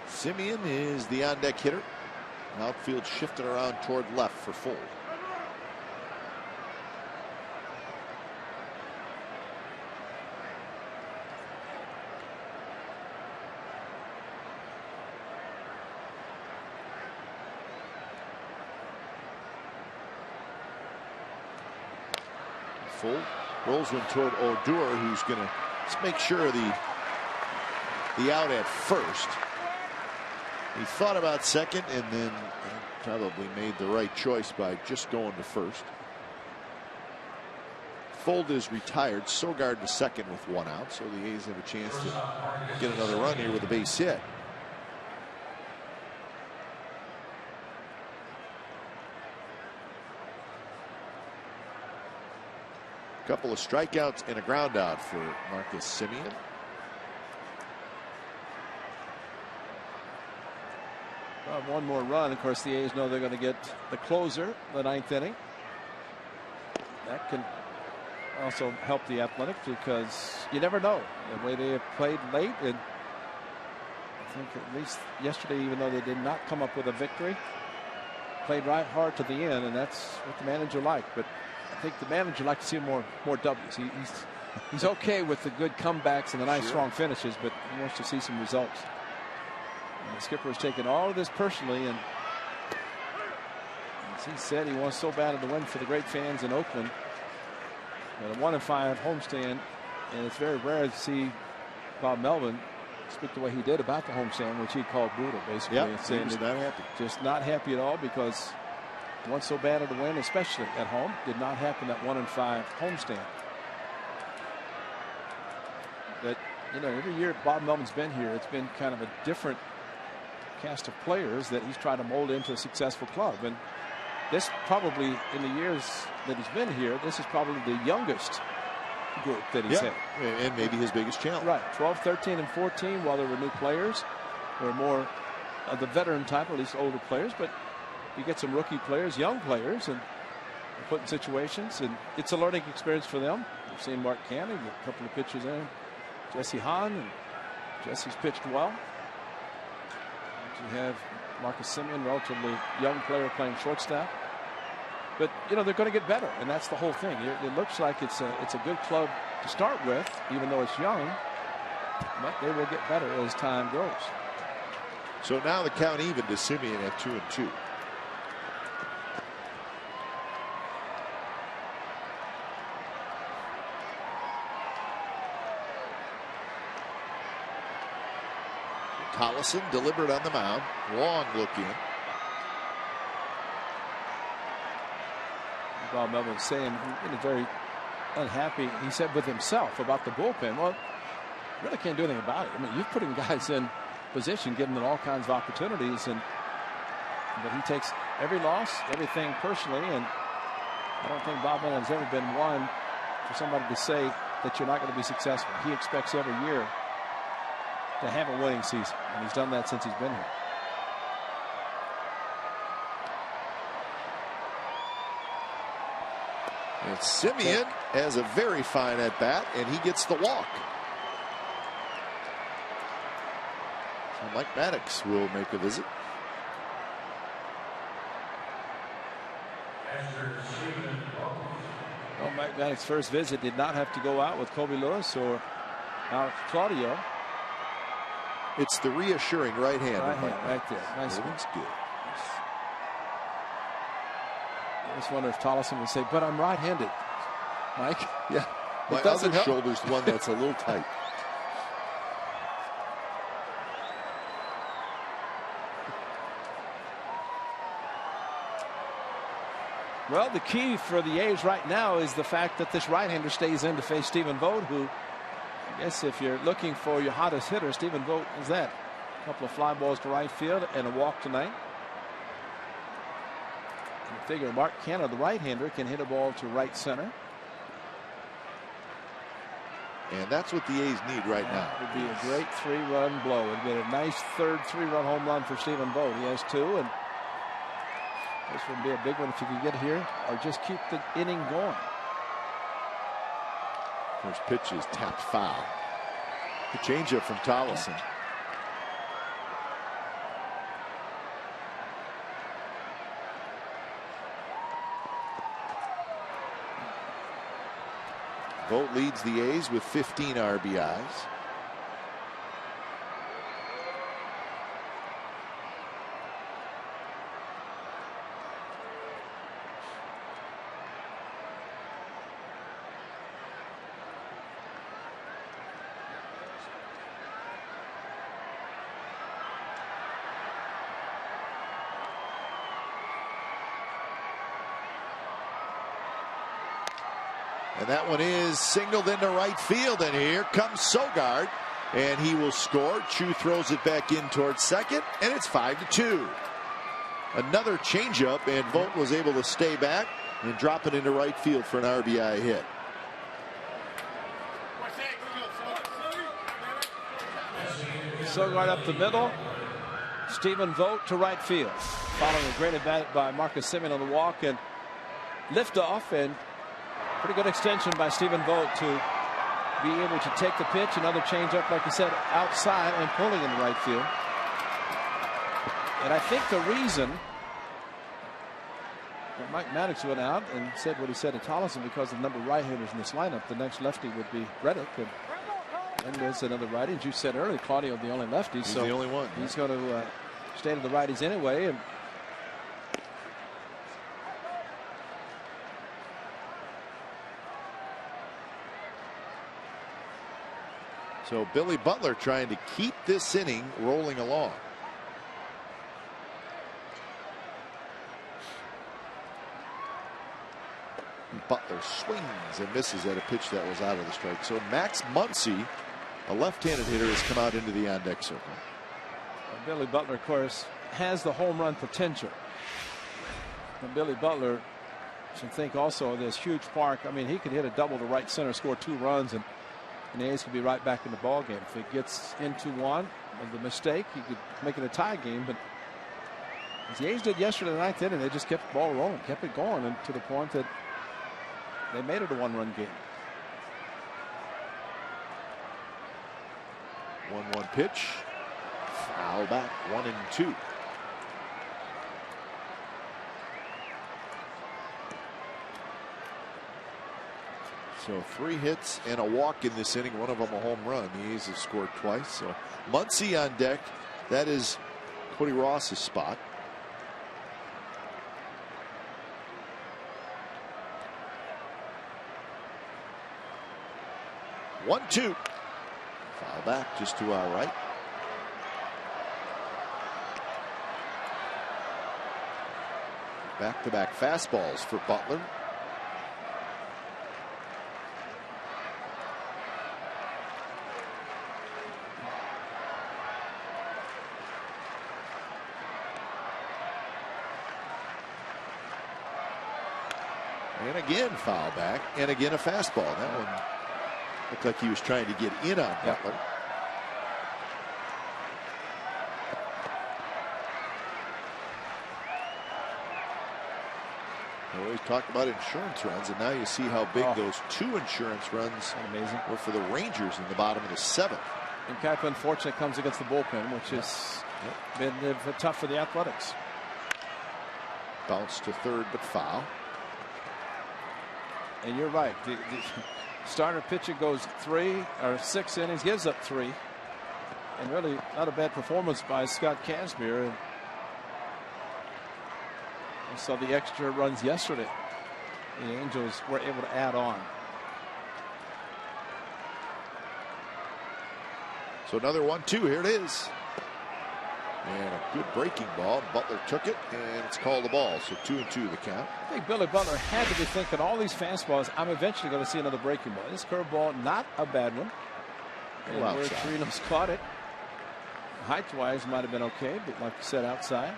Simeon is the on-deck hitter. Outfield shifted around toward left for Fold. Fold rolls one toward Odor, who's going to make sure the out at first. He thought about second, and then probably made the right choice by just going to first. Fold is retired. Sogard to second with 1 out, so the A's have a chance to get another run here with a base hit. A couple of strikeouts and a ground out for Marcus Simeon. One more run. Of course, the A's know they're going to get the closer, the 9th inning. That can also help the Athletics, because you never know the way they have played late. And I think at least yesterday, even though they did not come up with a victory, played right hard to the end, and that's what the manager liked. But I think the manager likes to see more W's. He's okay with the good comebacks and the nice strong finishes, but he wants to see some results. And the skipper has taken all of this personally, and he said, he wants so bad to win for the great fans in Oakland. But a 1-5 homestand, and it's very rare to see Bob Melvin speak the way he did about the homestand, which he called brutal, basically. Yeah, he was not happy. Just not happy at all, because once so bad to win, especially at home, did not happen that 1-5 homestand. But you know, every year Bob Melvin's been here, it's been kind of a different cast of players that he's trying to mold into a successful club. And this probably, in the years that he's been here, this is probably the youngest group that he's had. And maybe his biggest challenge. Right. 12, 13, and 14, while there were new players, there were more of the veteran type, or at least older players. But you get some rookie players, young players, and put in situations, and it's a learning experience for them. We've seen Mark Canning, a couple of pitchers in, Jesse Hahn, and Jesse's pitched well. You have Marcus Semien, relatively young player playing shortstop. But you know, they're going to get better, and that's the whole thing. It looks like it's a good club to start with, even though it's young. But they will get better as time goes. So now the count even to Semien at 2-2. Collison delivered on the mound. Long look in. Bob Melvin was saying, very unhappy, he said, with himself about the bullpen. Well, really can't do anything about it. I mean, you're putting guys in position, giving them all kinds of opportunities, but he takes every loss, everything personally, and I don't think Bob Melvin has ever been one for somebody to say that you're not going to be successful. He expects every year to have a winning season, and he's done that since he's been here. And Semien has a very fine at bat, and he gets the walk. So Mike Maddox will make a visit. Well, Mike Maddox's first visit did not have to go out with Kobe Lewis or Alex Claudio. It's the reassuring right hand. Right there. Nice one. It's good. I just wonder if Tollison would say, but I'm right-handed, Mike. Yeah. My other shoulder's the one that's a little tight. Well, the key for the A's right now is the fact that this right-hander stays in to face Stephen Vogt, who, I guess if you're looking for your hottest hitter, Stephen Vogt is that. A couple of fly balls to right field and a walk tonight. You figure Mark Canha, the right-hander, can hit a ball to right center. And that's what the A's need right now. It would be a great 3-run blow. It would be a nice third 3-run home run for Stephen Vogt. He has 2, and this would be a big one if you could get here or just keep the inning going. First pitch is tapped foul. The changeup from Tollison. Vogt leads the A's with 15 RBIs. And that one is signaled into right field, and here comes Sogard, and he will score. Chu throws it back in towards second, and it's 5-2. Another changeup, and Vogt was able to stay back and drop it into right field for an RBI hit. Sogard up the middle. Stephen Vogt to right field. Following a great at bat by Marcus Semien on the walk, and liftoff, and pretty good extension by Stephen Vogt to be able to take the pitch. Another changeup, like you said, outside and pulling in the right field. And I think the reason that Mike Maddox went out and said what he said to Tollison, because of the number of right-handers in this lineup, the next lefty would be Reddick, and there's another righty. As you said earlier, Claudio the only lefty. He's the only one. He's going to stay to the righties anyway. And So Billy Butler trying to keep this inning rolling along. Butler swings and misses at a pitch that was out of the strike. So Max Muncy, a left-handed hitter, has come out into the on-deck circle. Billy Butler, of course, has the home run potential. And Billy Butler should think also of this huge park. I mean, he could hit a double to right center, score 2 runs, and the A's could be right back in the ball game. If it gets into one of the mistake, he could make it a tie game. But as the A's did yesterday, the 9th inning, they just kept the ball rolling, kept it going, and to the point that they made it a 1-run game. 1-1 pitch. Foul back, 1-2. So 3 hits and a walk in this inning, one of them a home run. The A's have scored twice. So Muncy on deck. That is Cody Ross's spot. One, two. Foul back just to our right. Back-to-back fastballs for Butler. And again foul back, and again a fastball. That one looked like he was trying to get in on Butler. We always talk about insurance runs, and now you see how big those 2 insurance runs were for the Rangers in the bottom of the 7th. And kind of unfortunate comes against the bullpen, which has been tough for the Athletics. Bounce to third, but foul. And you're right. The starter pitcher goes 3 or 6 innings, gives up 3, and really not a bad performance by Scott Kazmir. We saw the extra runs yesterday. The Angels were able to add on. So another 1-2. Here it is. And a good breaking ball. Butler took it, and it's called a ball. So 2-2 the count. I think Billy Butler had to be thinking all these fastballs, I'm eventually going to see another breaking ball. This curveball, not a bad one. And where Trinos caught it, height-wise might have been okay, but like you said, outside.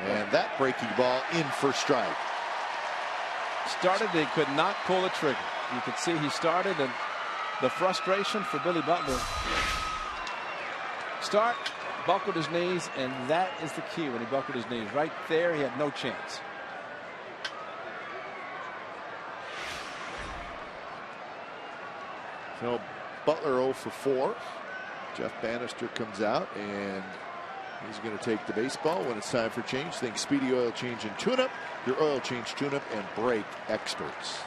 And that breaking ball in for strike. Started, he could not pull the trigger. You could see he started, and the frustration for Billy Butler. Start, buckled his knees, and that is the key when he buckled his knees. Right there, he had no chance. So Butler 0 for 4. Jeff Bannister comes out, and he's going to take the baseball when it's time for change. Think Speedy Oil Change and Tune-Up, your oil change, tune-up, and brake experts.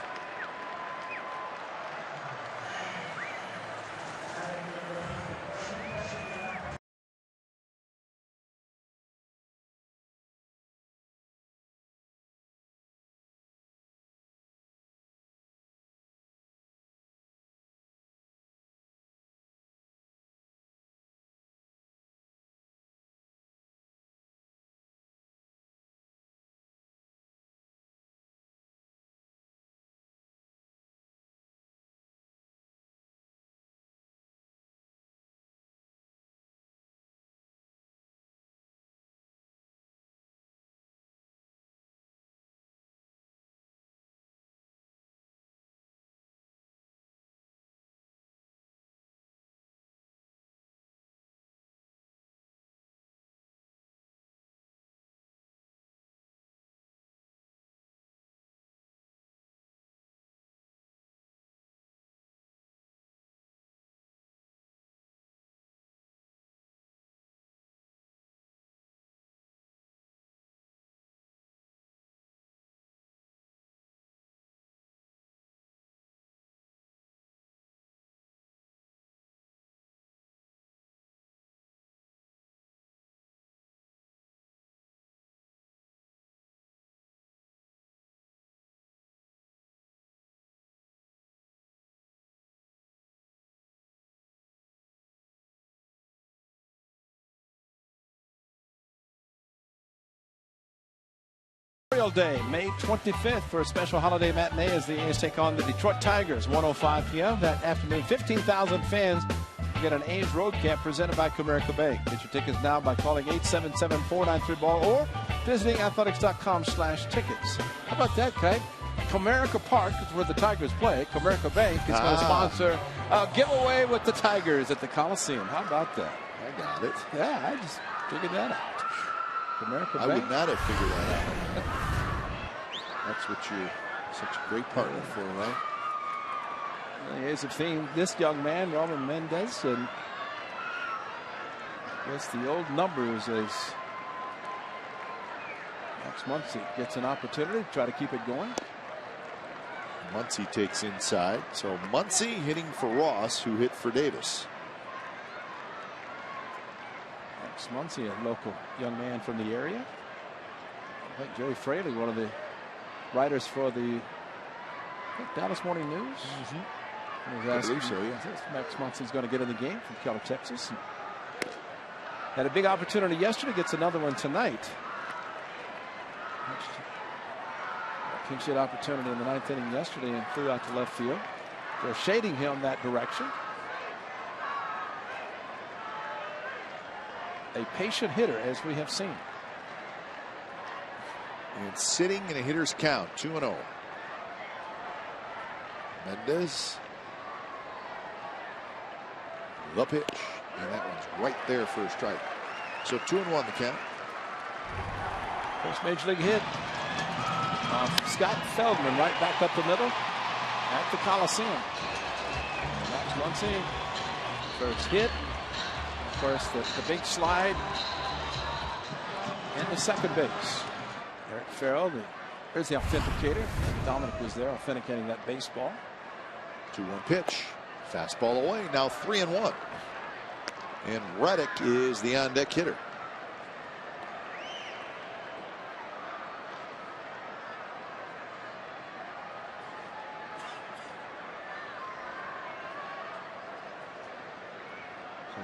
Memorial Day, May 25th, for a special holiday matinee as the A's take on the Detroit Tigers. 1:05 p.m. that afternoon. 15,000 fans get an A's road camp presented by Comerica Bank. Get your tickets now by calling 877-493-BALL or visiting athletics.com/tickets. How about that, Kite? Comerica Park is where the Tigers play. Comerica Bank is going to sponsor a giveaway with the Tigers at the Coliseum. How about that? I got it. Yeah, I just figured that out. Comerica I Bank. would not have figured that out. That's what you're such a great partner for, right? The A's have seen this young man, Roman Mendez, and I guess the old numbers as Max Muncy gets an opportunity to try to keep it going. Muncy takes inside. So Muncy hitting for Ross, who hit for Davis. Max Muncy, a local young man from the area. I think Jerry Fraley, one of the writers for the Dallas Morning News. Was asking, so, yeah. Max Muncy's going to get in the game from Keller, Texas. Had a big opportunity yesterday, gets another one tonight. Pinch hit opportunity in the ninth inning yesterday and flew out to left field. They're shading him that direction. A patient hitter, as we have seen. And sitting in a hitter's count, 2-0. Mendez. The pitch. And that one's right there for a strike. So 2-1 the count. First major league hit. Scott Feldman right back up the middle at the Coliseum. Max Muncy, first hit. Of course, the big slide into second base. Eric Farrell, there's the authenticator. Dominic was there authenticating that baseball. 2-1 pitch. Fastball away. Now 3-1. And Reddick is the on-deck hitter.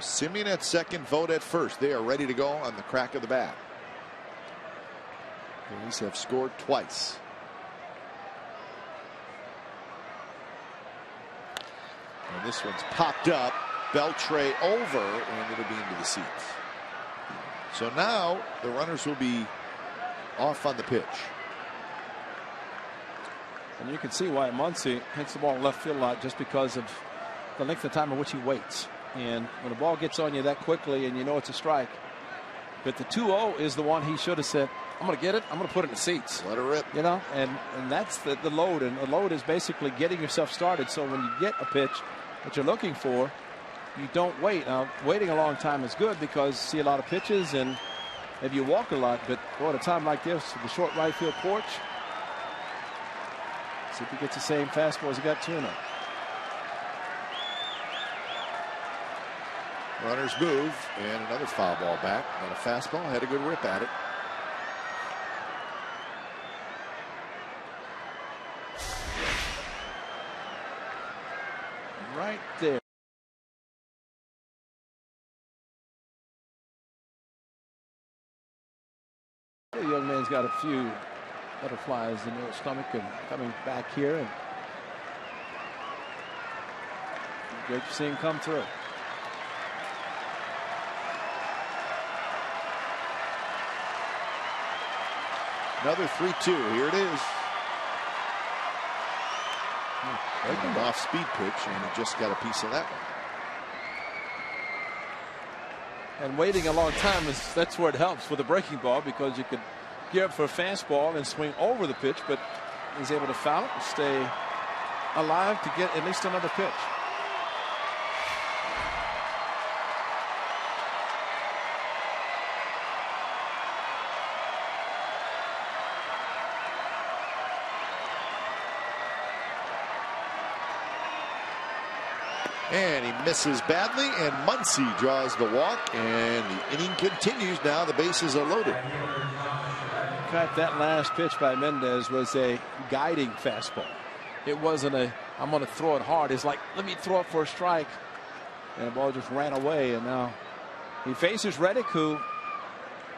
Simeon at second, Vogt at first. They are ready to go on the crack of the bat. The Phillies have scored twice. And this one's popped up. Beltre over, and it'll be into the seats. So now the runners will be off on the pitch. And you can see why Muncy hits the ball in left field a lot, just because of the length of time in which he waits. And when the ball gets on you that quickly and you know it's a strike, but the 2-0 is the one he should have said, I'm going to get it, I'm going to put it in the seats. Let her rip. You know, and that's the load. And the load is basically getting yourself started. So when you get a pitch that you're looking for, you don't wait. Now, waiting a long time is good because you see a lot of pitches and maybe you walk a lot. But boy, at a time like this, the short right field porch, see if he gets the same fastball as he got 2-0. Runners move, and another foul ball back, and a fastball. Had a good rip at it. Right there. The young man's got a few butterflies in his stomach and coming back here, and great to see him come through. Another 3-2. Here it is. An off-speed pitch, and he just got a piece of that one. And waiting a long time, that's where it helps with a breaking ball, because you could gear up for a fastball and swing over the pitch, but he's able to foul it and stay alive to get at least another pitch. And he misses badly, and Muncy draws the walk, and the inning continues. Now the bases are loaded. In fact, that last pitch by Mendez was a guiding fastball. It wasn't a, I'm going to throw it hard. It's like, let me throw it for a strike. And the ball just ran away, and now he faces Reddick, who,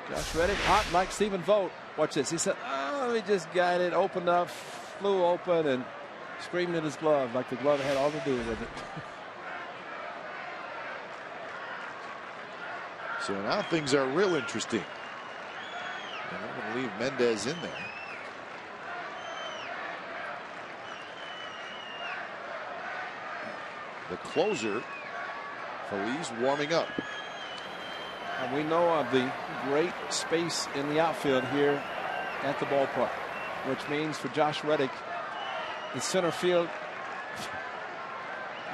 Josh Reddick, hot like Stephen Vogt. Watch this. He said, he just got it, opened up, flew open, and screamed in his glove like the glove had all to do with it. So now things are real interesting. And I'm going to leave Mendez in there. The closer, Phillies, warming up. And we know of the great space in the outfield here at the ballpark, which means for Josh Reddick, the center field,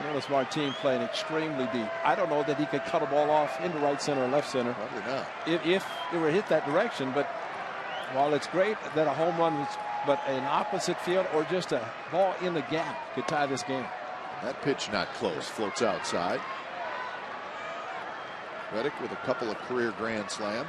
Notice Martin playing extremely deep. I don't know that he could cut a ball off into right center or left center. Probably not. If it were hit that direction. But while it's great that a home run was, but an opposite field or just a ball in the gap could tie this game. That pitch not close. Floats outside. Reddick with a couple of career grand slams.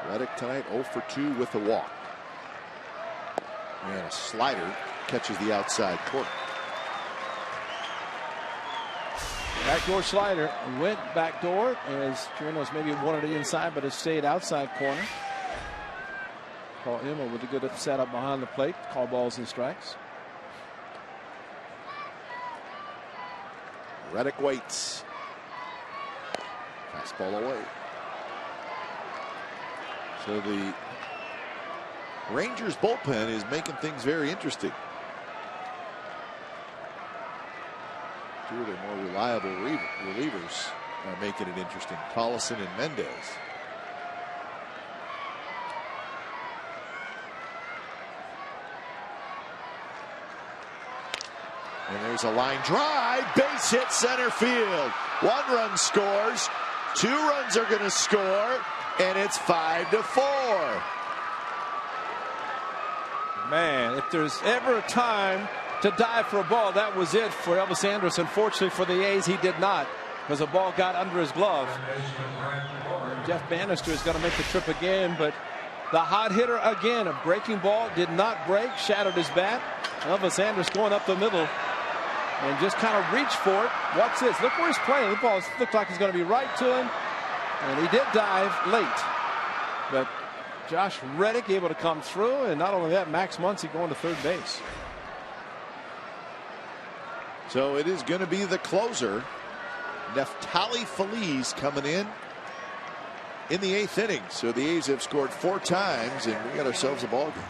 Reddick tonight 0 for 2 with a walk. And a slider catches the outside corner. Backdoor slider went backdoor as Chirinos maybe wanted it inside, but it stayed outside corner. Paul Immel with a good setup behind the plate. Call balls and strikes. Reddick waits. Fastball away. So the Rangers bullpen is making things very interesting. Two of their more reliable relievers are making it interesting. Collison and Mendez. And there's a line drive, base hit center field. 1 run scores, 2 runs are going to score, and it's 5-4. Man, if there's ever a time to dive for a ball, that was it for Elvis Andrus. Unfortunately for the A's, he did not, because the ball got under his glove. And Jeff Bannister is going to make the trip again, but the hot hitter again, a breaking ball, did not break, shattered his bat. Elvis Andrus going up the middle and just kind of reached for it. Watch this. Look where he's playing. The ball looked like it's going to be right to him. And he did dive late. But Josh Reddick able to come through. And not only that, Max Muncy going to third base. So it is going to be the closer, Neftali Feliz, coming in the 8th inning. So the A's have scored 4 times, and we got ourselves a ball game.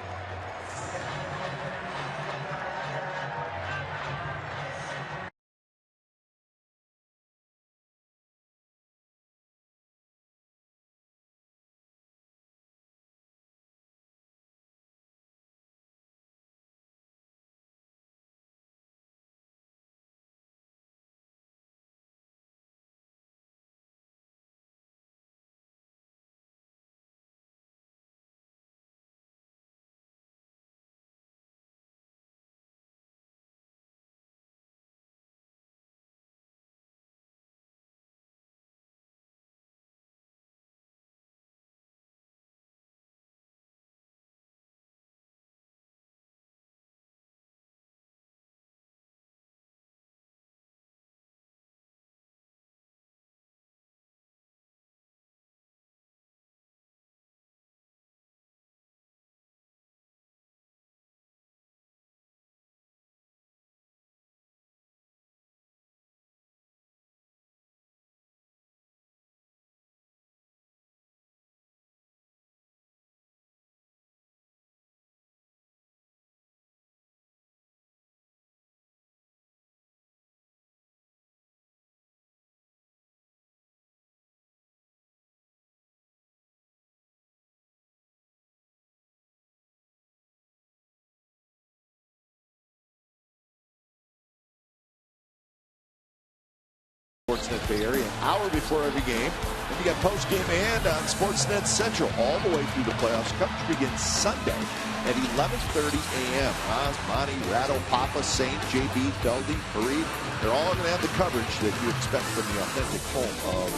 Sportsnet Bay Area, an hour before every game. And you got post-game and on Sportsnet Central all the way through the playoffs. Coverage begins Sunday at 11:30 a.m. Oz, Monty, Rattle, Papa, Saint, JB, Feldy, Fareed. They're all going to have the coverage that you expect from the authentic home of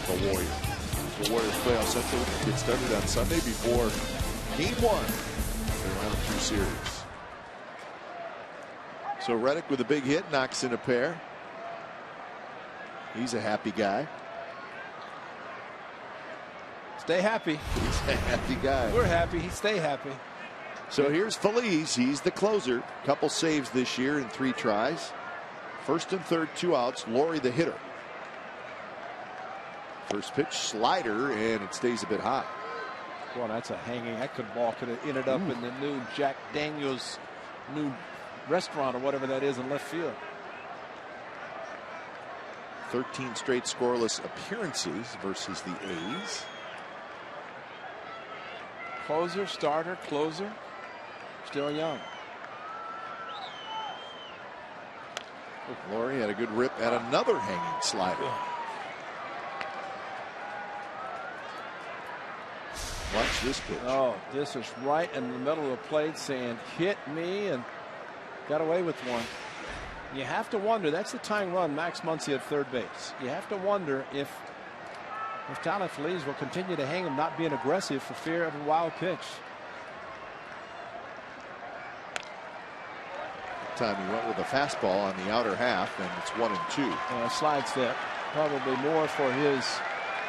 the Warriors. The Warriors Playoff Central gets started on Sunday before Game 1 of their round 2 series. So Reddick with a big hit knocks in a pair. He's a happy guy. Stay happy. He's a happy guy. We're happy. Stay happy. So here's Phillies. He's the closer. Couple saves this year in 3 tries. First and third, 2 outs. Laurie the hitter. First pitch, slider, and it stays a bit high. Boy, that's a hanging. That could ball could have ended up in the new Jack Daniels new restaurant or whatever that is in left field. 13 straight scoreless appearances versus the A's. Closer, starter, closer. Still young. Laurie had a good rip at another hanging slider. Watch this pitch. Oh, this is right in the middle of the plate saying, hit me, and got away with one. You have to wonder, that's the tying run, Max Muncy at third base. You have to wonder if Tyler Feliz will continue to hang him, not being aggressive for fear of a wild pitch. Time he went with a fastball on the outer half, and it's 1-2. Slide step, probably more for his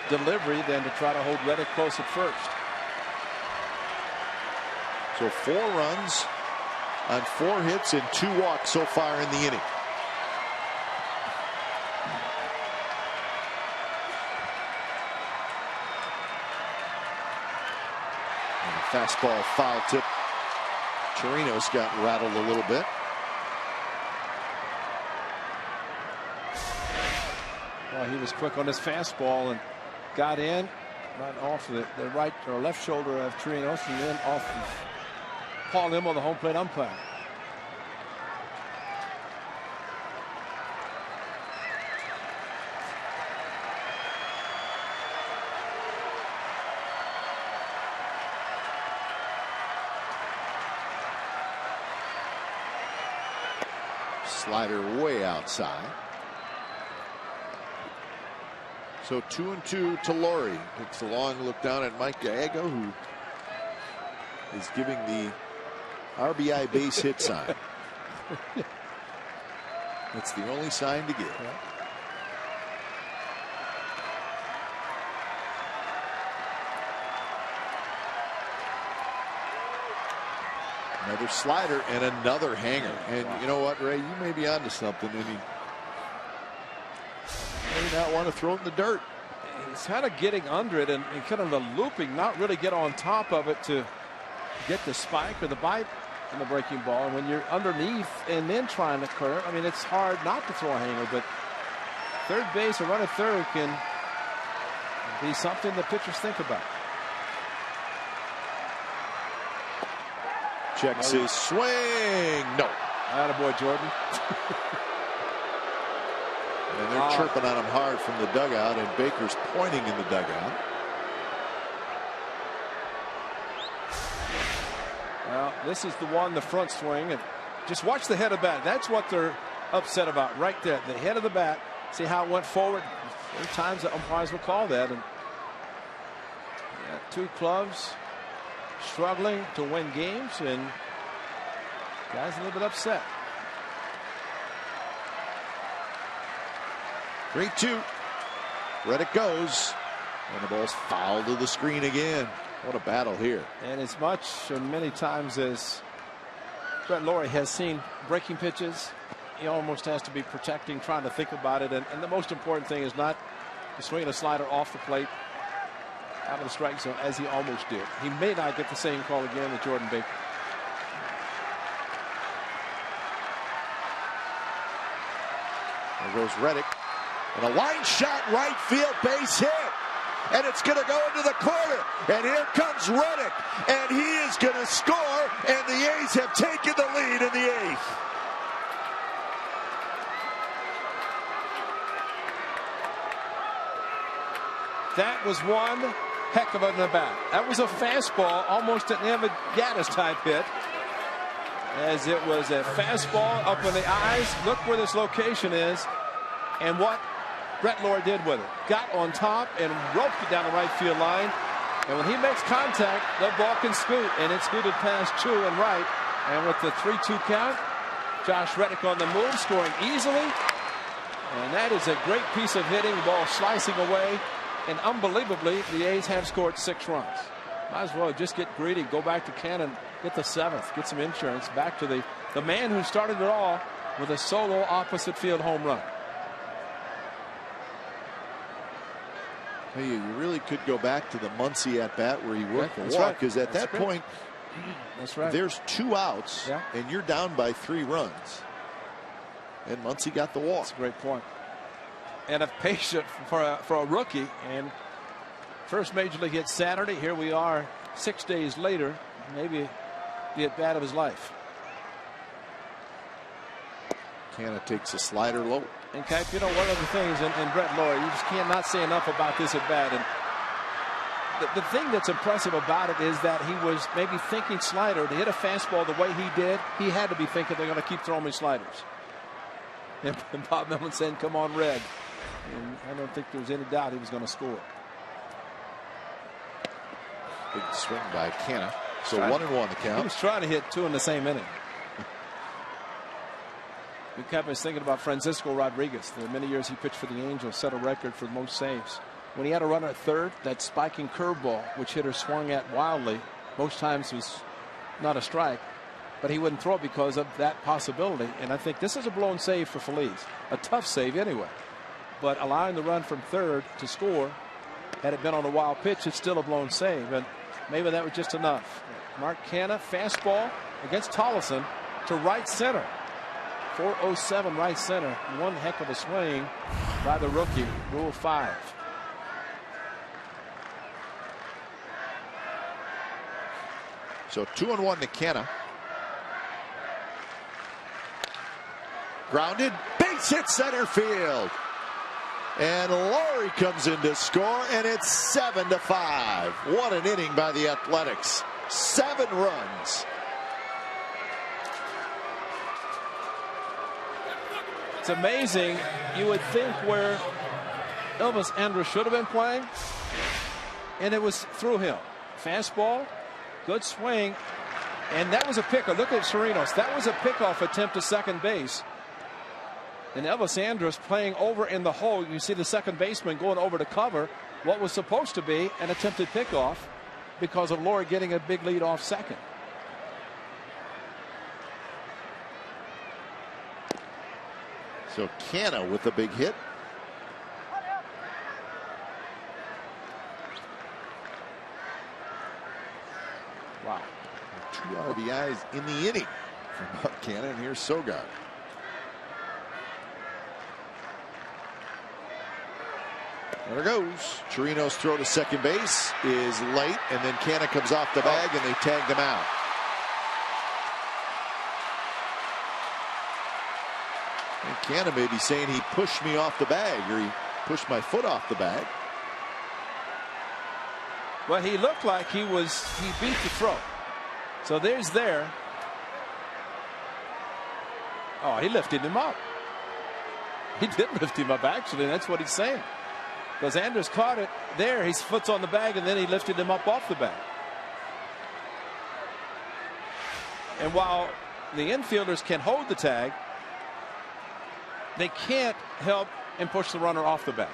delivery than to try to hold Reddick close at first. So 4 runs on 4 hits and 2 walks so far in the inning. And a fastball foul tip. Chirinos got rattled a little bit. Well, he was quick on his fastball and got in right off the right or left shoulder of Chirinos and then off of Paul Limmo, the home plate umpire. Slider way outside. So 2-2 to Laurie. Takes a long look down at Mike Gallego, who is giving the RBI base hit sign. That's the only sign to give. Another slider and another hanger. And you know what, Ray? You may be onto something. And he may not want to throw it in the dirt. He's kind of getting under it and kind of the looping, not really get on top of it to get the spike or the bite on the breaking ball. And when you're underneath and then trying to curve, I mean, it's hard not to throw a hanger, but third base or run at third can be something the pitchers think about. Checks his swing. No. Attaboy, Jordan. And they're chirping on him hard from the dugout, and Baker's pointing in the dugout. Well, this is the one, the front swing, and just watch the head of bat. That's what they're upset about right there. The head of the bat. See how it went forward. There are times the umpires will call that. And yeah, 2 clubs struggling to win games, and guys a little bit upset. 3-2. Reddick goes, and the ball's fouled to the screen again. What a battle here. And as much and many times as Brett Laurie has seen breaking pitches, he almost has to be protecting, trying to think about it. And the most important thing is not to swing a slider off the plate out of the strike zone as he almost did. He may not get the same call again with Jordan Baker. There goes Reddick. And a line shot right field, base hit. And it's going to go into the corner. And here comes Reddick. And he is going to score. And the A's have taken the lead in the 8th. That was one heck of an at-bat. That was a fastball, almost an Emma Gaddis type hit. As it was a fastball up in the eyes. Look where this location is. And what Brett Laurie did with it. Got on top and roped it down the right field line. And when he makes contact, the ball can scoot. And it scooted past 2 and right. And with the 3-2 count, Josh Reddick on the move, scoring easily. And that is a great piece of hitting. Ball slicing away. And unbelievably, the A's have scored 6 runs. Might as well just get greedy, go back to Cannon, get the 7th, get some insurance. Back to the man who started it all with a solo opposite field home run. Hey, you really could go back to the Muncy at bat where he worked the walk, because at that point, there's 2 outs, and you're down by 3 runs. And Muncy got the walk. That's a great point. And a patient for a rookie. And first major league hit Saturday. Here we are 6 days later. Maybe the at bat of his life. Canna takes a slider low. And Cap, you know, one of the things, and Brett Lawrie, you just cannot say enough about this at bat. And the thing that's impressive about it is that he was maybe thinking slider. To hit a fastball the way he did, he had to be thinking they're going to keep throwing me sliders. And Bob Melvin saying, "Come on, Red." And I don't think there was any doubt he was going to score. Big swing by Canna. So 1-1 the count. He was trying to hit 2 in the same inning. We kept us thinking about Francisco Rodriguez. The many years he pitched for the Angels, set a record for most saves. When he had a runner at third, that spiking curveball, which hitter swung at wildly, most times was not a strike, but he wouldn't throw it because of that possibility. And I think this is a blown save for Phillies. A tough save anyway. But allowing the run from third to score, had it been on a wild pitch, it's still a blown save. And maybe that was just enough. Mark Canha, fastball against Tolleson to right center. 407 right center. One heck of a swing by the rookie. Rule 5. So 2-1 to Canha. Grounded, base hit center field. And Lowry comes in to score, and it's 7-5. What an inning by the Athletics. 7 runs. It's amazing. You would think where Elvis Andrus should have been playing, and it was through him. Fastball, good swing, and that was a picker. Look at Chirinos. That was a pickoff attempt to second base. And Elvis Andrus playing over in the hole. You see the second baseman going over to cover what was supposed to be an attempted pickoff because of Lowry getting a big lead off second. So Canha with the big hit. Wow. 2 RBIs in the inning from Canha, and here's Sogard. There it goes. Chirinos' throw to second base is late, and then Canha comes off the bag, and they tagged him out. And Canha may be saying he pushed me off the bag, or he pushed my foot off the bag. Well, he looked like he beat the throw. So there's there. Oh, he lifted him up. He did lift him up, actually. That's what he's saying. Because Andrus caught it there. His foot's on the bag, and then he lifted him up off the bag. And while the infielders can hold the tag, they can't help and push the runner off the bag.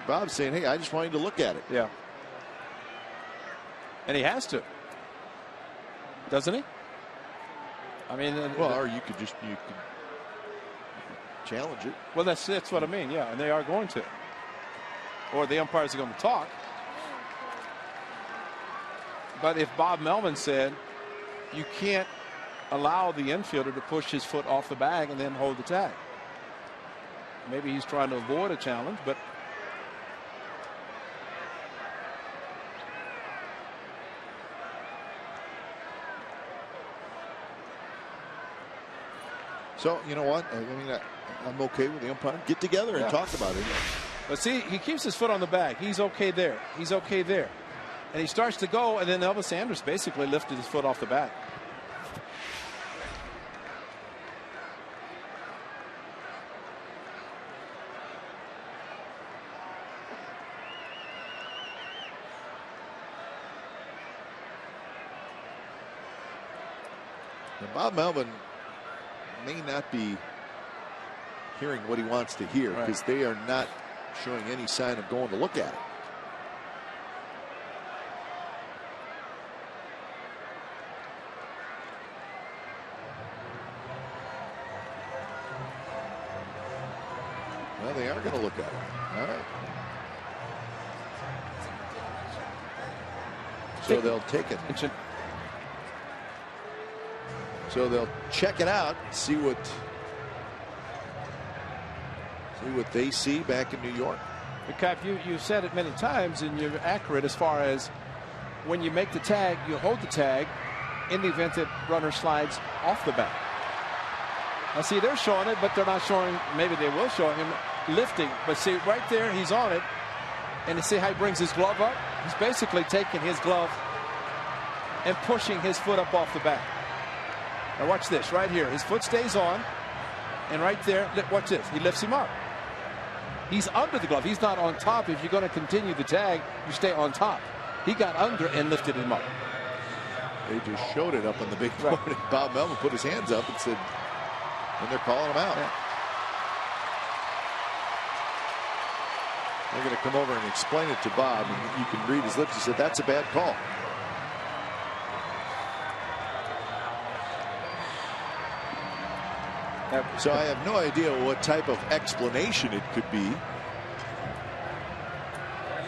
Bob's saying, "Hey, I just want you to look at it." Yeah. And he has to, doesn't he? I mean, well, or you could challenge it. Well, that's what I mean. Yeah, and they are going to, or the umpires are going to talk. But if Bob Melvin said you can't allow the infielder to push his foot off the bag and then hold the tag, maybe he's trying to avoid a challenge, but. So, you know what? I mean, I'm okay with the umpire. Get together and talk about it. But see, he keeps his foot on the bag. He's okay there. He's okay there. And he starts to go, and then Elvis Andrus basically lifted his foot off the bag. And Bob Melvin may not be hearing what he wants to hear because they are not showing any sign of going to look at it. Well, they are going to look at it. All right. So they'll take it. So they'll check it out, see what they see back in New York. Cap, you said it many times, and you're accurate as far as when you make the tag, you hold the tag in the event that runner slides off the bat. Now, see, they're showing it, but they're not showing. Maybe they will show him lifting, but see, right there, he's on it, and you see how he brings his glove up. He's basically taking his glove and pushing his foot up off the bat. Now watch this right here. His foot stays on, and right there, watch this. He lifts him up. He's under the glove. He's not on top. If you're going to continue the tag, you stay on top. He got under and lifted him up. They just showed it up on the big board. And Bob Melvin put his hands up and said, and they're calling him out. They're going to come over and explain it to Bob, and you can read his lips. He said, that's a bad call. So I have no idea what type of explanation it could be.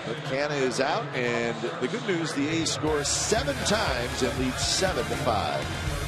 But Canna is out, and the good news, the A's score 7 times and lead 7-5.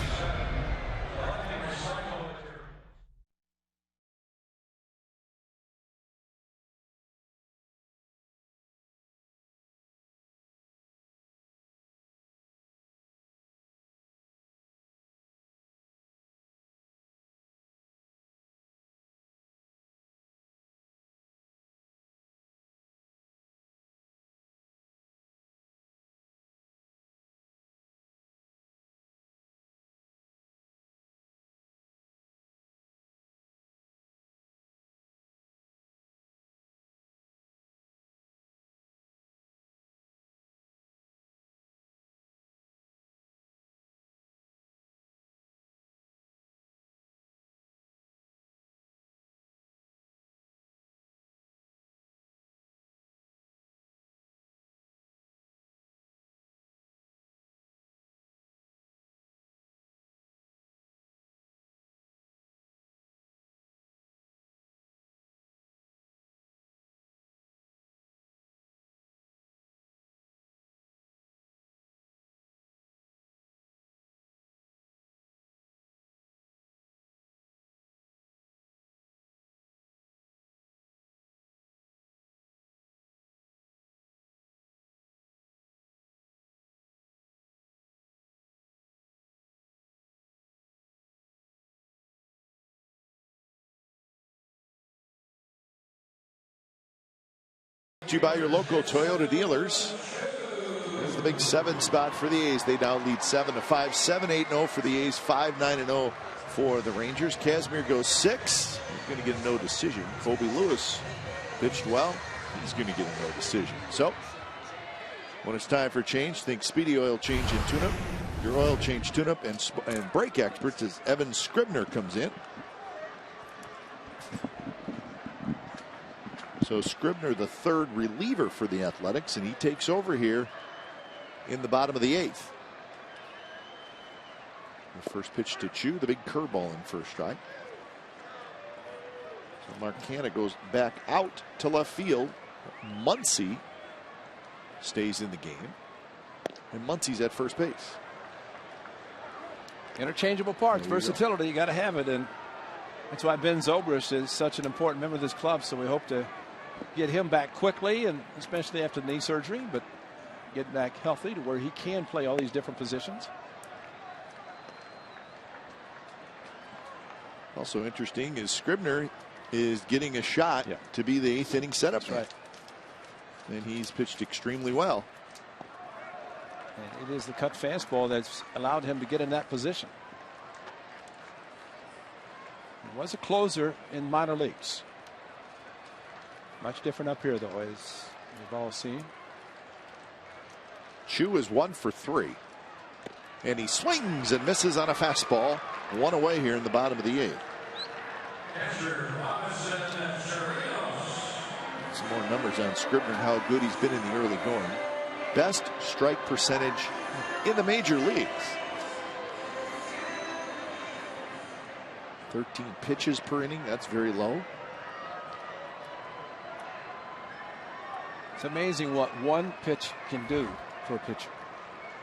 You buy your local Toyota dealers. There's the big 7 spot for the A's. They now lead 7-5, 7-8-0 for the A's, 5-9-0 for the Rangers. Casimir goes 6. He's going to get a no decision. Kobe Lewis pitched well. He's going to get a no decision. So when it's time for change, think Speedy Oil Change and Tune-Up. Your oil change tune-up and brake experts as Evan Scribner comes in. So Scribner, the 3rd reliever for the Athletics, and he takes over here in the bottom of the 8th. The first pitch to Chu, the big curveball in first strike. So Mark Canha goes back out to left field. Muncy stays in the game, and Muncy's at first base. Interchangeable parts, versatility, you got to have it, and that's why Ben Zobrist is such an important member of this club. So we hope to get him back quickly, and especially after the knee surgery, but get back healthy to where he can play all these different positions. Also interesting is Scribner is getting a shot to be the 8th inning setup. That's right. And he's pitched extremely well. And it is the cut fastball that's allowed him to get in that position. He was a closer in minor leagues. Much different up here, though, as we've all seen. Chu is 1 for 3. And he swings and misses on a fastball. One away here in the bottom of the 8th. Some more numbers on Scribner and how good he's been in the early going. Best strike percentage in the major leagues. 13 pitches per inning. That's very low. It's amazing what one pitch can do for a pitcher.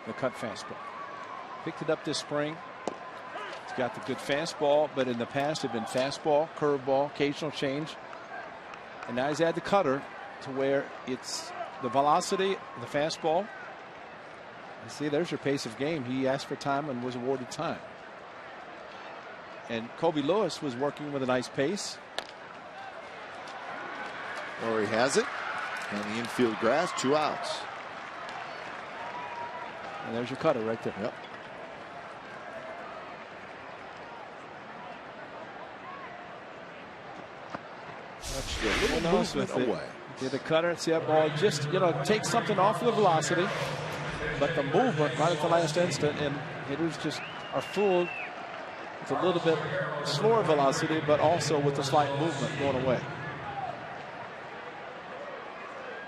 The cut fastball. Picked it up this spring. He's got the good fastball, but in the past it had been fastball, curveball, occasional change. And now he's added the cutter to where it's the velocity, the fastball. And see, there's your pace of game. He asked for time and was awarded time. And Kobe Lewis was working with a nice pace. Or he has it on the infield grass. 2 outs. And there's your cutter right there. Yep. Touched a little movement away. Yeah, the cutter, see that ball just, takes something off of the velocity, but the movement right at the last instant, and hitters just are fooled with a little bit slower velocity, but also with the slight movement going away.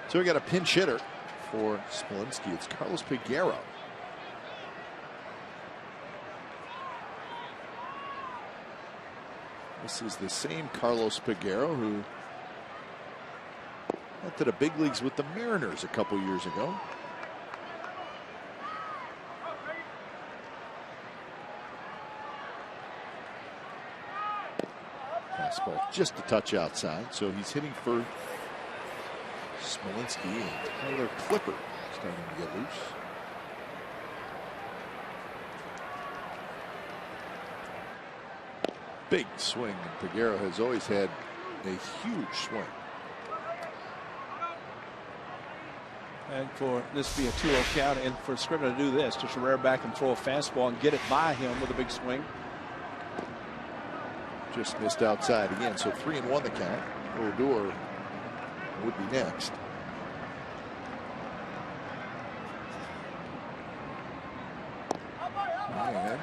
So we got a pinch hitter for Smolinski. It's Carlos Peguero. This is the same Carlos Peguero who went to the big leagues with the Mariners a couple years ago. Fastball just a touch outside, so he's hitting for Smolinski, and Tyler Clipper starting to get loose. Big swing, and Peguero has always had a huge swing. And for this to be a 2-0 count, and for Scribner to do this, just rear back and throw a fastball and get it by him with a big swing. Just missed outside again, so 3-1 the count. Odor would be next. And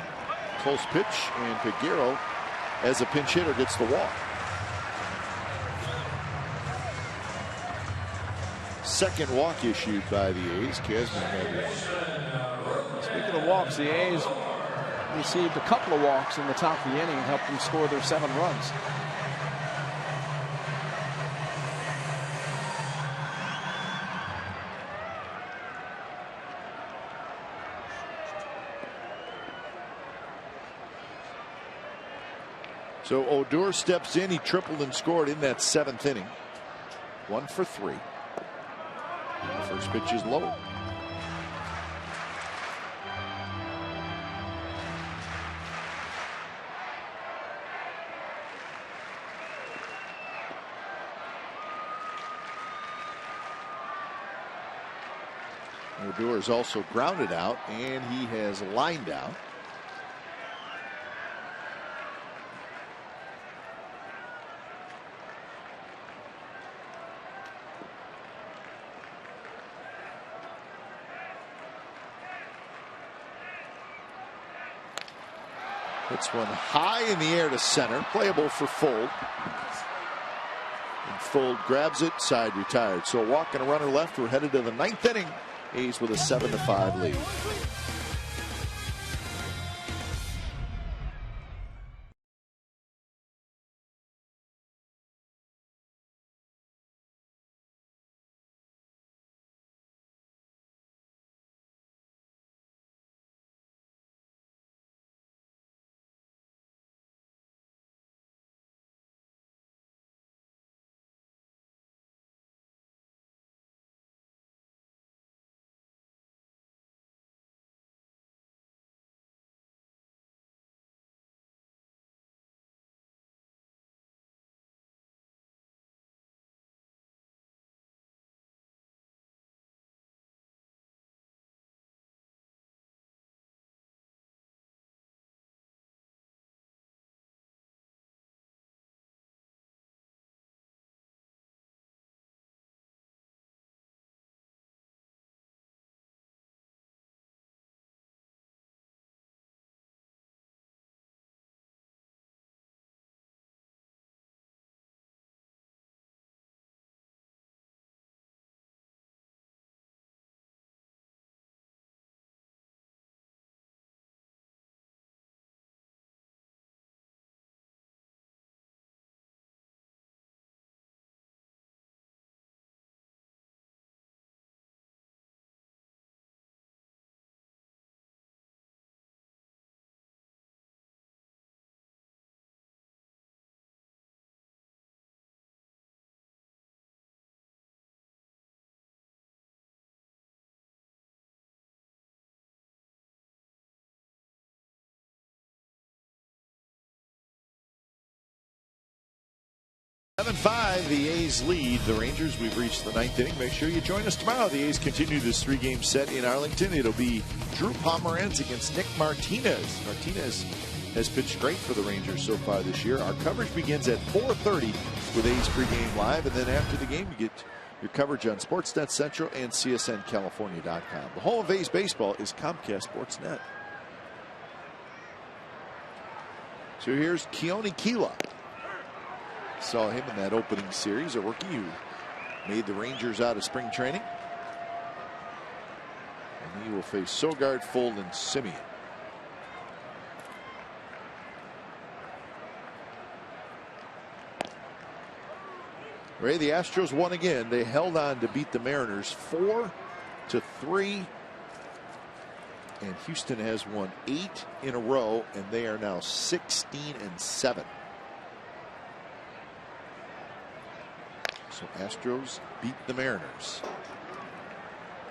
close pitch, and Peguero, as a pinch hitter, gets the walk. Second walk issued by the A's. Kasman had one. Speaking of walks, the A's received a couple of walks in the top of the inning and helped them score their 7 runs. So Odor steps in. He tripled and scored in that 7th inning. 1 for 3. The first pitch is low. Odor is also grounded out, and he has lined out. Hits one high in the air to center, playable for Fold. And Fold grabs it, side retired. So a walk and a runner left. We're headed to the 9th inning. A's with a 7-5 lead. 7-5, the A's lead the Rangers. We've reached the 9th inning. Make sure you join us tomorrow. The A's continue this 3-game set in Arlington. It'll be Drew Pomeranz against Nick Martinez. Martinez has pitched great for the Rangers so far this year. Our coverage begins at 4:30 with A's pregame live, and then after the game you get your coverage on Sportsnet Central and CSNCalifornia.com. The home of A's baseball is Comcast Sportsnet. So here's Keone Kela. Saw him in that opening series, a rookie who made the Rangers out of spring training. And he will face Sogard, Fold, and Simeon. Ray, the Astros won again. They held on to beat the Mariners 4-3. And Houston has won 8 in a row, and they are now 16-7. So Astros beat the Mariners.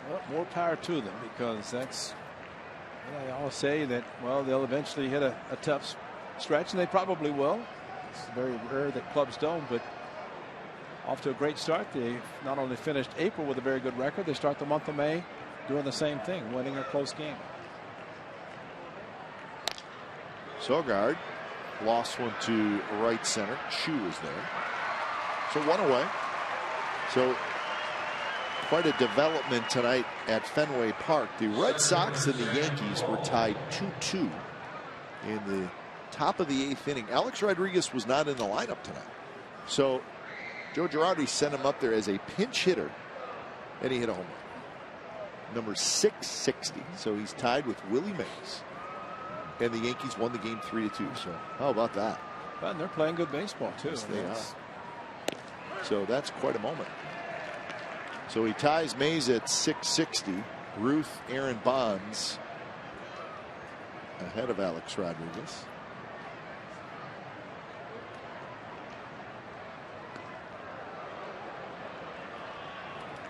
Well, more power to them, because that's, I always say that, well, they'll eventually hit a tough stretch, and they probably will. It's very rare that clubs don't, but off to a great start. They not only finished April with a very good record, they start the month of May doing the same thing, winning a close game. Sogard lost one to right center. Chu was there. So 1 away. So quite a development tonight at Fenway Park. The Red Sox and the Yankees were tied 2-2 in the top of the 8th inning. Alex Rodriguez was not in the lineup tonight. So Joe Girardi sent him up there as a pinch hitter, and he hit a home run. Number 660. So he's tied with Willie Mays. And the Yankees won the game 3-2. So how about that? Well, and they're playing good baseball too. Yes, they are. So that's quite a moment. So he ties Mays at 660. Ruth Aaron Bonds ahead of Alex Rodriguez.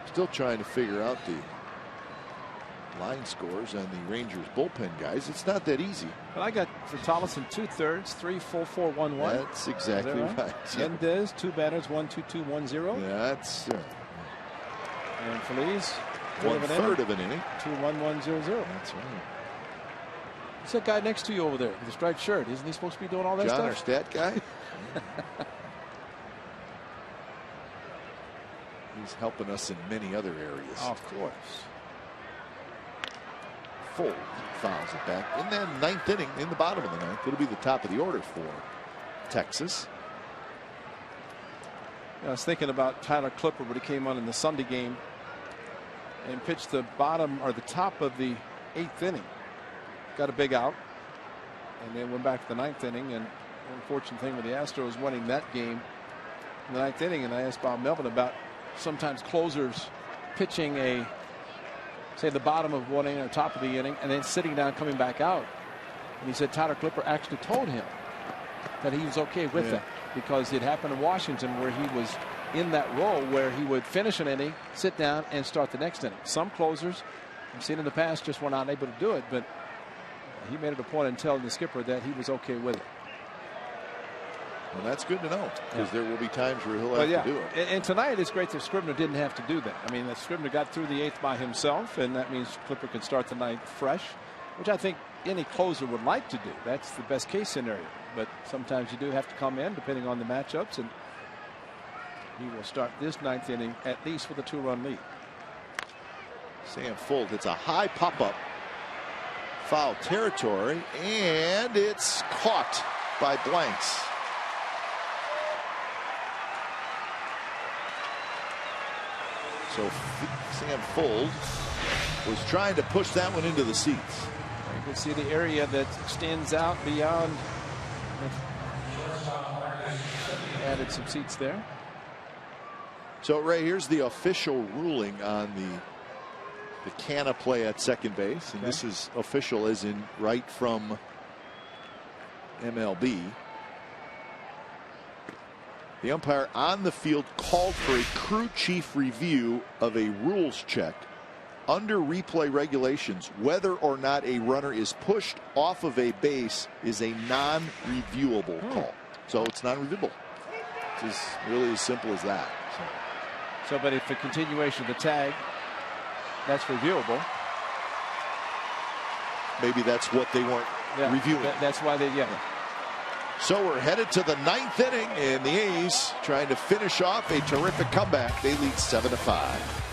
Still trying to figure out the line scores on the Rangers bullpen guys. It's not that easy. But I got for Tollefson 2/3, 3 full 4 1 1. That's exactly right. Yeah. Mendez 2 batters 1 2 2 1 0. That's and Phillies 1/3 of an inning 2 1 1 0 0. That's right. What's that guy next to you over there with the striped shirt? Isn't he supposed to be doing all that John, stuff? our stat guy. He's helping us in many other areas. Oh, of course. Fold fouls it back in the 9th inning, in the bottom of the 9th. It'll be the top of the order for Texas. I was thinking about Tyler Clipper when he came on in the Sunday game and pitched the bottom or the top of the 8th inning. Got a big out and then went back to the 9th inning. And the unfortunate thing with the Astros winning that game in the 9th inning, and I asked Bob Melvin about sometimes closers pitching say the bottom of 1 inning or top of the inning and then sitting down coming back out, and he said Tyler Clipper actually told him that he was okay with that, because it happened in Washington where he was in that role where he would finish an inning, sit down, and start the next inning. Some closers I've seen in the past just were not able to do it, but he made it a point in telling the skipper that he was okay with it. Well, that's good to know, because there will be times where he'll have to do it. And tonight it's great that Scribner didn't have to do that. I mean, that Scribner got through the 8th by himself, and that means Clipper can start the 9th fresh, which I think any closer would like to do. That's the best case scenario. But sometimes you do have to come in depending on the matchups, and he will start this 9th inning at least with a 2-run lead. Sam Fold hits a high pop-up, foul territory, and it's caught by Blanks. So Sam Fold was trying to push that one into the seats. You can see the area that extends out beyond. Added some seats there. So Ray, here's the official ruling on the Canna play at second base, and this is official as in right from MLB. The umpire on the field called for a crew chief review of a rules check. Under replay regulations, whether or not a runner is pushed off of a base is a non-reviewable call. So it's non-reviewable. It's really as simple as that. So, but if a continuation of the tag, that's reviewable. Maybe that's what they weren't reviewing. That's why they, So we're headed to the 9th inning, and the A's trying to finish off a terrific comeback. They lead 7-5.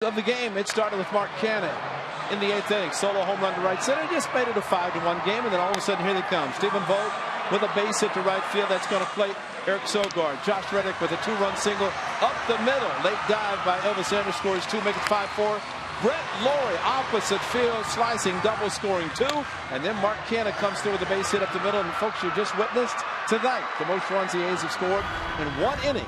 Of the game, it started with Mark Canha in the 8th inning. Solo home run to right center. Just made it a 5-1 game, and then all of a sudden, here they come. Stephen Vogt with a base hit to right field. That's going to plate Eric Sogard. Josh Reddick with a 2-run single up the middle. Late dive by Elvis Andrus scores 2, make it 5-4. Brett Lawrie opposite field, slicing, double, scoring 2. And then Mark Canha comes through with a base hit up the middle. And folks, you just witnessed tonight the most runs the A's have scored in 1 inning.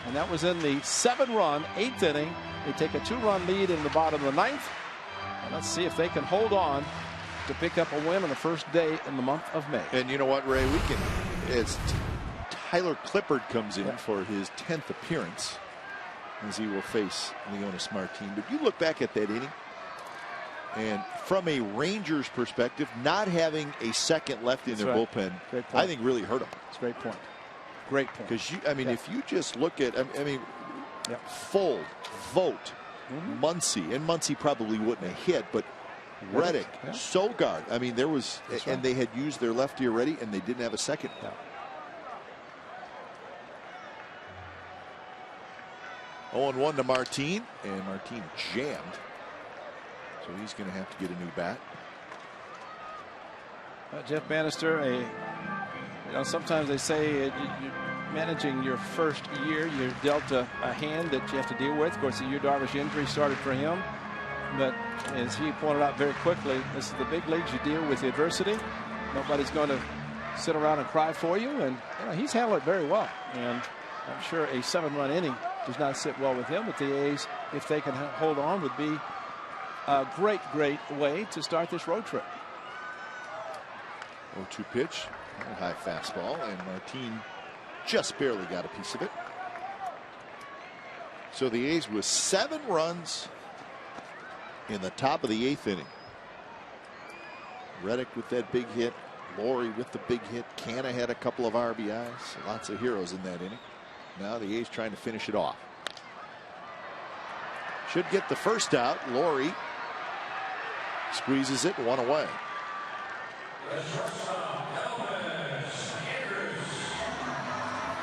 And that was in the 7-run 8th inning. They take a 2-run lead in the bottom of the 9th. And let's see if they can hold on to pick up a win on the first day in the month of May. And you know what, Ray? As Tyler Clippard comes in for his 10th appearance, as he will face Leonis Martin. But you look back at that inning, and from a Rangers perspective, not having a second left in their bullpen, I think really hurt them. It's a great point. Great point. Because if you just look at, Fold, Vogt, Muncy, and Muncy probably wouldn't have hit, but Reddick, Sogard. There was, and they had used their lefty already, and they didn't have a second. 0-1 to Martin, and Martin jammed, so he's going to have to get a new bat. Jeff Bannister, sometimes they say managing your first year, you're dealt a hand that you have to deal with. Of course, the Yu Darvish injury started for him, but as he pointed out very quickly, this is the big leagues. You deal with the adversity. Nobody's going to sit around and cry for you, and he's handled it very well. And I'm sure a 7-run inning does not sit well with him, but the A's, if they can hold on, would be a great way to start this road trip. 0-2 pitch, high fastball, and Martin just barely got a piece of it. So the A's with 7 runs in the top of the 8th inning. Reddick with that big hit, Lawrie with the big hit, Canha had a couple of RBIs, lots of heroes in that inning. Now the A's trying to finish it off. Should get the first out. Lawrie squeezes it, 1 away.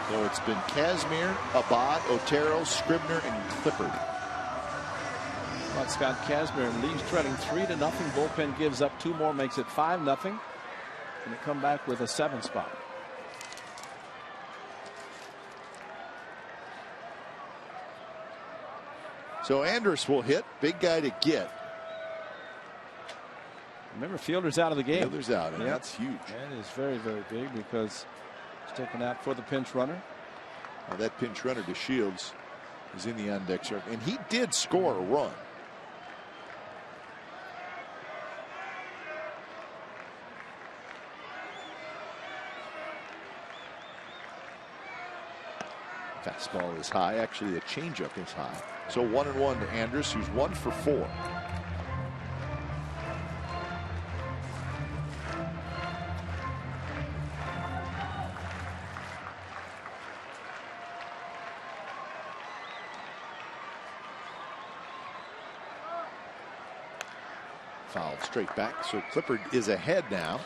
So it's been Kazmir, Abad, Otero, Scribner, and Clippard. Well, Scott Kazmir leads trailing 3-0. Bullpen gives up 2 more, makes it 5-0. And they come back with a 7 spot. So Andrus will hit. Big guy to get. Remember, Fielder's out of the game. Fielder's out, and that's huge. That is very, very big because he's taken out for the pinch runner. That pinch runner to Shields is in the on-deck circle, and he did score a run. Fastball is high. Actually, the changeup is high. So 1-1 to Andrus, who's 1 for 4. Fouled straight back, so Clippard is ahead now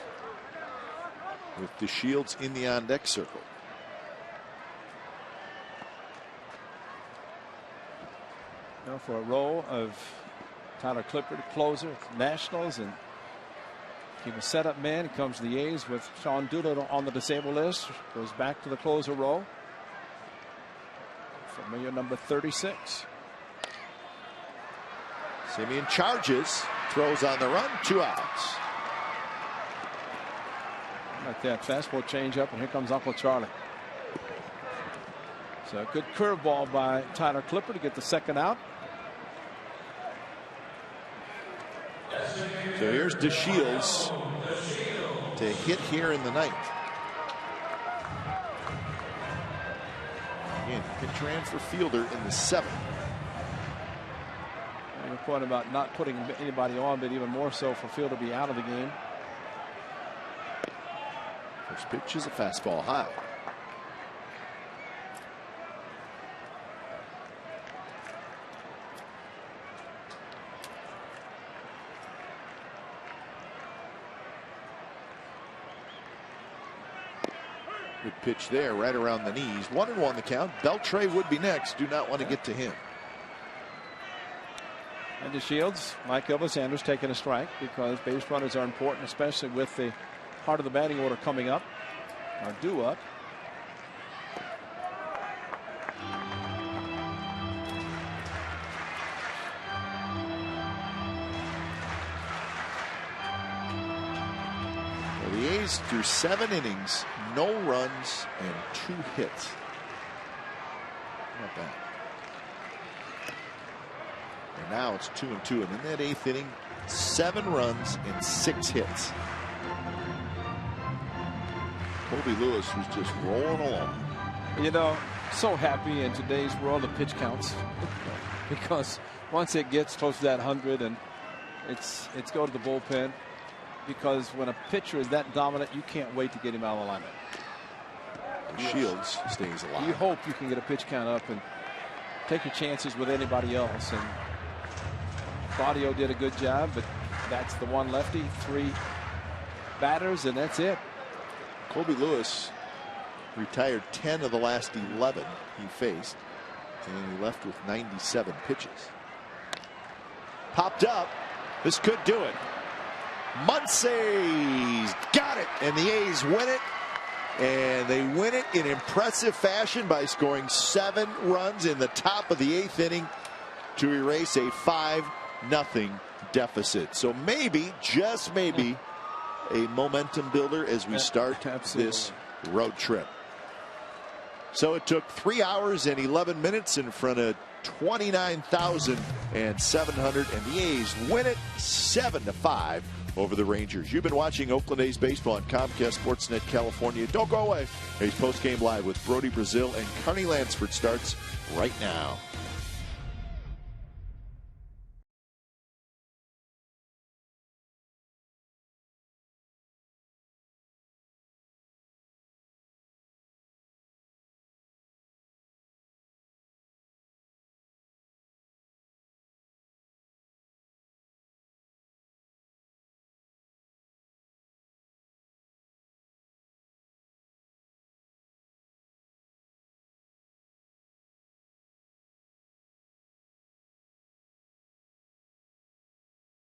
with DeShields in the on-deck circle. You know, for a role of Tyler Clippard, closer, Nationals, and he was setup man. He comes to the A's with Sean Doolittle on the disabled list. Goes back to the closer role. Familiar number 36. Simeon charges, throws on the run, 2 outs. Like that fastball changeup, and here comes Uncle Charlie. So a good curveball by Tyler Clippard to get the second out. So here's DeShields to hit here in the ninth. Again, pitch ran for fielder in the 7th. Your point about not putting anybody on, but even more so for fielder to be out of the game. First pitch is a fastball high. Good pitch there, right around the knees. 1-1 the count. Beltre would be next. Do not want to get to him. And DeShields, Mike Elvis Andrus taking a strike because base runners are important, especially with the heart of the batting order coming up, or due up. Well, the A's through 7 innings, no runs and 2 hits. Not bad. And now it's 2-2, and in that 8th inning, 7 runs and 6 hits. Colby Lewis was just rolling along. You know, so happy in today's world of pitch counts because once it gets close to that 100 and it's go to the bullpen, because when a pitcher is that dominant, you can't wait to get him out of alignment. Shields stays alive. You hope you can get a pitch count up and take your chances with anybody else. And Claudio did a good job, but that's the one lefty, 3 batters, and that's it. Colby Lewis retired 10 of the last 11 he faced, and he left with 97 pitches. Popped up. This could do it. Muncy's got it, and the A's win it. And they win it in impressive fashion by scoring 7 runs in the top of the 8th inning to erase a 5-0 deficit. So maybe, just maybe, a momentum builder as we start this road trip. So it took 3 hours and 11 minutes in front of 29,700, and the A's win it 7-5 over the Rangers. You've been watching Oakland A's baseball on Comcast Sportsnet California. Don't go away. A's postgame live with Brody Brazil and Carney Lansford starts right now.